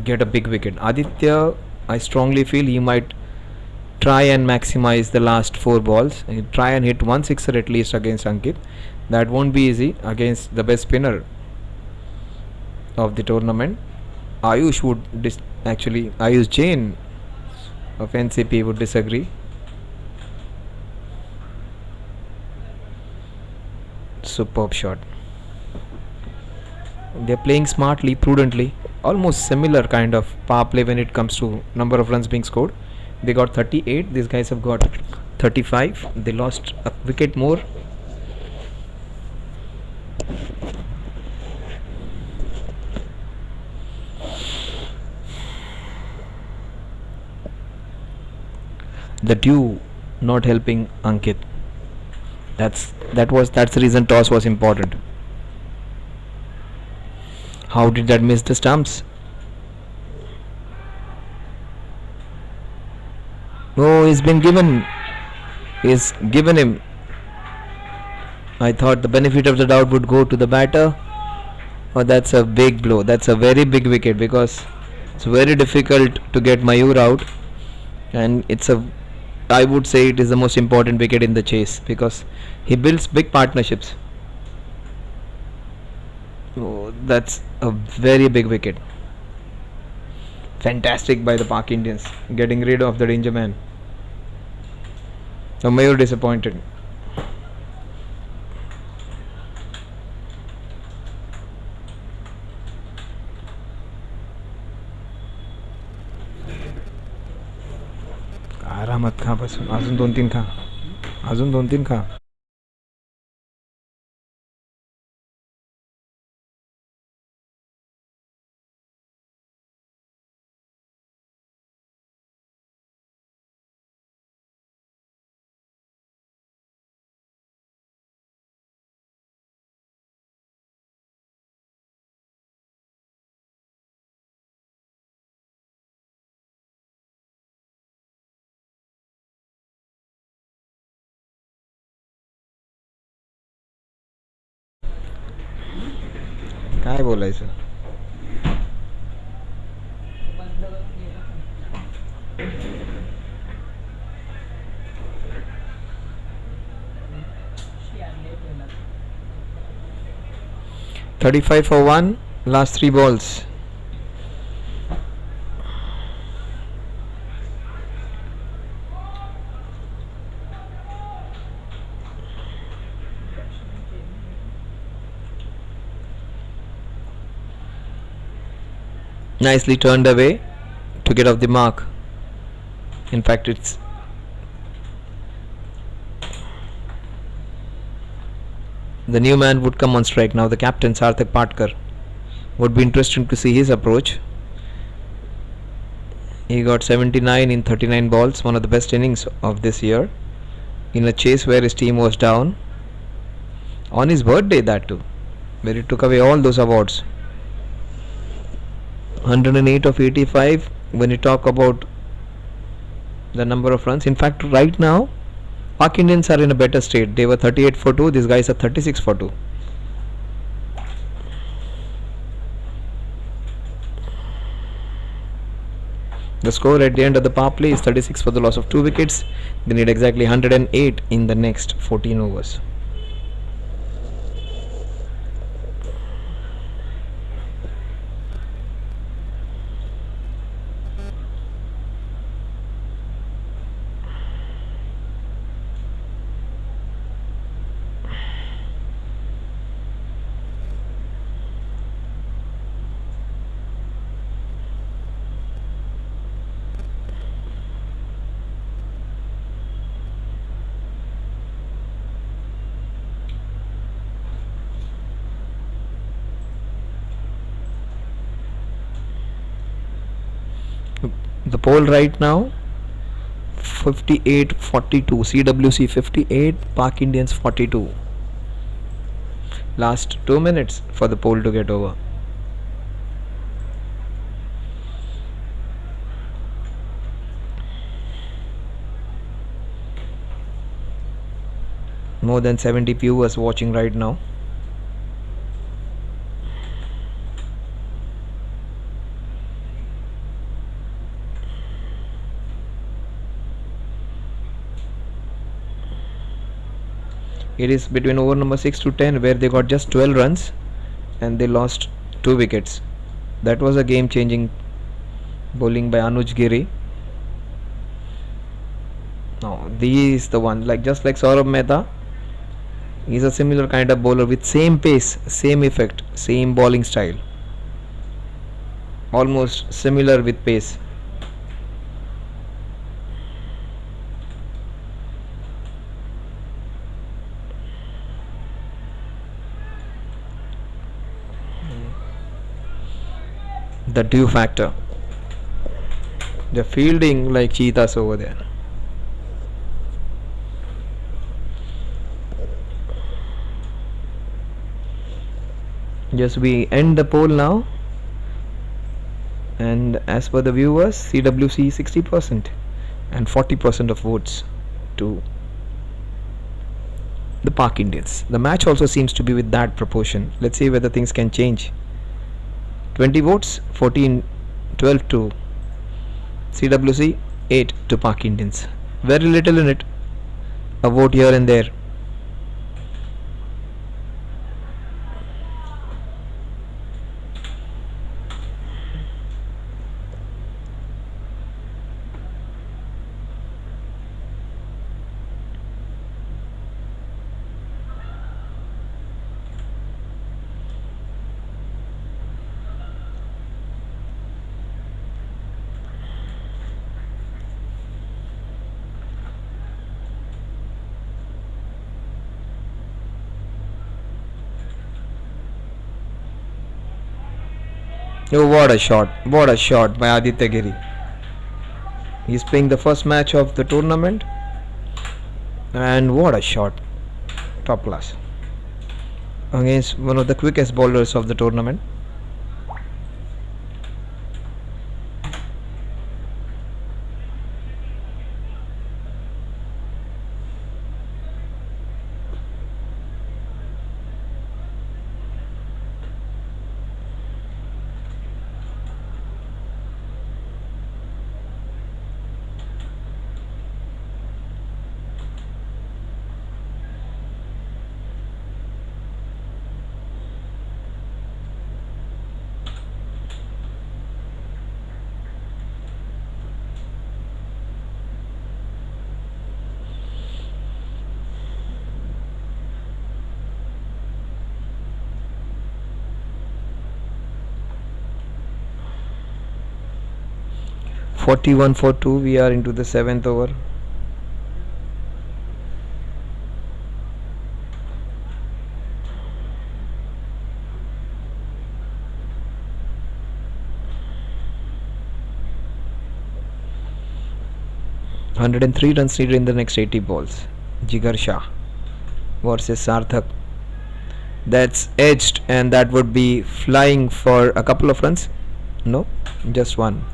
get a big wicket. Aditya, I strongly feel he might try and maximize the last 4 balls. He'll try and hit 1 sixer at least against Ankit. That won't be easy against the best spinner of the tournament. Ayush would actually Ayush Jain of NCP would disagree. Superb shot. They're playing smartly, prudently, almost similar kind of power play when it comes to number of runs being scored. They got 38, these guys have got 35. They lost a wicket more. The dew not helping Ankit. That's the reason toss was important. How did that miss the stumps? Oh, he's given him. I thought the benefit of the doubt would go to the batter. Oh, that's a big blow. That's a very big wicket because it's very difficult to get Mayur out, and I would say it is the most important wicket in the chase because he builds big partnerships. Oh, that's a very big wicket. Fantastic by the Pak Indians, getting rid of the danger man. So Mayur disappointed. आरामात खा बस अजून 2-3 खा अजून 2-3 खा काय बोलायचं 35 for 1, last 3 balls. Nicely turned away to get off the mark. In fact, it's the new man would come on strike now. The captain Sarthak Patkar would be interesting to see his approach. He got 79 in 39 balls, one of the best innings of this year, in a chase where his team was down. On his birthday, that too, where he took away all those awards. 108 of 85 when you talk about the number of runs. In fact, right now Pak Indians are in a better state. They were 38 for 2, these guys are 36 for 2. The score at the end of the power play is 36 for the loss of 2 wickets. They need exactly 108 in the next 14 overs. The poll right now 58-42, CWC 58, Pak Indians 42. Last 2 minutes for the poll to get over. More than 70 viewers watching right now. It is between over number 6 to 10 where they got just 12 runs and they lost 2 wickets. That was a game changing bowling by Anuj Giri. Now this is the one, like just like Saurabh Mehta, he's a similar kind of bowler with same pace, same effect, same bowling style, almost similar with pace. The dew factor, they're fielding like cheetahs over there. Just we end the poll now, and as per the viewers, CWC 60% and 40% of votes to the Pak Indians. The match also seems to be with that proportion. Let's see whether things can change. 20 votes, 12 to CWC, 8 to Pak Indians. Very little in it, a vote here and there. Oh, what a shot by Aditya Giri. He's playing the first match of the tournament, and what a shot, top class, against one of the quickest bowlers of the tournament. 41 for 2. We are into the 7th over. Hundred and 3 runs needed in the next 80 balls. Jigar Shah versus Sarthak. That's edged, and that would be flying for a couple of runs. No, just one.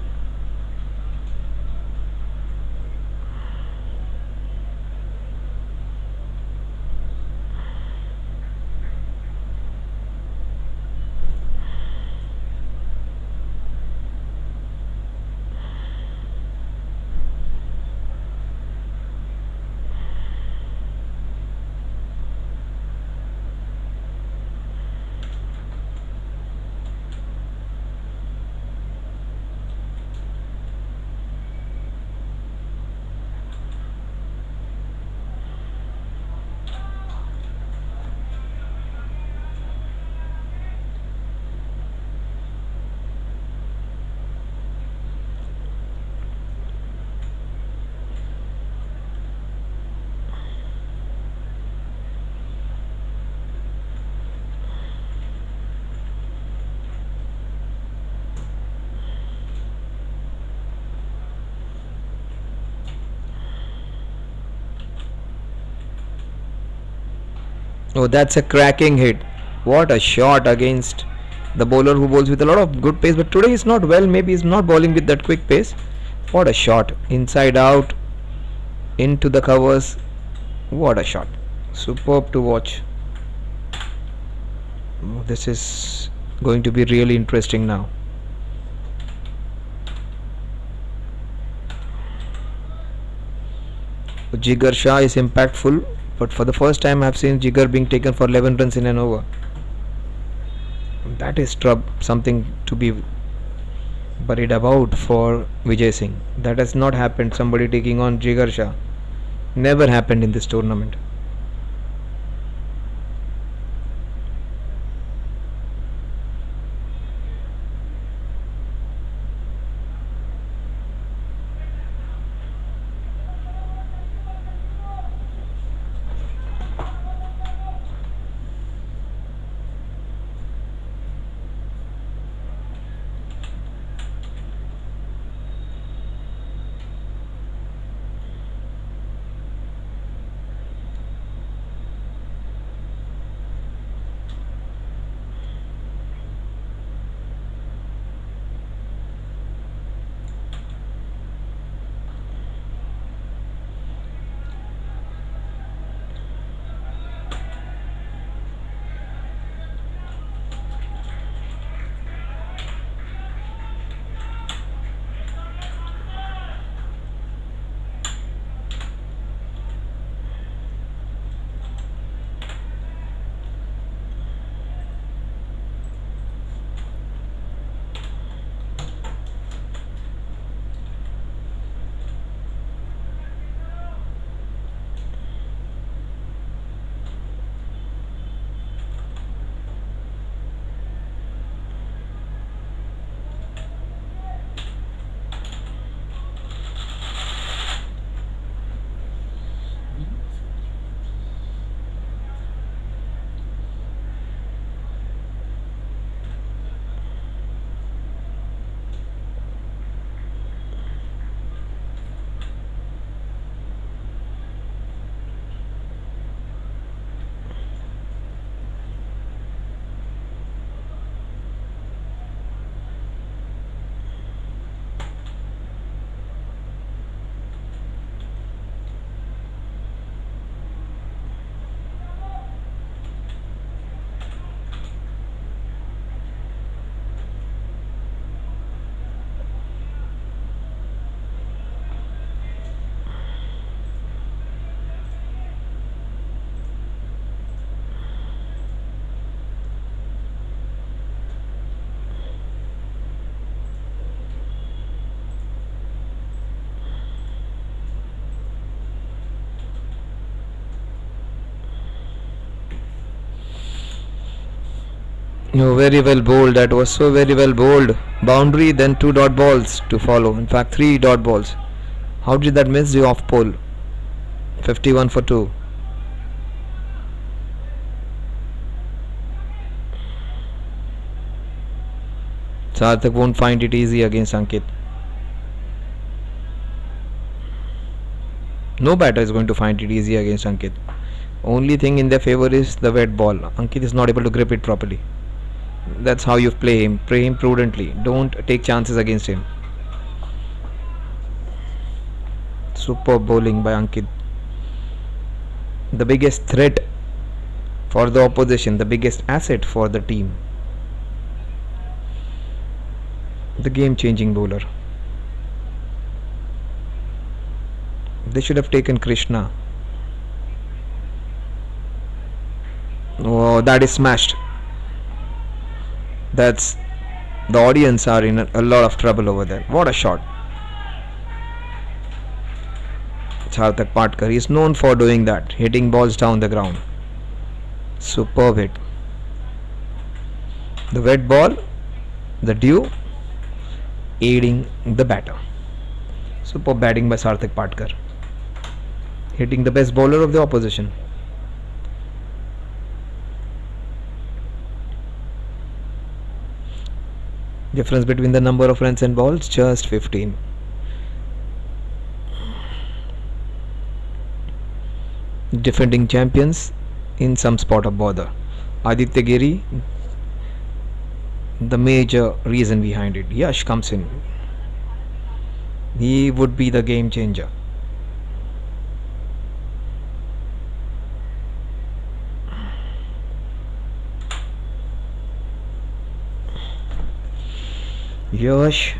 Oh, that's a cracking hit. What a shot against the bowler who bowls with a lot of good pace, but today he's not well. Maybe he's not bowling with that quick pace. What a shot. Inside out, into the covers. What a shot. Superb to watch. Oh, this is going to be really interesting now. Jigar Shah is impactful, but for the first time I've seen Jigar being taken for 11 runs in an over. That is something to be worried about for Vijay Singh. That has not happened. Somebody taking on Jigar Shah. Never happened in this tournament. No, very well bowled. That was so very well bowled. Boundary, then 2 dot balls to follow. In fact, 3 dot balls. How did that miss the off pole? 51 for 2. Sarthak won't find it easy against Ankit. No batter is going to find it easy against Ankit. Only thing in their favor is the wet ball. Ankit is not able to grip it properly. That's how you play him. Play him prudently. Don't take chances against him. Superb bowling by Ankit. The biggest threat for the opposition, the biggest asset for the team. The game-changing bowler. They should have taken Krishna. Oh, that is smashed. That's the audience are in a lot of trouble over there. What a shot. Sarthak Patkar is known for doing that, hitting balls down the ground. Superb hit. The wet ball, the dew, aiding the batter. Superb batting by Sarthak Patkar, hitting the best bowler of the opposition. Difference between the number of runs and balls, just 15. Defending champions in some spot of bother. Aditya Giri, the major reason behind it. Yash comes in. He would be the game changer. Yash,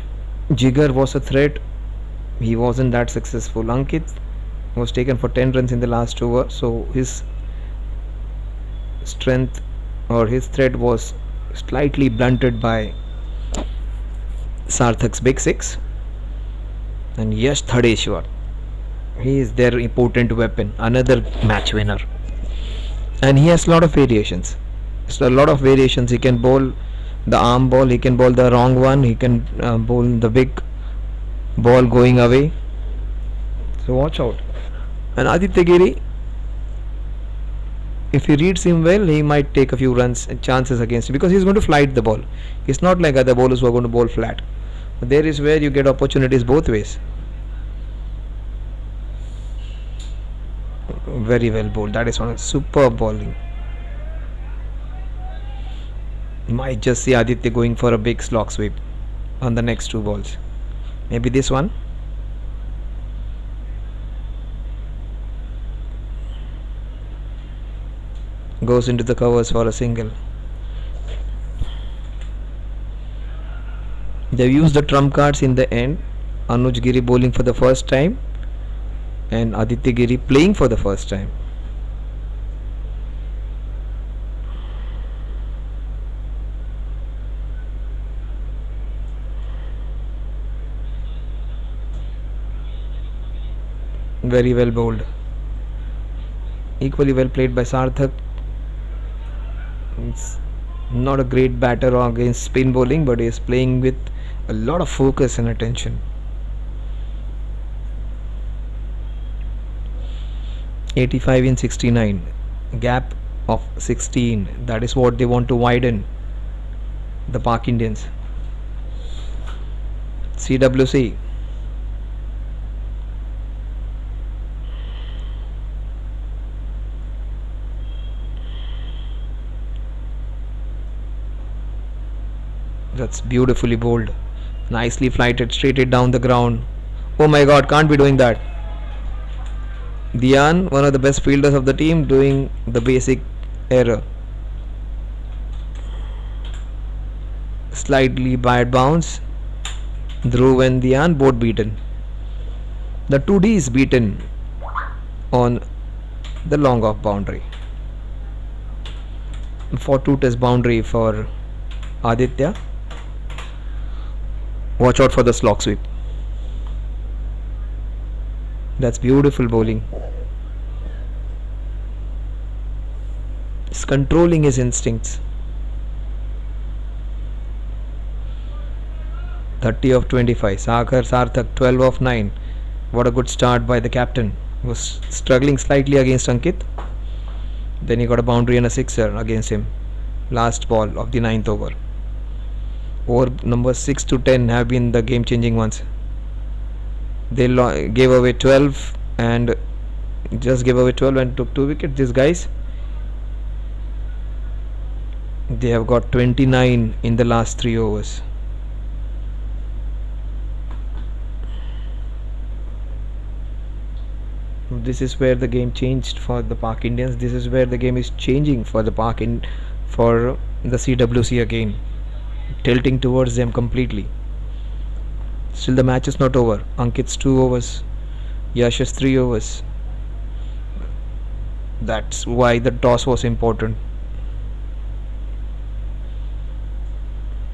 Jigar was a threat. He wasn't that successful. Ankit was taken for 10 runs in the last over, so his strength or his threat was slightly blunted by Sarthak's big six. And Yash Thadeshwar, he is their important weapon, another match winner, and he has a lot of variations. He can bowl the arm ball, he can bowl the wrong one, he can bowl the big ball going away, so watch out. And Aditya Giri, if he reads him well, he might take a few runs and chances against him, because he's going to flight the ball. It's not like other bowlers who are going to bowl flat. But there is where you get opportunities both ways. Very well bowled. That is one superb bowling. Might just see Aditya going for a big slog sweep on the next 2 balls. Maybe this one. Goes into the covers for a single. They've used the trump cards in the end. Anuj Giri bowling for the first time and Aditya Giri playing for the first time. Very well bowled. Equally well played by Sarthak. It's not a great batter against spin bowling, but he is playing with a lot of focus and attention. 85 in 69, gap of 16. That is what they want to widen, the Pak Indians. CWC. That's beautifully bowled. Nicely flighted, straighted down the ground. Oh my god, can't be doing that. Dian, one of the best fielders of the team, doing the basic error. Slightly bad bounce. Dhruv and Dian both beaten. The 2D is beaten on the long off boundary. For 2 test boundary for Aditya. Watch out for the slog sweep. That's beautiful bowling. He's controlling his instincts. 30 of 25. Sagar Sarthak 12 of 9. What a good start by the captain. He was struggling slightly against Ankit. Then he got a boundary and a sixer against him. Last ball of the 9th over. Over number 6 to 10 have been the game changing ones. They gave away 12 and just gave away 12 and took 2 wickets. These guys, they have got 29 in the last 3 overs. This is where the game changed for the Pak Indians. This is where the game is changing for the for the CWC again, tilting towards them completely. Still the match is not over. Ankit's 2 overs, Yash's 3 overs. That's why the toss was important.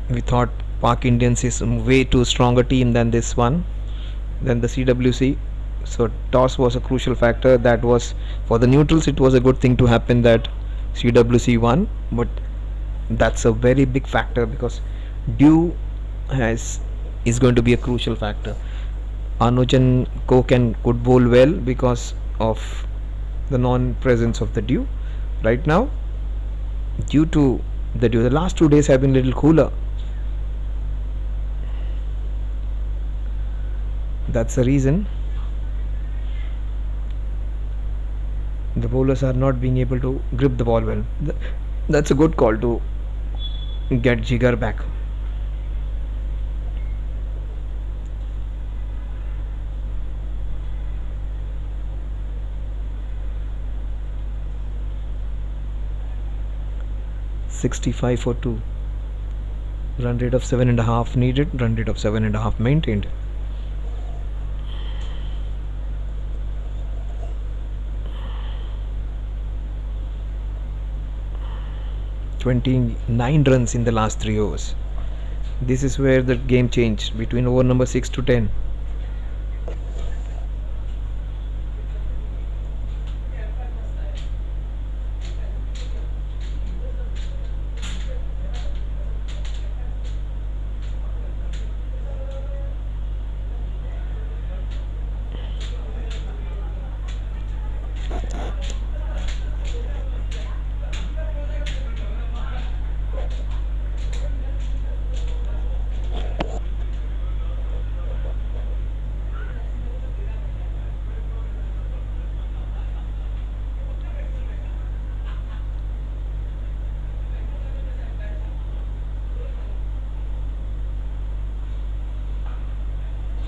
We thought Pak Indians is way too strong a team than this one, than the CWC. So toss was a crucial factor. That was for the neutrals. It was a good thing to happen that CWC won, but that's a very big factor because Dew is going to be a crucial factor. Anuj and could bowl well because of the non-presence of the Dew. Right now, due to the Dew, the last 2 days have been a little cooler. That's the reason the bowlers are not being able to grip the ball well. That's a good call to get Jigar back. .65 for 2. Run rate of 7.5 needed. Run rate of 7.5 maintained. .29 runs in the last 3 overs. This is where the game changed between over number 6 to 10.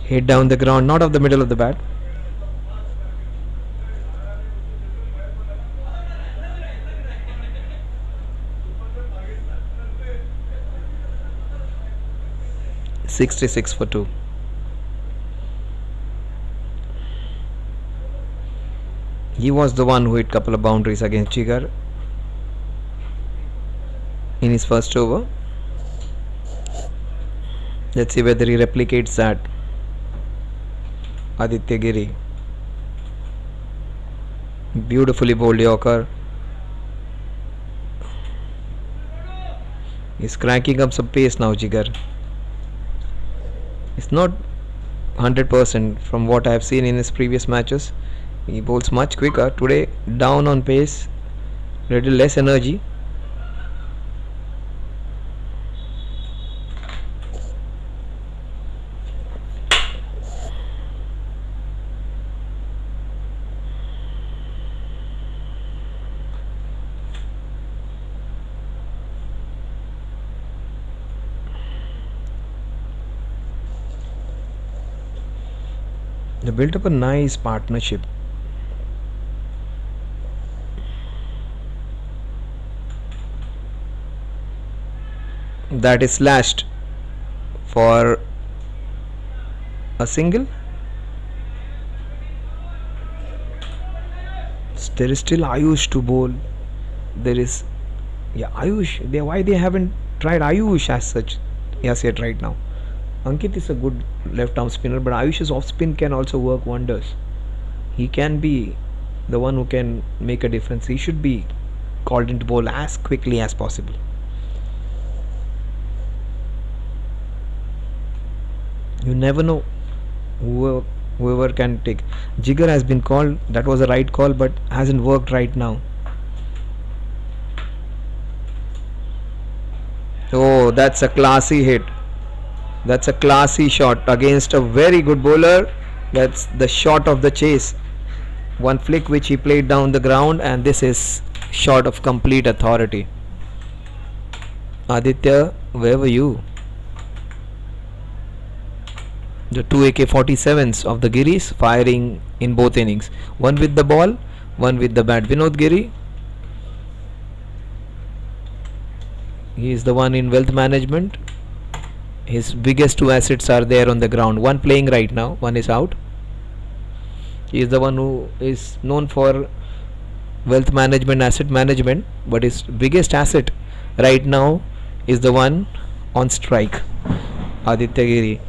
Hit down the ground, not of the middle of the bat. .66 for 2. He was the one who hit couple of boundaries against Jigar in his first over. Let's see whether he replicates that. Aditya Giri, beautifully bowled Yorker. He's cranking up some pace now, Jigar. It's not 100% from what I have seen in his previous matches. He bowls much quicker. Today, down on pace, little less energy. They built up a nice partnership. That is slashed for a single. There is still Ayush to bowl. There is, yeah, Ayush. Why they haven't tried Ayush as such as yet right now? Ankit is a good left arm spinner, but Ayush's off spin can also work wonders. He can be the one who can make a difference. He should be called into bowl as quickly as possible. You never know whoever can take. Jigger has been called. That was a right call, but hasn't worked right now. Oh, that's a classy hit. That's a classy shot against a very good bowler. That's the shot of the chase. One flick which he played down the ground, and this is shot of complete authority. Aditya, where were you? The two AK-47s of the Giris firing in both innings. One with the ball, one with the bat. Vinod Giri, he is the one in wealth management. His biggest two assets are there on the ground. One playing right now, one is out. He is the one who is known for wealth management, asset management, but his biggest asset right now is the one on strike, Aditya Giri.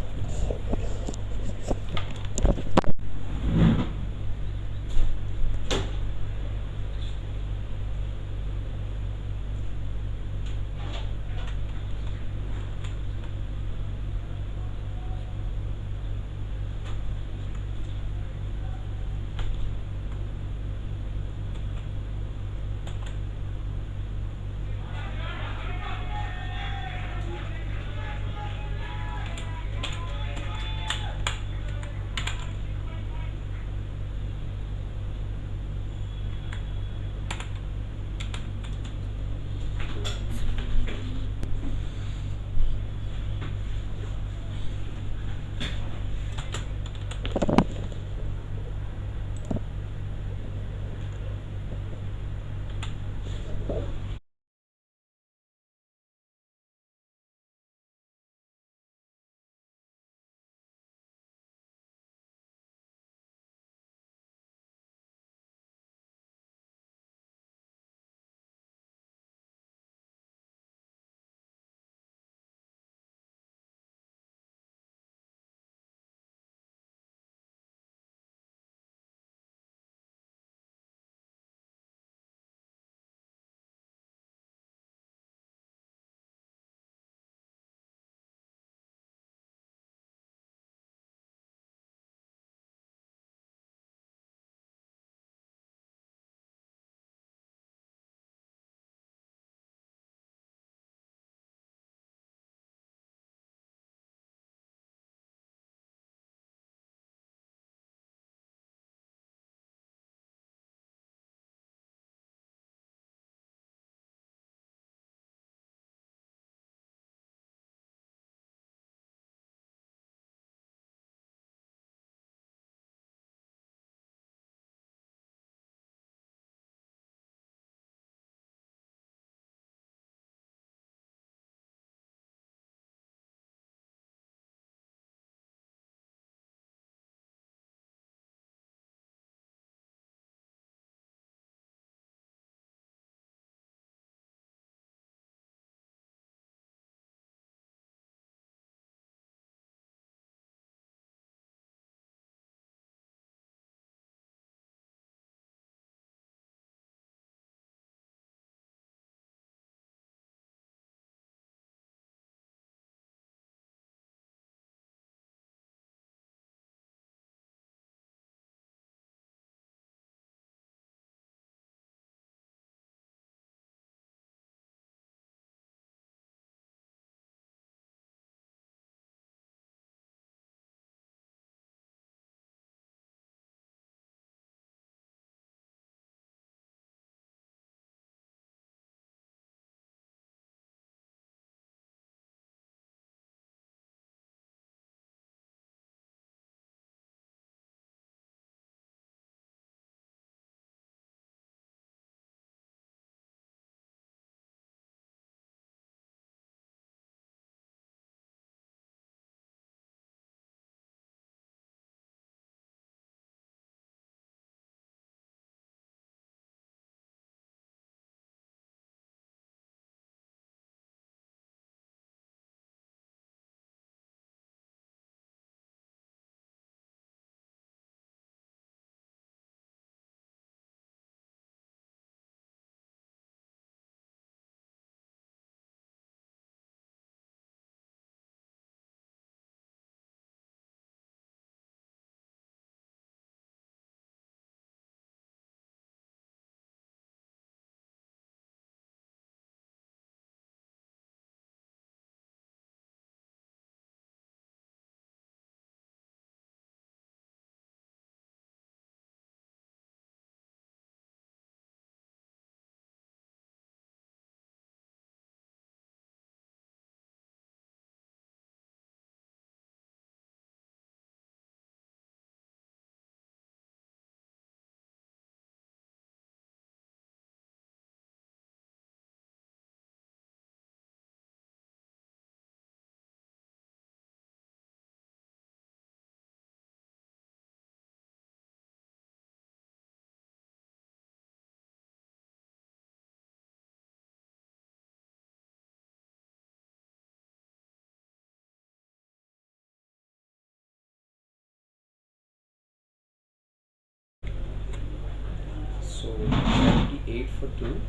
for 2,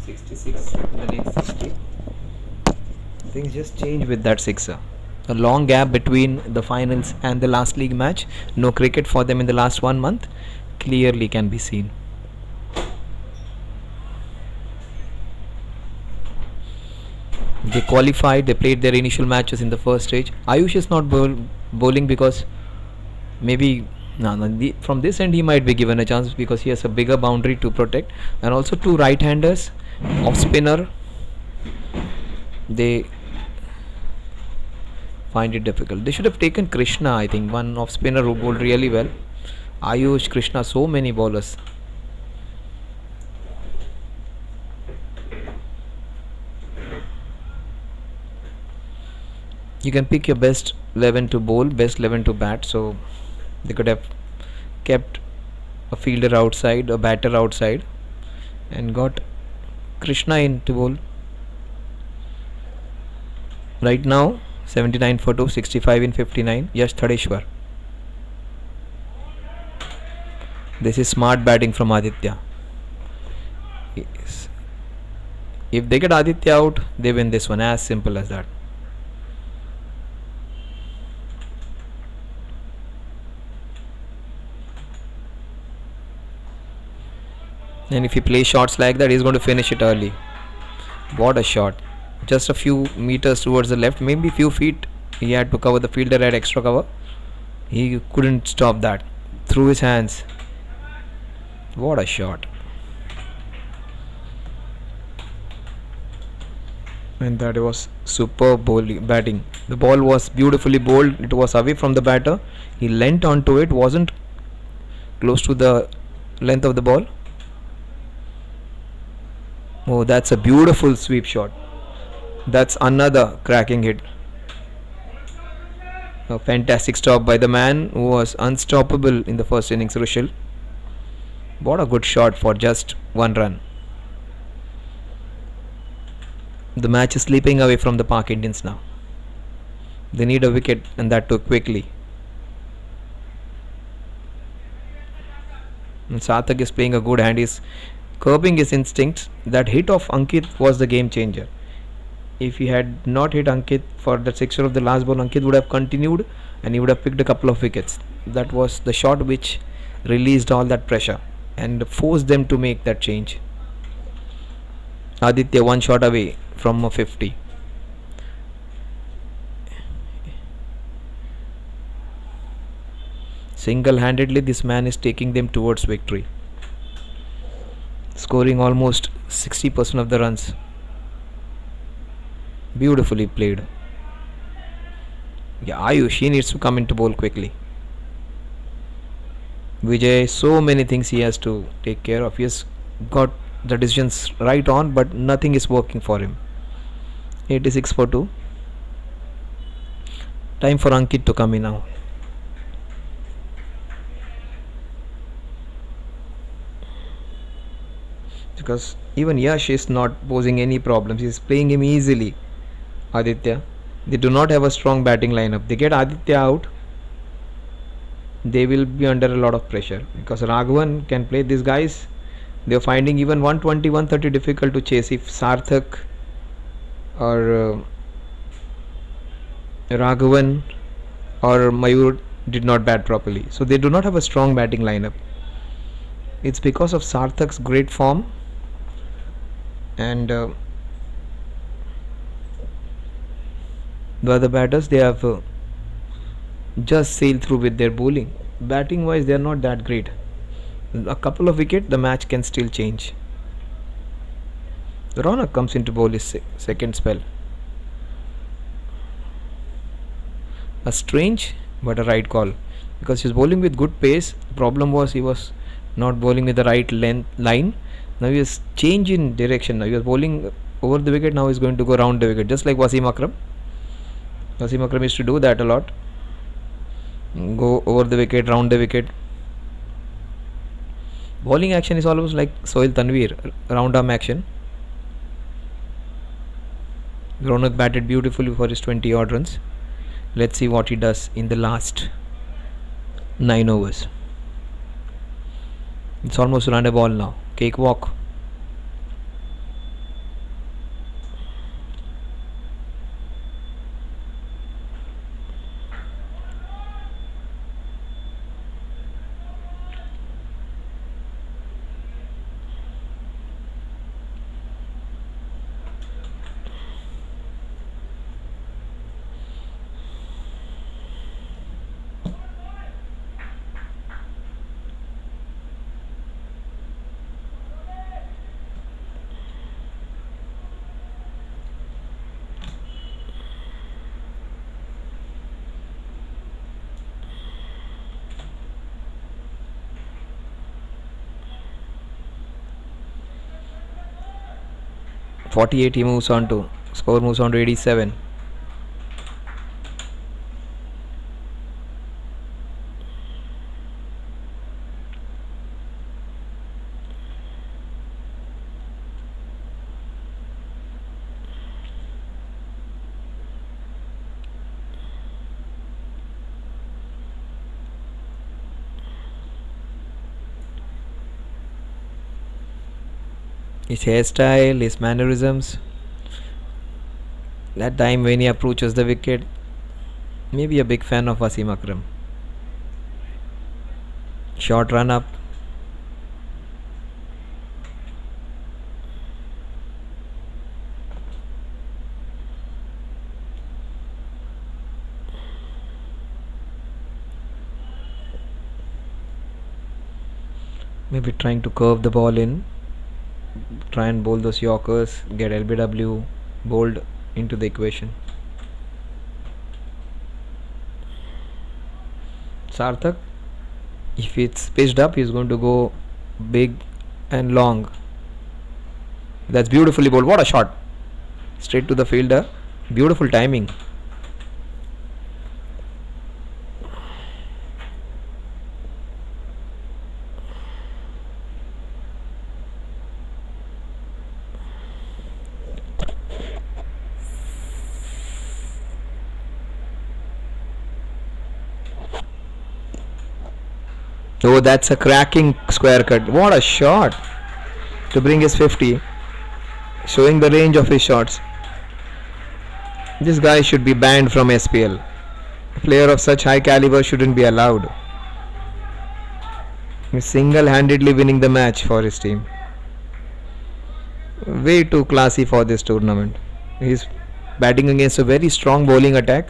66, the next 60. Things just change with that sixer. A long gap between the finals and the last league match. No cricket for them in the last 1 month. Clearly can be seen. They qualified, they played their initial matches in the first stage. Ayush is not bowling because maybe from this end he might be given a chance because he has a bigger boundary to protect, and also two right-handers, off spinner. They find it difficult. They should have taken Krishna, I think, one off spinner who bowled really well. Ayush, Krishna, so many bowlers. You can pick your best 11 to bowl, best 11 to bat. So they could have kept a fielder outside, a batter outside, and got Krishna in to bowl. Right now 79 for 2, 65 in 59. Yash Thadeshwar. This is smart batting from Aditya. Yes. If they get Aditya out, they win this one. As simple as that. And if he plays shots like that, he's going to finish it early. What a shot. Just a few meters towards the left, maybe few feet he had to cover. The fielder had extra cover. He couldn't stop that. Through his hands. What a shot. And that was superb batting. The ball was beautifully bowled. It was away from the batter. He leant onto it, wasn't close to the length of the ball. Oh, that's a beautiful sweep shot. That's another cracking hit. A fantastic stop by the man who was unstoppable in the first innings, Rushil. What a good shot for just 1 run. The match is slipping away from the Park Indians now. They need a wicket, and that too quickly. And Sarthak is playing a good hand. He's curbing his instincts. That hit of Ankit was the game changer. If he had not hit Ankit for the sixer of the last ball, Ankit would have continued and he would have picked a couple of wickets. That was the shot which released all that pressure and forced them to make that change. Aditya 1 shot away from a 50. Single-handedly this man is taking them towards victory, scoring almost 60% of the runs. Beautifully played. Yeah, Ayush, he needs to come into bowl quickly. Vijay, so many things he has to take care of. He has got the decisions right on, but nothing is working for him. 86 for 2. Time for Ankit to come in now. Because even Yash is not posing any problems. He is playing him easily. Aditya. They do not have a strong batting lineup. They get Aditya out, they will be under a lot of pressure because Raghavan can play. These guys, they are finding even 120, 130 difficult to chase if Sarthak or Raghavan or Mayur did not bat properly. So they do not have a strong batting lineup. It's because of Sarthak's great form and the other batters, they have just sailed through with their bowling. Batting wise, they are not that great. A couple of wickets, the match can still change. Ronak comes into bowl his second spell. A strange but a right call because he's bowling with good pace. The problem was he was not bowling with the right line. Now he is change in direction. Now he was bowling over the wicket. Now he's going to go round the wicket, just like Wasim Akram. Wasim Akram used to do that a lot. Go over the wicket, round the wicket. Bowling action is almost like Sohail Tanvir, round arm action. Ronak batted beautifully for his 20 odd runs. Let's see what he does in the last 9 overs. It's almost run a ball now. Cakewalk. 48 he moves on to. Score moves on to 87. His hairstyle, his mannerisms. That time when he approaches the wicket, maybe a big fan of Wasim Akram. Short run up. Maybe trying to curve the ball in. Try and bowl those Yorkers, get LBW bowled into the equation. Sarthak, if it's pitched up, he's going to go big and long. That's beautifully bowled. What a shot! Straight to the fielder. Beautiful timing. Oh, that's a cracking square cut. What a shot to bring his 50, showing the range of his shots. This guy should be banned from SPL. A player of such high caliber shouldn't be allowed. He's single-handedly winning the match for his team. Way too classy for this tournament. He's batting against a very strong bowling attack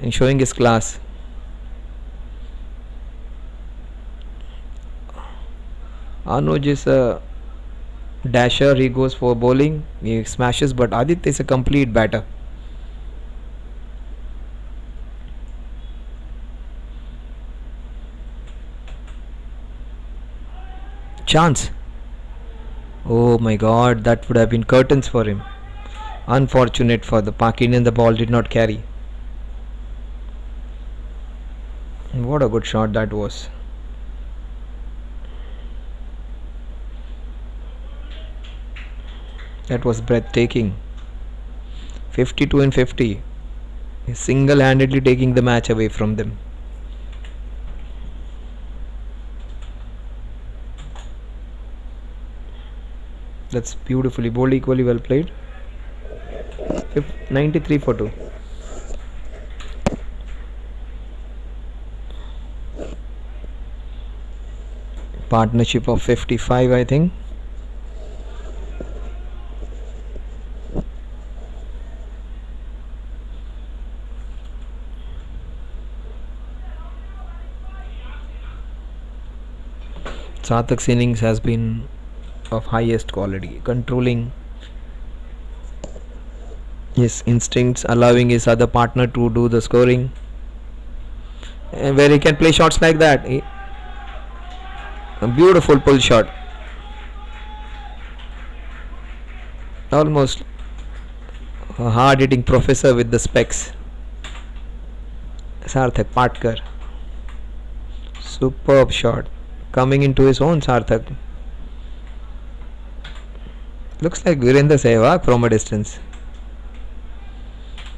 and showing his class. Anuj is a dasher, he goes for bowling, he smashes, but Aditya is a complete batter. Chance. Oh my god, that would have been curtains for him. Unfortunate for the Pak Indian, the ball did not carry. What a good shot that was. That was breathtaking. 52 and 50. He's single-handedly taking the match away from them. That's beautifully bowled, equally well played. 93 for 2. Partnership of 55, I think. Sarthak's innings has been of highest quality, controlling his instincts, allowing his other partner to do the scoring, and where he can play shots like that. A beautiful pull shot, almost a hard hitting professor with the specs. Sarthak Patkar, superb shot. Coming into his own, Sarthak. Looks like Virendra Sehwag from a distance.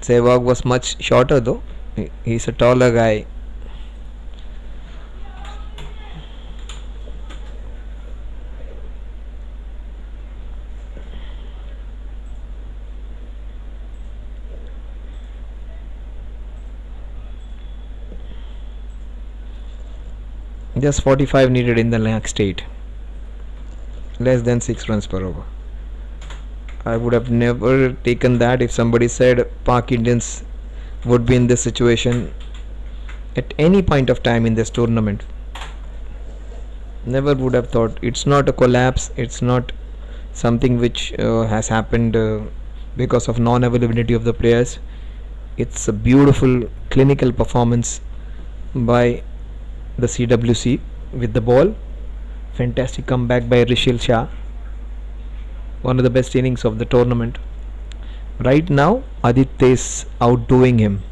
Sehwag was much shorter though. He's a taller guy. Just 45 needed in the next 8. Less than 6 runs per over. I would have never taken that if somebody said Pak Indians would be in this situation at any point of time in this tournament. Never would have thought. It's not a collapse. It's not something which has happened because of non-availability of the players. It's a beautiful clinical performance by the CWC with the ball. Fantastic comeback by Rishil Shah. one of the best innings of the tournament. Right now, Aditya is outdoing him.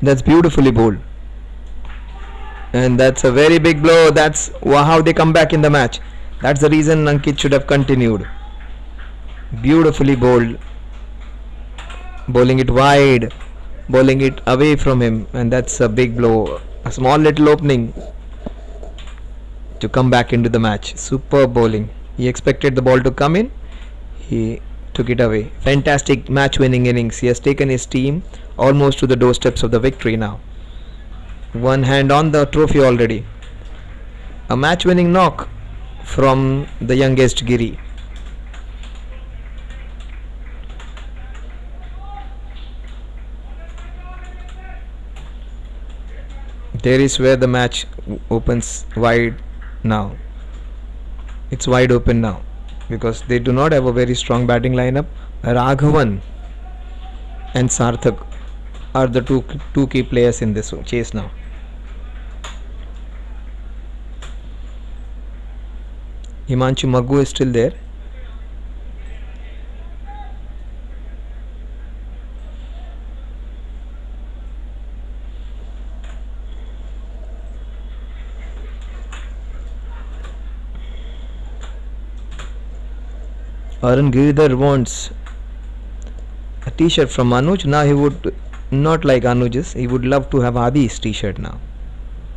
That's beautifully bowled. And that's a very big blow. That's how they come back in the match. That's the reason Ankit should have continued. Beautifully bowled. Bowling it wide. Bowling it away from him. And that's a big blow. A small little opening to come back into the match. Superb bowling. He expected the ball to come in. He took it away. Fantastic match winning innings. He has taken his team almost to the doorsteps of the victory now. One hand on the trophy already. A match winning knock from the youngest Giri. There is where the match opens wide now. It's wide open now because they do not have a very strong batting lineup. Raghavan and Sarthak are the two key players in this chase now. Himanshu Maggu is still there. Arun Giridhar wants a t-shirt from Anuj. Now he would not like Anuj's. He would love to have Adi's t-shirt now.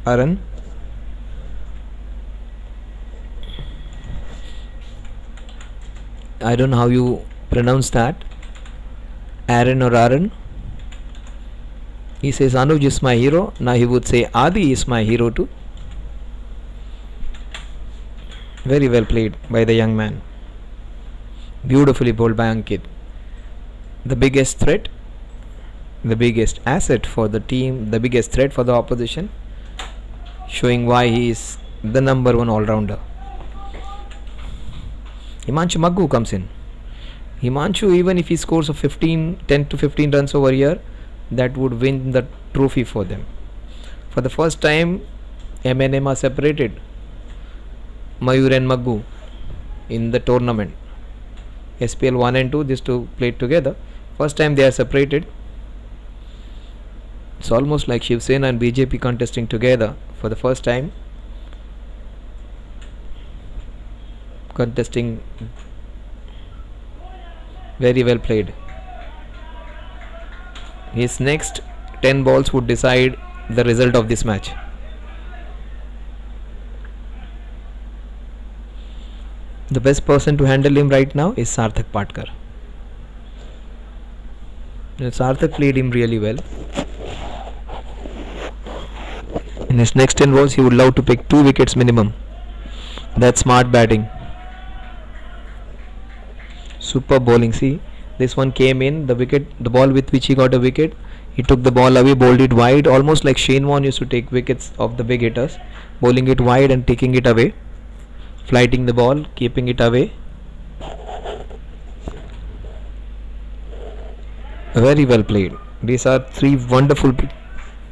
Arun. I don't know how you pronounce that. Aaron or Arun. He says Anuj is my hero. Now he would say Adi is my hero too. Very well played by the young man. Beautifully bowled by Ankit. The biggest threat, the biggest asset for the team, the biggest threat for the opposition, showing why he is the number one all-rounder. Himanshu Maggu comes in. Himanshu, even if he scores of 10 to 15 runs over here, that would win the trophy for them. For the first time, M&M are separated. Mayur and Maggu in the tournament. SPL 1 and 2, these two played together. First time they are separated. It's almost like Shiv Sena and BJP contesting together for the first time. Contesting. Very well played. His next 10 balls would decide the result of this match. The best person to handle him right now is Sarthak Patkar. Sarthak played him really well. In his next 10 balls, he would love to pick 2 wickets minimum. That's smart batting. Super bowling. See, this one came in, the wicket, the ball with which he got a wicket. He took the ball away, bowled it wide, almost like Shane Warne used to take wickets of the big hitters, bowling it wide and taking it away. Flighting the ball, keeping it away. Very well played. These are 3 wonderful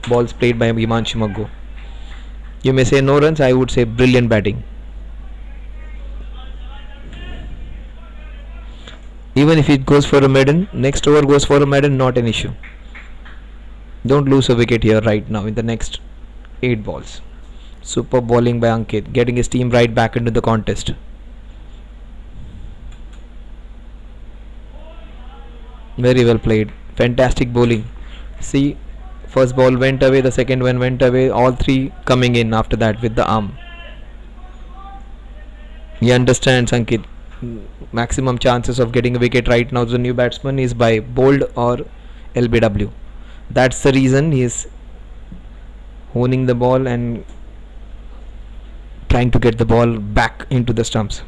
balls played by Himanshu Maggu. You may say no runs, I would say brilliant batting. Even if it goes for a maiden, next over goes for a maiden, not an issue. Don't lose a wicket here right now in the next 8 balls. Super bowling by Ankit, getting his team right back into the contest. Very well played. Fantastic bowling. See, first ball went away, the second one went away, all 3 coming in after that with the arm. He understands Ankit maximum chances of getting a wicket right now, the new batsman, is by bowled or LBW. That's the reason he is honing the ball and trying to get the ball back into the stumps.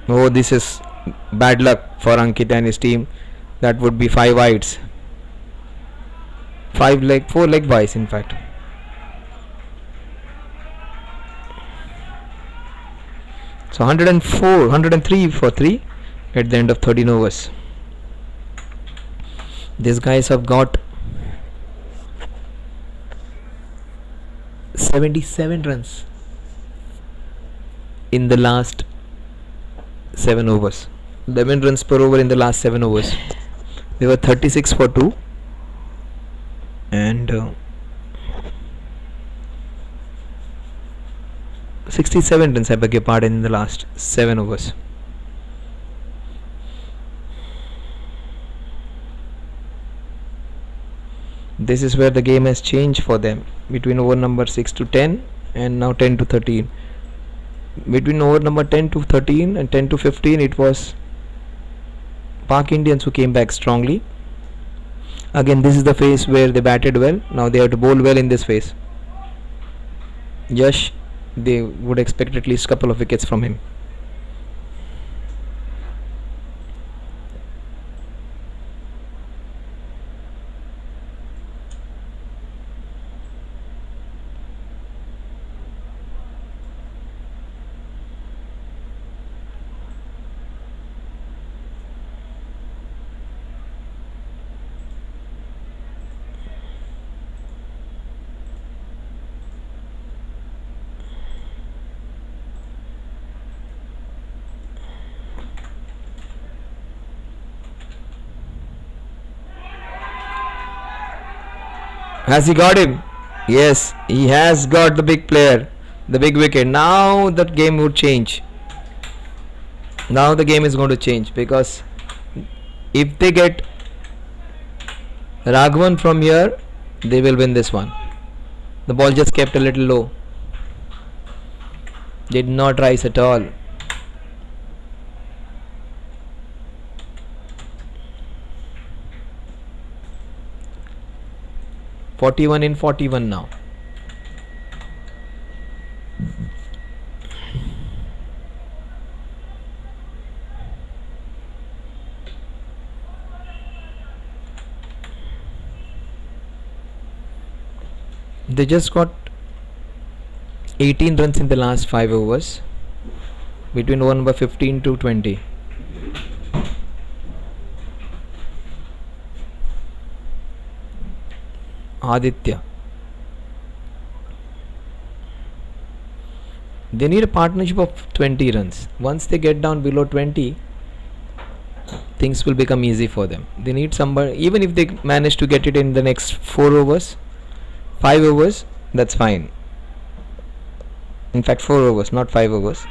Oh, this is bad luck for Ankit and his team. That would be 5 wides. 4 leg byes in fact. So 103 for 3 at the end of 13 overs. These guys have got 77 runs in the last 7 overs. 11 runs per over in the last 7 overs. They were 36 for 2 and 67 runs, I beg your pardon, in the last 7 overs. This is where the game has changed for them between over number 6 to 10 and now 10 to 13. Between over number 10 to 13 and 10 to 15, it was Pak Indians who came back strongly. Again, this is the phase where they batted well. Now they have to bowl well in this phase. Yash, they would expect at least a couple of wickets from him. Has he got him? Yes, he has got the big player, the big wicket. Now that game would change. Now the game is going to change, because if they get Raghavan from here, they will win this one. The ball just kept a little low. Did not rise at all. (41 in 41 now). They just got 18 runs in the last 5 overs between over number 15 to 20. Aditya. They need a partnership of 20 runs. Once they get down below 20, things will become easy for them. They need somebody, even if they manage to get it in the next 4 overs, 5 overs, that's fine. In fact, 4 overs, not 5 overs.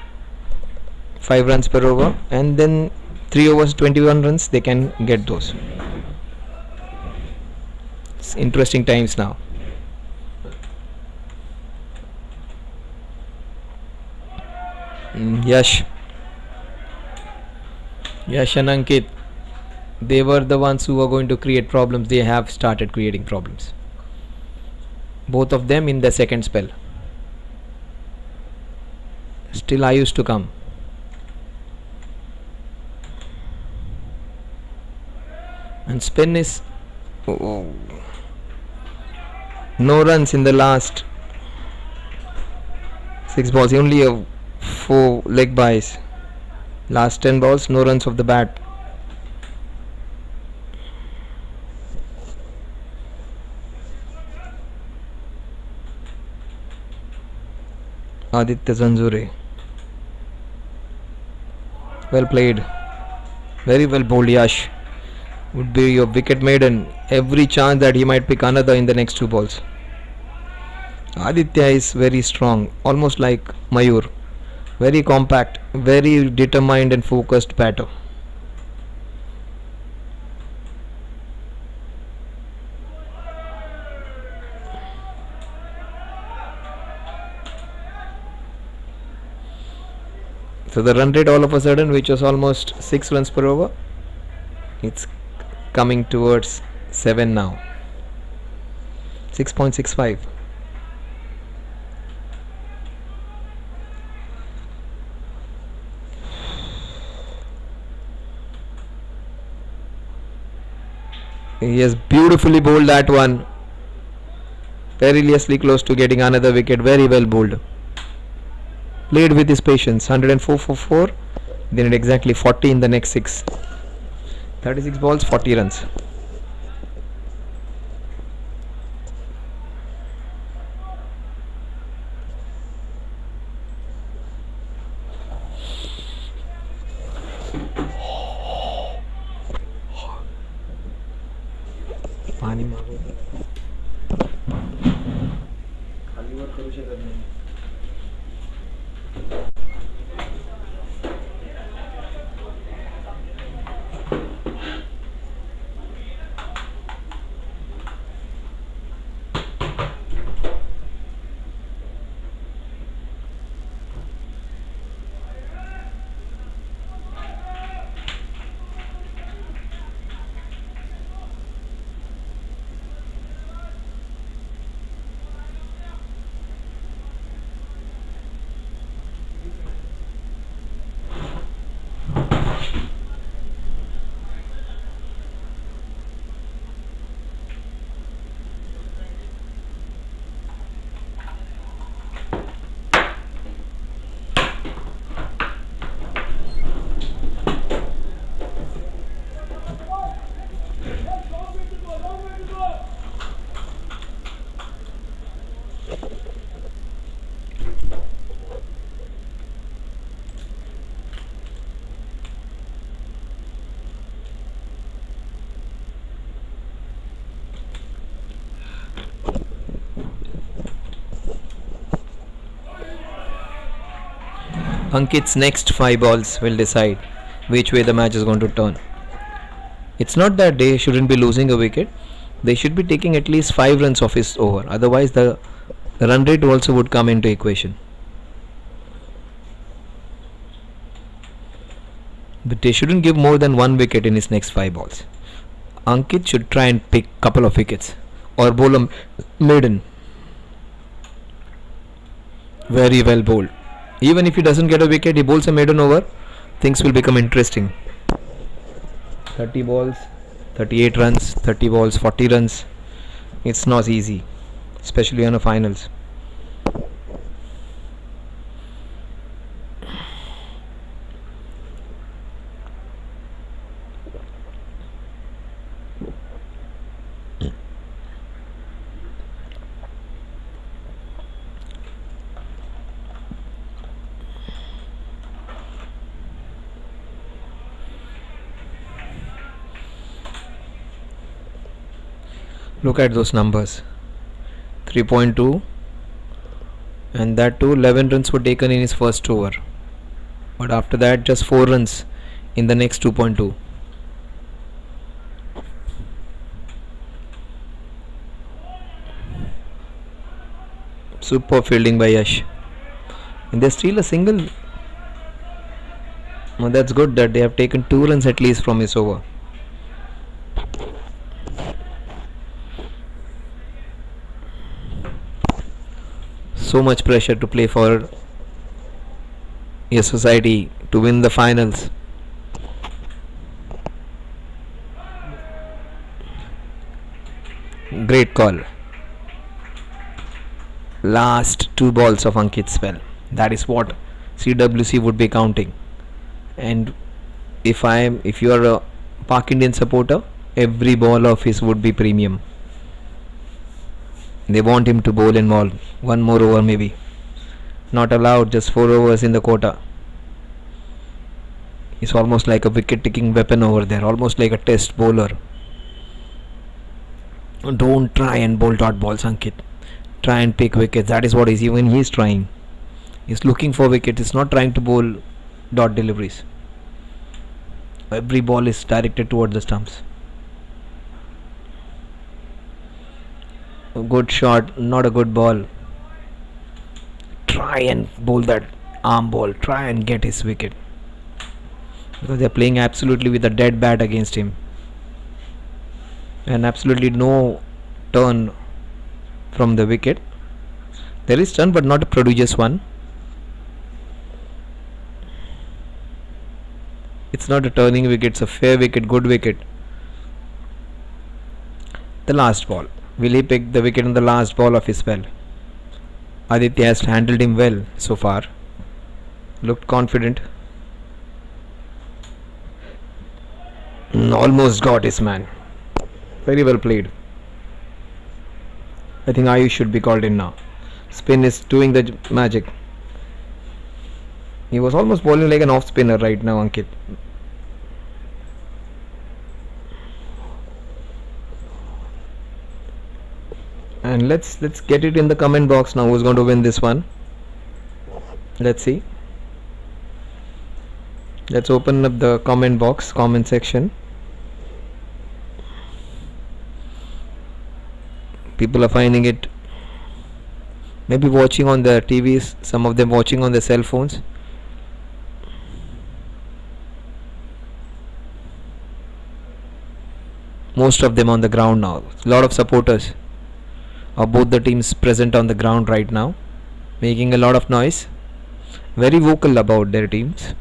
5 runs per over, and then 3 overs, 21 runs, they can get those. It's interesting times now. Yash and Ankit, they were the ones who were going to create problems. They have started creating problems, both of them in the second spell. Still Ayush to come. And spin is no runs in the last 6 balls, only a 4 leg byes. Last 10 balls, no runs of the bat. Aditya Zanzure. Well played. Very well bowled, Yash. Would be your wicket maiden. Every chance that he might pick another in the next 2 balls. Aditya is very strong, almost like Mayur. Very compact, very determined and focused batter. So the run rate all of a sudden, which was almost 6 runs per over, it's coming towards 7 now. 6.65. He has beautifully bowled that one. Perilously close to getting another wicket. Very well bowled. Played with his patience. 104 for 4. They need exactly 40 in the next 6. 36 balls, 40 runs. पानी मांगो खाली वर करू शकत नाही. Ankit's next 5 balls will decide which way the match is going to turn. It's not that they shouldn't be losing a wicket. They should be taking at least 5 runs off his over. Otherwise the run rate also would come into equation. But they shouldn't give more than 1 wicket in his next 5 balls. Ankit should try and pick couple of wickets or bowl a maiden. Very well bowled. Even if he doesn't get a wicket, he bowls a maiden over, things will become interesting. 30 balls, 38 runs, 30 balls, 40 runs. It's not easy, especially on a finals. Look at those numbers. 3.2 and that too 11 runs were taken in his first over. But after that just 4 runs in the next 2.2. Super fielding by Yash. And they steal a single. Well, that's good that they have taken 2 runs at least from his over. So much pressure to play for your society to win the finals. Great call. Last 2 balls of Ankit's spell. That is what CWC would be counting. And if you are a Pak Indian supporter, every ball of his would be premium. They want him to bowl in all 1 more over maybe. Not allowed, just 4 overs in the quota. He's almost like a wicket taking weapon over there, almost like a test bowler. Don't try and bowl dot balls, Ankit. Try and pick wickets. That is what he's trying. He's looking for wickets. He's not trying to bowl dot deliveries. Every ball is directed towards the stumps. A good shot, not a good ball. Try and bowl that arm ball, try and get his wicket, because they're playing absolutely with a dead bat against him and absolutely no turn from the wicket. There is turn, but not a prodigious one. It's not a turning wicket, it's a fair wicket, good wicket. The last ball, will he pick the wicket on the last ball of his spell? Aditya has handled him well so far, looked confident. Almost got his man. Very well played. I think Ayush should be called in now. Spin is doing the magic. He was almost bowling like an off spinner right now, Ankit. And let's get it in the comment box now. Who's going to win this one? Let's see. Let's open up the comment box, comment section. People are finding it, maybe watching on their TVs, some of them watching on their cell phones. Most of them on the ground now. A lot of supporters of both the teams present on the ground right now, making a lot of noise, very vocal about their teams.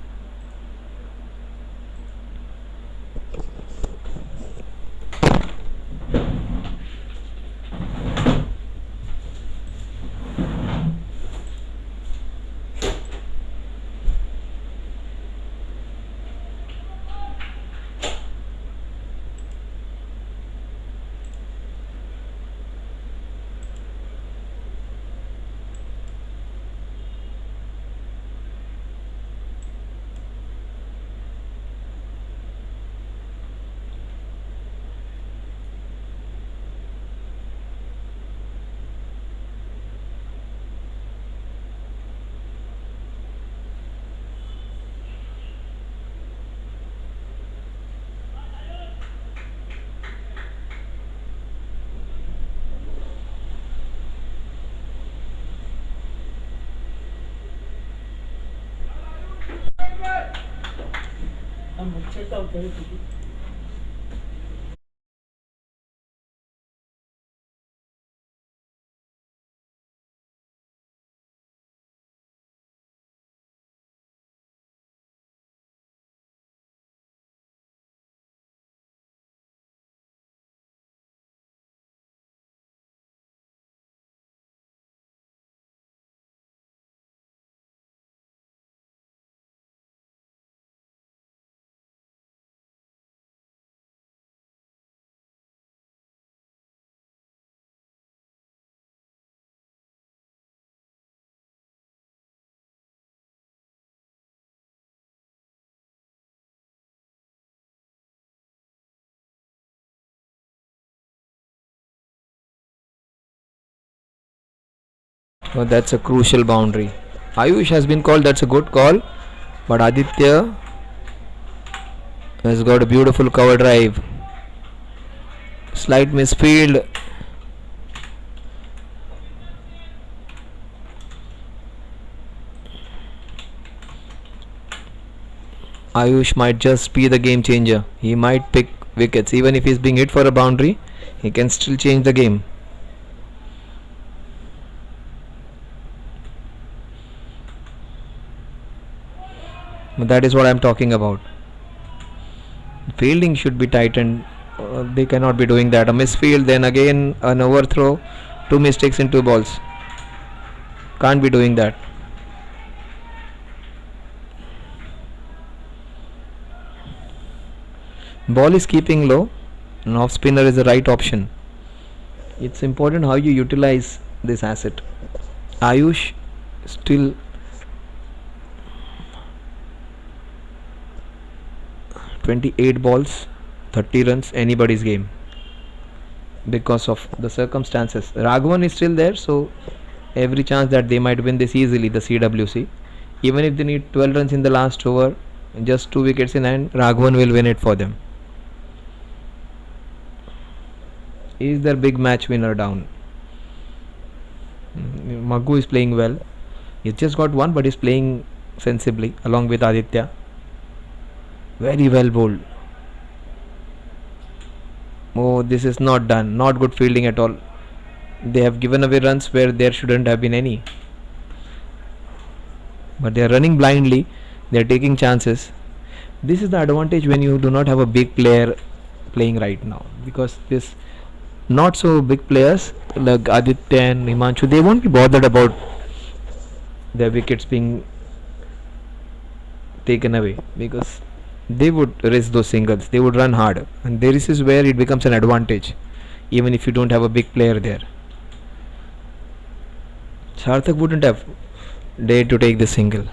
Well, that's a crucial boundary. Ayush has been called, that's a good call, but Aditya has got a beautiful cover drive. Slight misfield. Ayush might just be the game changer. He might pick wickets. Even if he's being hit for a boundary, he can still change the game. That is what I'm talking about. Fielding should be tightened. They cannot be doing that. A misfield, then again an overthrow, 2 mistakes in 2 balls. Can't be doing that. Ball is keeping low. An off spinner is the right option. It's important how you utilize this asset. Ayush still 28 balls, 30 runs, anybody's game because of the circumstances. Raghavan is still there, so every chance that they might win this easily, the CWC. Even if they need 12 runs in the last over, just 2 wickets in hand, Raghavan will win it for them. Is their big match winner down? Maggu is playing well. He's just got one, but he's playing sensibly along with Aditya. Very well bowled. Oh, this is not done. Not good fielding at all. They have given away runs where there shouldn't have been any. But they are running blindly. They are taking chances. This is the advantage when you do not have a big player playing right now, because this not so big players like Aditya and Himanshu, they won't be bothered about their wickets being taken away, because they would risk those singles, they would run hard, and this is where it becomes an advantage even if you don't have a big player there. Sarthak wouldn't have dared to take the single,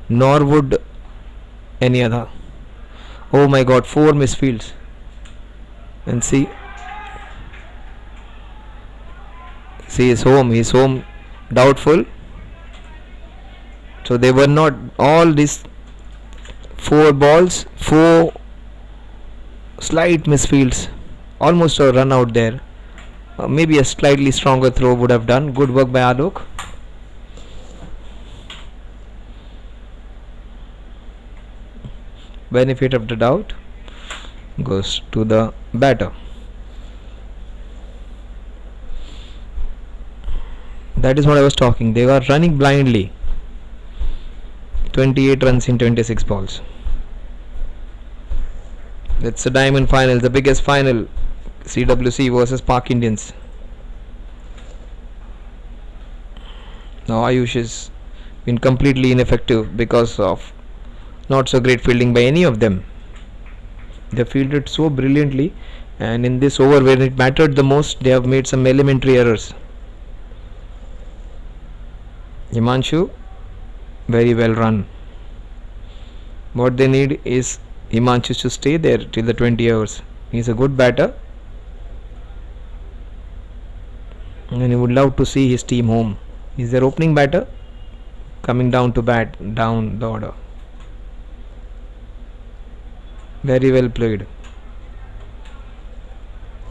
nor would any other. Oh my god, 4 misfields. And see he's home, doubtful. So they were not all these 4 balls, 4 slight misfields, almost a run out there. Maybe a slightly stronger throw would have done. Good work by Alok. Benefit of the doubt goes to the batter. That is what I was talking. They were running blindly. 28 runs in 26 balls. It's a diamond final, the biggest final. CWC versus Park Indians. Now Ayush has been completely ineffective because of not so great fielding by any of them. They fielded so brilliantly, and in this over when it mattered the most, they have made some elementary errors. Himanshu, very well run. What they need is Himanshu to stay there till the 20 hours. He's a good batter, and he would love to see his team home. He's their opening batter, coming down to bat down the order. Very well played.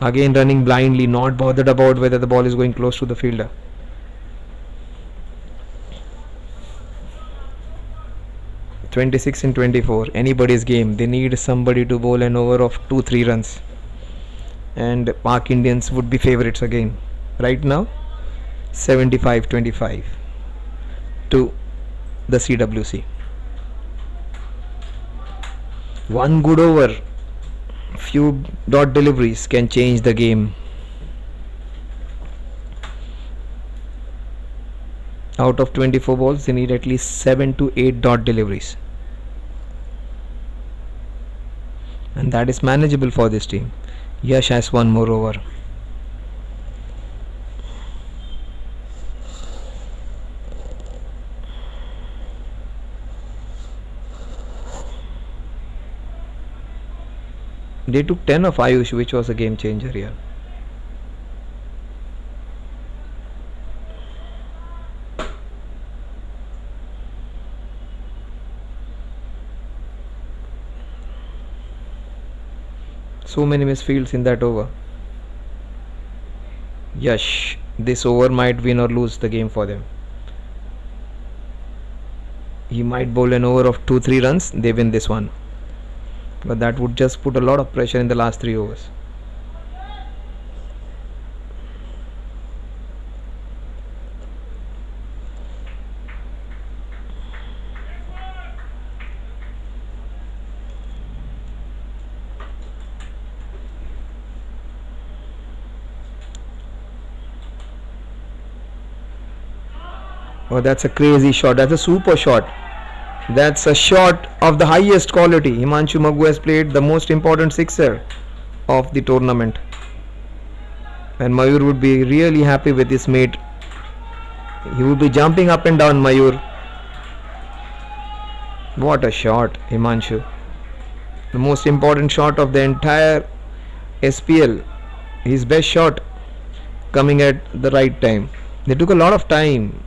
Again running blindly, not bothered about whether the ball is going close to the fielder. (26 in 24), anybody's game. They need somebody to bowl an over of 2-3 runs, and Park Indians would be favourites again. Right now 75-25 to the CWC. One good over, few dot deliveries can change the game. Out of 24 balls, they need at least 7 to 8 dot deliveries, and that is manageable for this team. Yash has one more over. They took 10 of Ayush, which was a game changer here. So many misfields in that over. Yash, this over might win or lose the game for them. He might bowl an over of 2-3 runs, they win this one. But that would just put a lot of pressure in the last 3 overs. Oh, that's a crazy shot. That's a super shot. That's a shot of the highest quality. Himanshu Maggu has played the most important sixer of the tournament, and Mayur would be really happy with his mate. He would be jumping up and down. Mayur, what a shot, Himanshu. The most important shot of the entire SPL. His best shot, coming at the right time. They took a lot of time.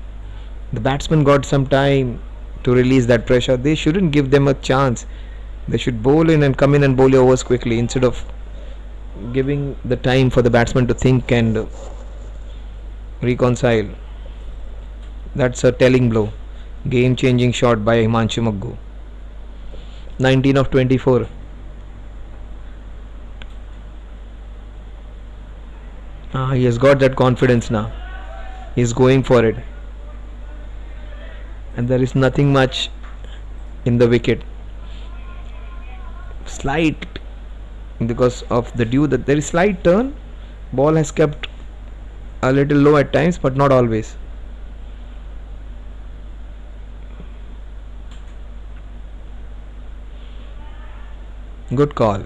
The batsman got some time to release that pressure. They shouldn't give them a chance. They should bowl in and come in and bowl your overs quickly instead of giving the time for the batsman to think and reconcile. That's a telling blow. Game changing shot by Himanshu Maggu. 19 of 24. He has got that confidence now. He's going for it. And there is nothing much in the wicket. Slight, because of the dew, that there is slight turn. Ball has kept a little low at times, but not always. Good call.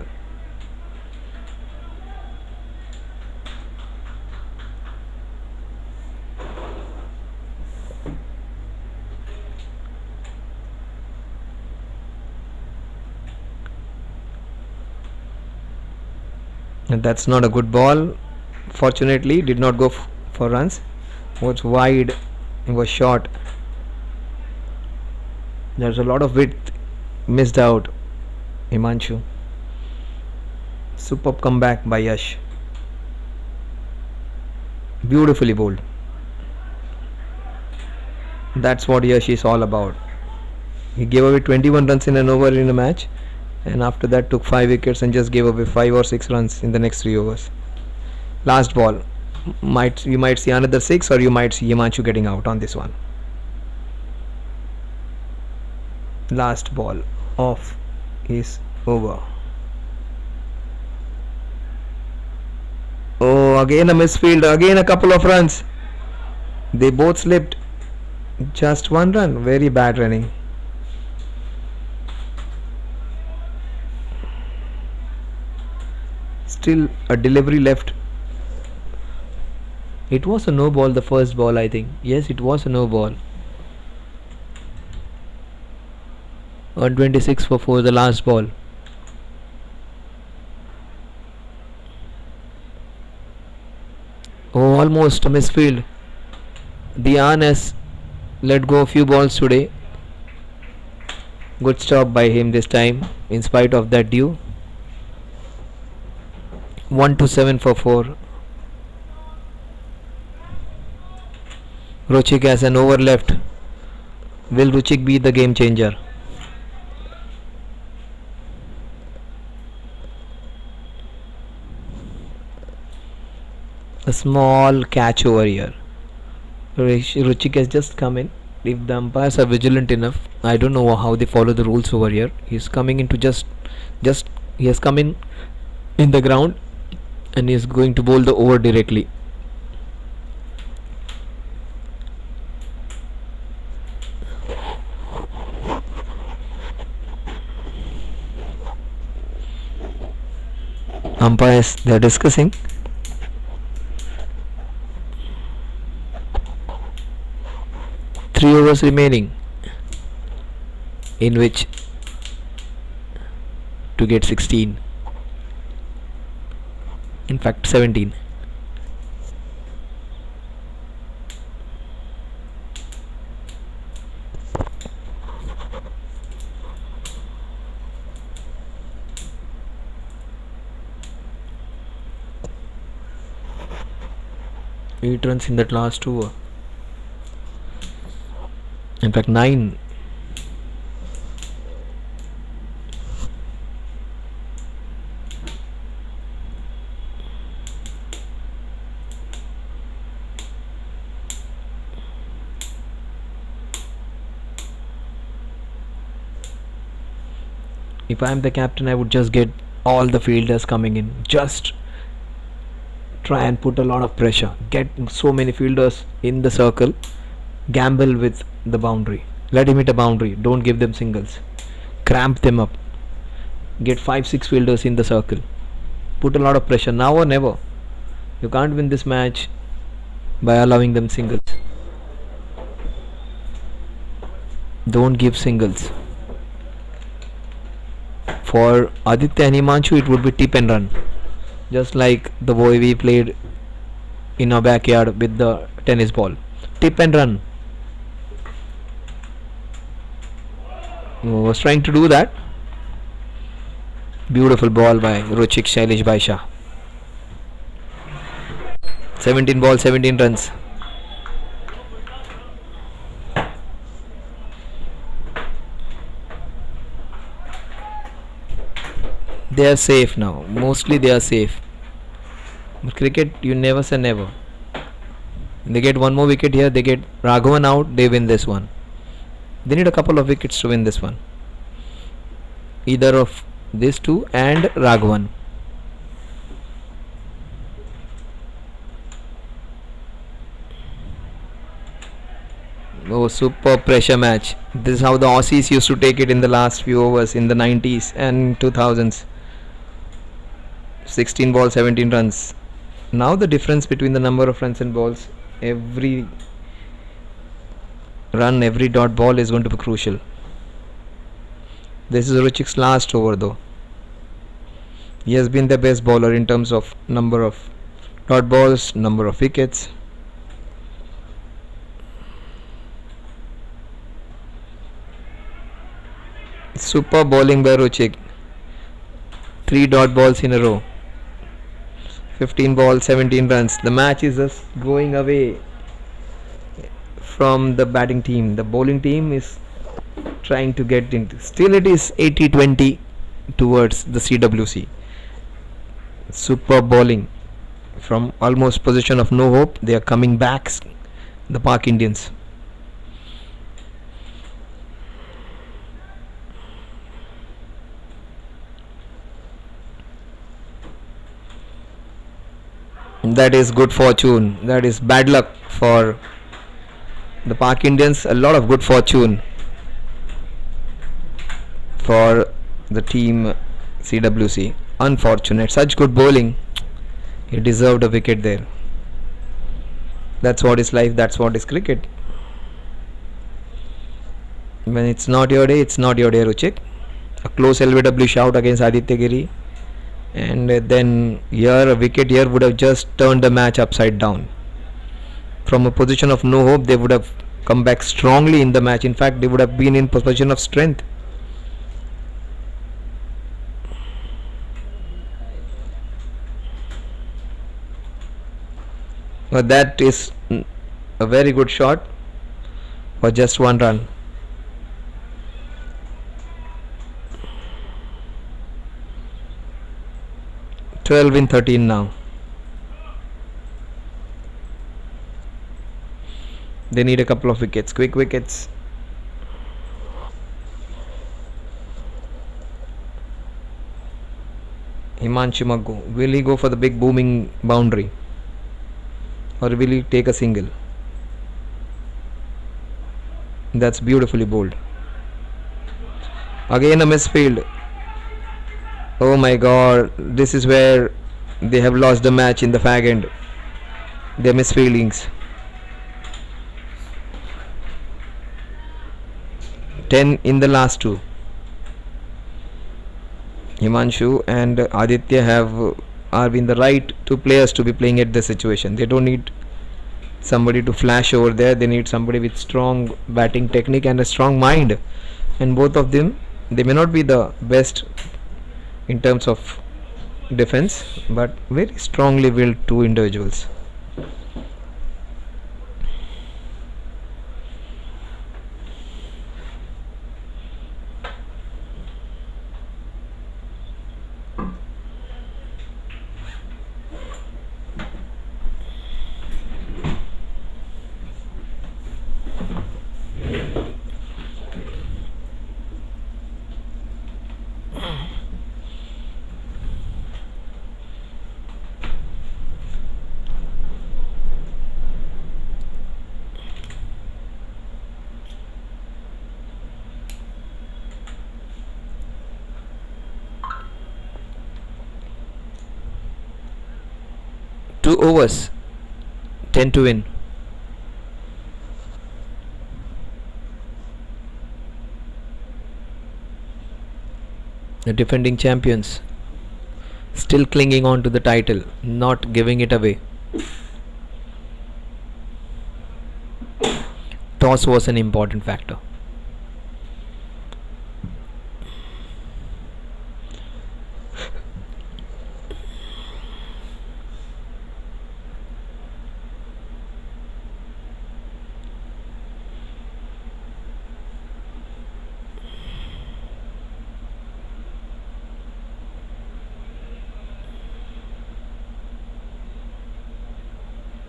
And that's not a good ball. Fortunately, did not go for runs. Was wide. It was short. There's a lot of width missed out. Himanshu. Superb comeback by Yash. Beautifully bowled. That's what Yash is all about. He gave away 21 runs in an over in a match, and after that took 5 wickets and just gave away 5 or 6 runs in the next 3 overs. Last ball. You might see another 6, or you might see Himanshu getting out on this one. Last ball off is over. Oh, again a misfield, again a couple of runs. They both slipped. Just 1 run. Very bad running. Still a delivery left. It was a no ball, the first ball, I think. Yes, it was a no ball. 126 for 4, the last ball. Oh, almost a misfield. Dian has let go a few balls today. Good stop by him this time, in spite of that dew. 127 for 4. Ruchik has an over left. Will Ruchik be the game changer? A small catch over here. Ruchik has just come in. If the umpires are vigilant enough, I don't know how they follow the rules over here. He's coming into he has come in the ground, and he is going to bowl the over directly. Umpires, they are discussing. Three overs remaining, in which to get 16. In fact, 17. Eight runs in that last over. In fact, 9. If I am the captain, I would just get all the fielders coming in. Just try and put a lot of pressure. Get so many fielders in the circle. Gamble with the boundary. Let him hit a boundary. Don't give them singles. Cramp them up. Get 5-6 fielders in the circle. Put a lot of pressure. Now or never. You can't win this match by allowing them singles. Don't give singles. For Aditya and Himanshu, it would be tip and run. Just like the way we played in our backyard with the tennis ball. Tip and run. Was trying to do that. Beautiful ball by Ruchik Shailesh Baisha. 17 balls, 17 runs. They are safe now. Mostly they are safe. But cricket, you never say never. They get one more wicket here. They get Raghavan out. They win this one. They need a couple of wickets to win this one. Either of these two and Raghavan. Oh, super pressure match. This is how the Aussies used to take it in the last few overs in the 90s and 2000s. 16 balls, 17 runs. Now the difference between the number of runs and balls, every run, every dot ball is going to be crucial. This is Ruchik's last over though. He has been the best bowler in terms of number of dot balls, number of wickets. Super bowling by Ruchik. 3 dot balls in a row. 15 balls, 17 runs. The match is just going away from the batting team. The bowling team is trying to get into. Still it is 80-20 towards the CWC. Super bowling from almost position of no hope. They are coming back, the Park Indians. That is good fortune. That is bad luck for the Park Indians. A lot of good fortune for the team CWC. Unfortunate. Such good bowling. He deserved a wicket there. That's what is life. That's what is cricket. When it's not your day, it's not your day, Ruchik. A close LBW shout against Aditya Giri. And then here a wicket here would have just turned the match upside down. From a position of no hope, they would have come back strongly in the match. In fact, they would have been in position of strength. But that is a very good shot for just one run. Twelve in 13 now. They need a couple of wickets, quick wickets. Himanshu Maggu, will he go for the big booming boundary or will he take a single? That's beautifully bowled. Again a misfield. Oh my god, this is where they have lost the match in the fag end. Their misfieldings. 10 in the last two. Himanshu and Aditya are in the right two players to be playing at this situation. They don't need somebody to flash over there. They need somebody with strong batting technique and a strong mind. And both of them, they may not be the best in terms of defense, but very strongly willed two individuals. Two overs, 10 to win. The defending champions still clinging on to the title, not giving it away. Toss was an important factor.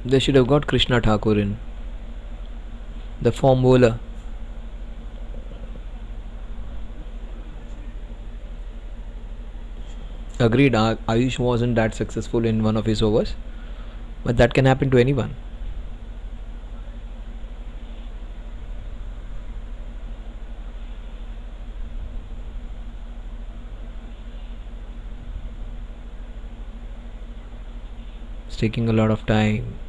They should have got Krishna Thakur in, the form bowler. Agreed, Ayush wasn't that successful in one of his overs, but that can happen to anyone. It's taking a lot of time.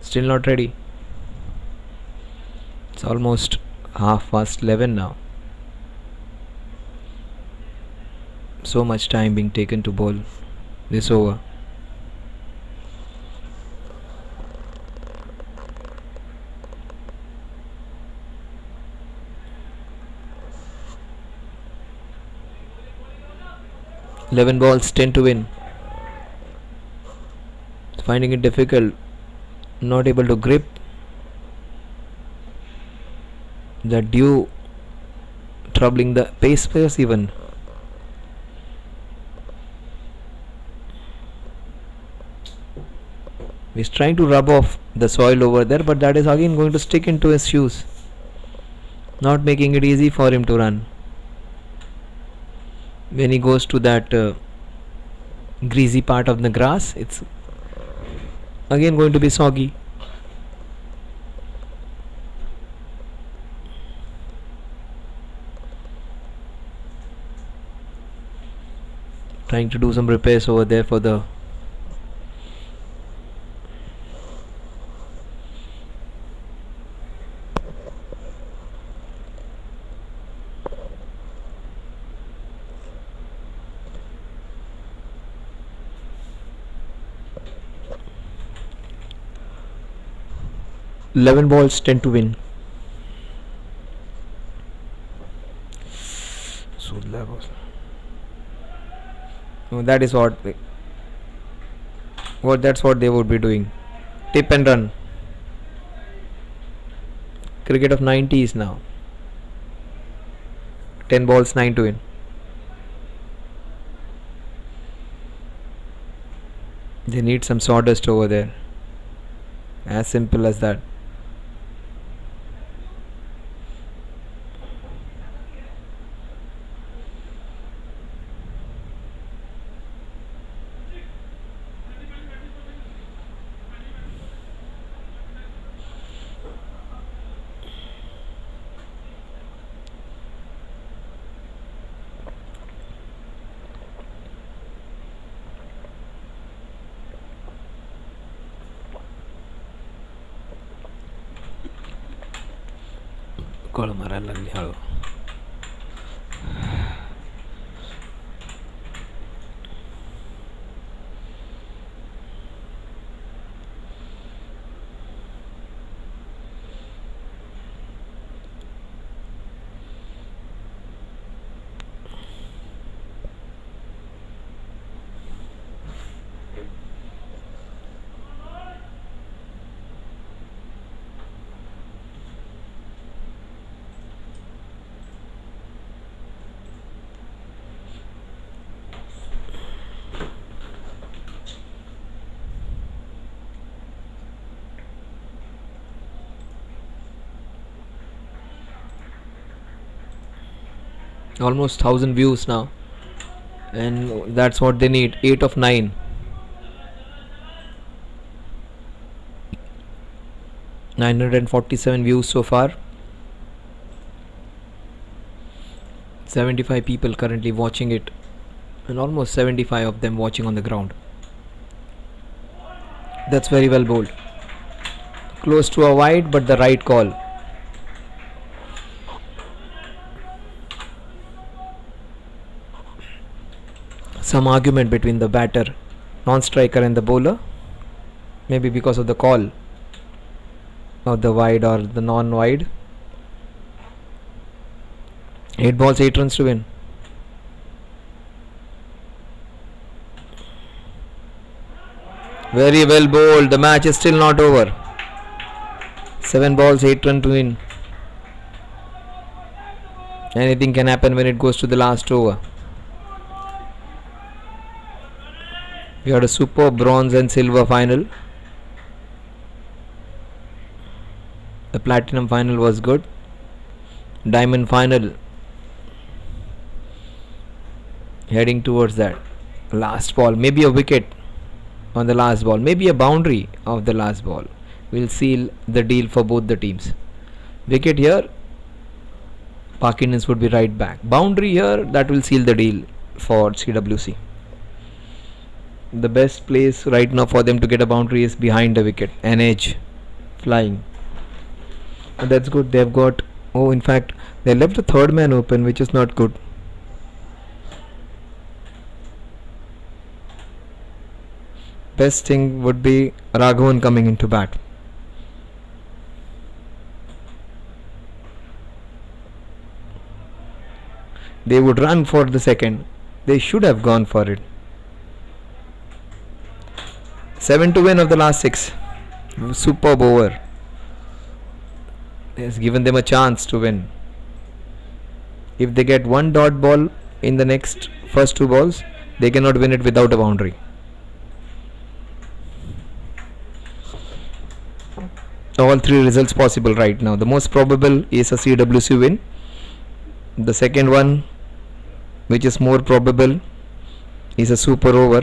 Still not ready. It's almost 11:30 now. So much time being taken to bowl this over. Eleven balls, 10 to win. Finding it difficult, not able to grip the dew, troubling the pace players even. He's trying to rub off the soil over there, but that is again going to stick into his shoes, not making it easy for him to run. When he goes to that greasy part of the grass, it's again going to be soggy. Trying to do some repairs over there for the eleven balls, 10 to win. So that is that's what they would be doing. Tip and run. Cricket of 90s now. 10 balls, 9 to win. They need some sawdust over there. As simple as that. Almost 1000 views now, and that's what they need. 8 of 9. 947 views so far. 75 people currently watching it, and almost 75 of them watching on the ground. That's very well bowled. Close to a wide, but the right call. Some argument between the batter, non-striker, and the bowler, maybe because of the call of the wide or the non-wide. 8 balls, 8 runs to win. Very well bowled. The match is still not over. 7 balls, 8 runs to win. Anything can happen when it goes to the last over. We had a super bronze and silver final. The platinum final was good. Diamond final, heading towards that. Last ball, maybe a wicket on the last ball, maybe a boundary of the last ball will seal the deal for both the teams. Wicket here, Pak Indians would be right back. Boundary here, that will seal the deal for CWC. The best place right now for them to get a boundary is behind the wicket, an edge flying. And that's good. They've got, oh, in fact, they left the third man open, which is not good. Best thing would be Raghavan coming into bat. They would run for the second. They should have gone for it. 7 to win of the last 6. Superb over. Has given them a chance to win. If they get one dot ball in the next first 2 balls, they cannot win it without a boundary. All 3 results possible right now. The most probable is a CWC win. The second one, which is more probable, is a super over.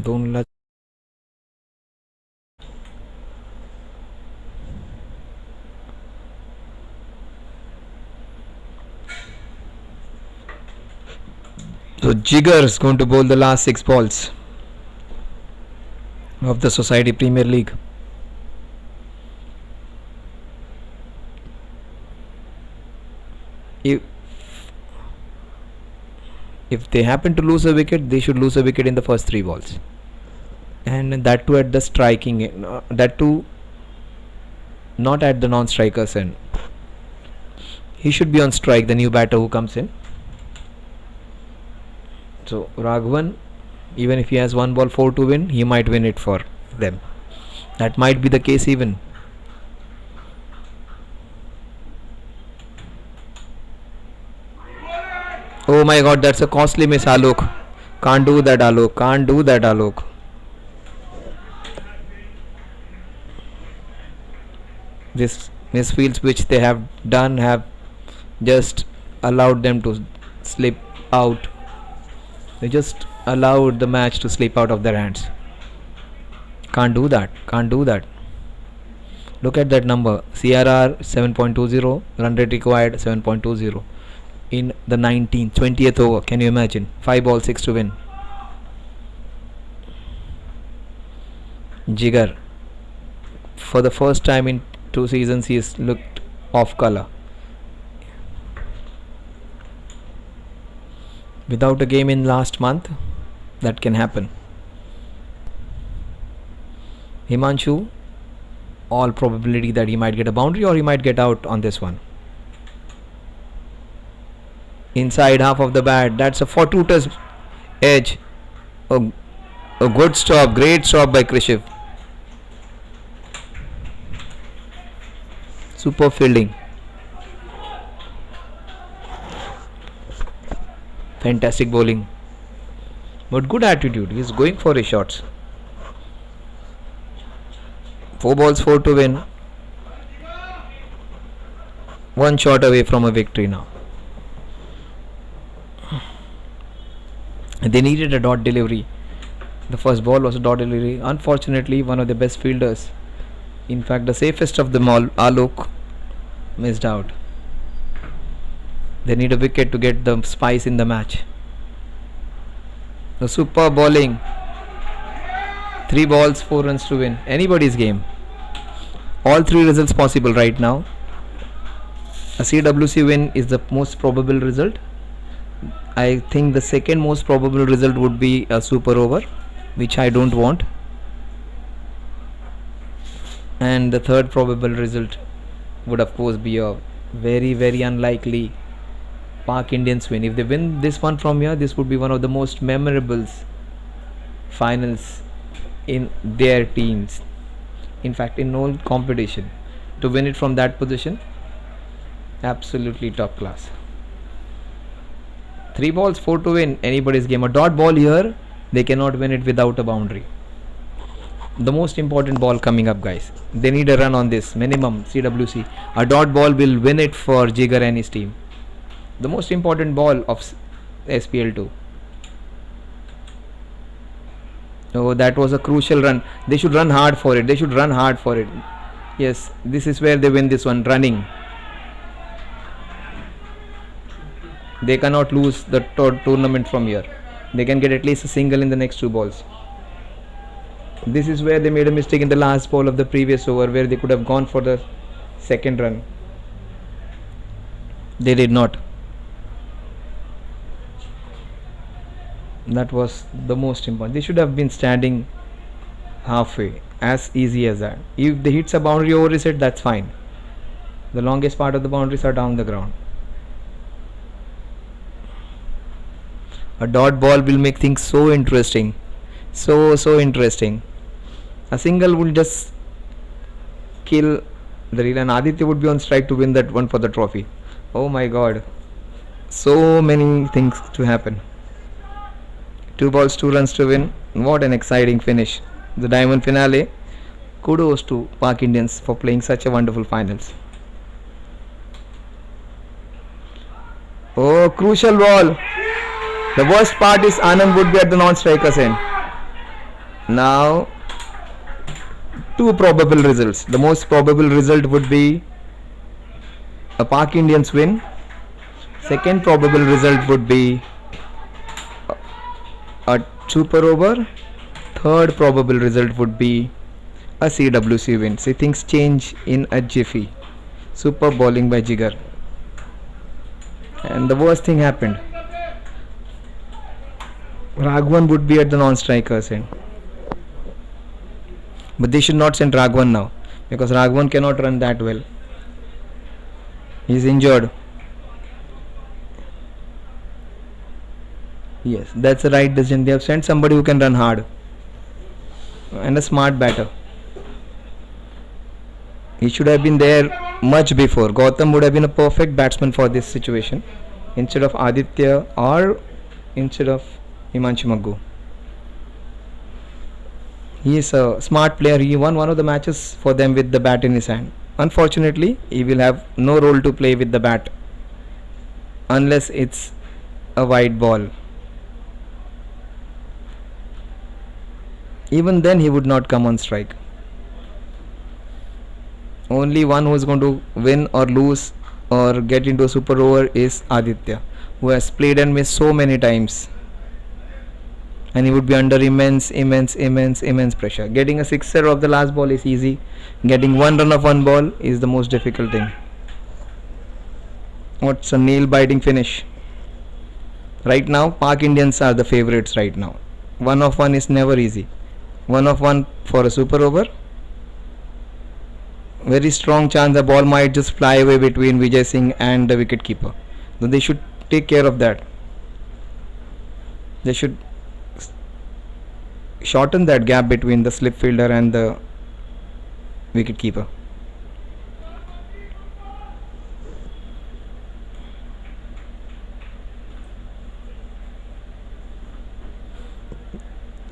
Don't let So Jigar is going to bowl the last 6 balls of the Society Premier League. If they happen to lose a wicket, they should lose a wicket in the first 3 balls, and that too at the striking end, that too not at the non-strikers end. He should be on strike, the new batter who comes in. So Raghavan, even if he has 1 ball 4 to win, he might win it for them. That might be the case even. Oh my god, that's a costly miss, Alok. Can't do that, Alok. Can't do that, Alok. This misfields which they have done have just allowed them to slip out. They just allowed the match to slip out of their hands. Can't do that. Can't do that. Look at that number. CRR 7.20. Run rate required 7.20. In the 20th over. Can you imagine? 5 balls 6 to win. Jigar. For the first time in 2 seasons, he has looked off color. Without a game in last month, that can happen. Himanshu, all probability that he might get a boundary or he might get out on this one. inside half of the bat. That's a fortuitous edge. A good stop, great stop by Krishiv. Super fielding. Fantastic bowling. But good attitude. He's going for his shots. 4 balls, 4 to win. 1 shot away from a victory now. They needed a dot delivery. The first ball was a dot delivery. Unfortunately, one of the best fielders, in fact the safest of them all, Alok, missed out. They need a wicket to get the spice in the match. The super bowling. 3 balls, 4 runs to win. Anybody's game. All 3 results possible right now. A CWC win is the most probable result. I think the second most probable result would be a super over, which I don't want. And the third probable result would of course be a very, very unlikely Pak Indians win. If they win this one from here, this would be one of the most memorable finals in their teams. In fact, in all competition. To win it from that position, absolutely top class. 3 balls, 4 to win. Anybody's game. A dot ball here, they cannot win it without a boundary. The most important ball coming up, guys. They need a run on this. Minimum CWC. A dot ball will win it for Jigar and his team. The most important ball of SPL2. Oh, that was a crucial run. They should run hard for it. They should run hard for it. Yes, this is where they win this one. Running. They cannot lose the tournament from here. They can get at least a single in the next 2 balls. This is where they made a mistake in the last ball of the previous over, where they could have gone for the second run. They did not. That was the most important. They should have been standing halfway. As easy as that. If they hits a boundary over is it, that's fine. The longest part of the boundaries are down the ground. A dot ball will make things so interesting. So interesting. A single will just kill the reel, and Aditya would be on strike to win that one for the trophy. Oh my god. So many things to happen. 2 balls, 2 runs to win. What an exciting finish. The diamond finale. Kudos to Pak Indians for playing such a wonderful finals. Oh, crucial ball. The worst part is Anand would be at the non-striker's end. Now, 2 probable results. The most probable result would be a Pak Indians win. Second probable result would be a super over. Third probable result would be a CWC win. See, things change in a jiffy. Super bowling by Jigar. And the worst thing happened. Raghavan would be at the non-striker's end. But they should not send Raghavan now, because Raghavan cannot run that well. He is injured. Yes, that's the right decision. They have sent somebody who can run hard and a smart batter. He should have been there much before. Gautam would have been a perfect batsman for this situation instead of Aditya or instead of Himanshu Maggu. He is a smart player. He won one of the matches for them with the bat in his hand. Unfortunately, he will have no role to play with the bat unless it's a wide ball. Even then he would not come on strike. Only one who is going to win or lose or get into a super over is Aditya, who has played and missed so many times, and he would be under immense pressure. Getting a sixer of the last ball is easy. Getting 1 run of 1 ball is the most difficult thing. What's a nail biting finish. Right now Pak Indians are the favorites right now. 1 of 1 is never easy. 1 of 1 for a super over. Very strong chance the ball might just fly away between Vijay Singh and the wicket keeper. So they should take care of that. They should shorten that gap between the slip fielder and the wicket keeper.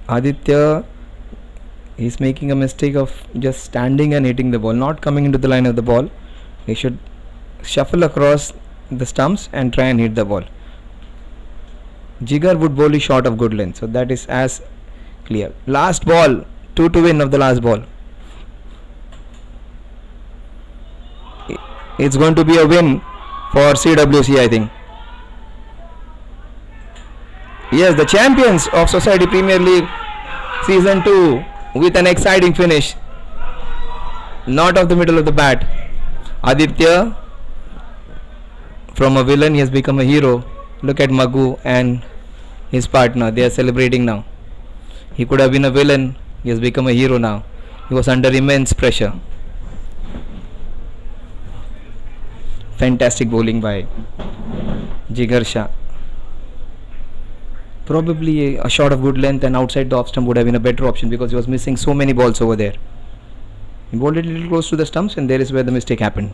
Aditya is making a mistake of just standing and hitting the ball, not coming into the line of the ball. He should shuffle across the stumps and try and hit the ball. Jigar would bowl is short of good length, so that is as clear. Last ball, 2 to win of the last ball. It's going to be a win for CWC, I think. Yes, the champions of Society Premier League Season 2 with an exciting finish. Not off the middle of the bat. Aditya, from a villain, he has become a hero. Look at Magoo and his partner. They are celebrating now. He could have been a villain. He has become a hero now. He was under immense pressure. Fantastic bowling by Jigar Shah. Probably a shot of good length and outside the off stump would have been a better option because he was missing so many balls over there. He bowled it a little close to the stumps and there is where the mistake happened.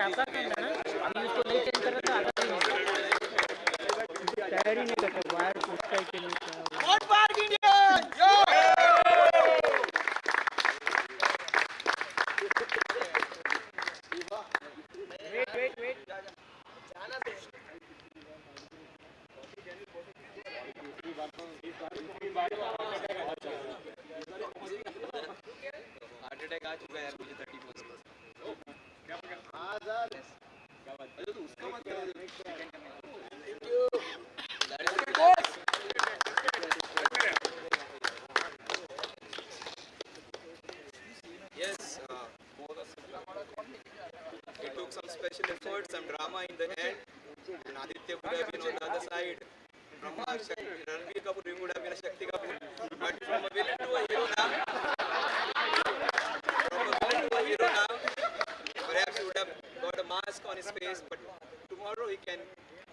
ऐसा करना ना, हम इसको नहीं change कर रहे तो आता ही नहीं, तैयारी नहीं करते वायर पूछता है कि नहीं क्या। One mark Indians! Yo! Wait. Heart attack आ चुका है यार मुझे 31 को। अरे तो उसका मत कर। Thank you. Yes, it took some special effort, some drama in the end, and Aditya would have been on the other side. From Ranveer Kapoor, we would have been a Shakti Kapoor, but from a villain to a hero now, perhaps he would have got a mask on his face, but tomorrow he can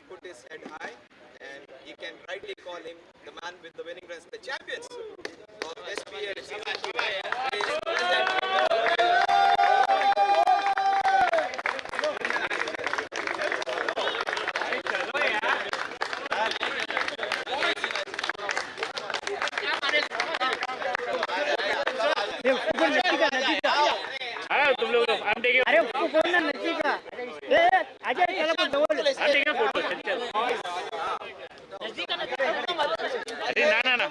put his head high and he can rightly call him the man with the winning runs, the champions of SPL season 2. तुम लोग अरे उसको बोलना नजदीक का आजा चलो double ठीक है फोटो चल नजदीक का अरे ना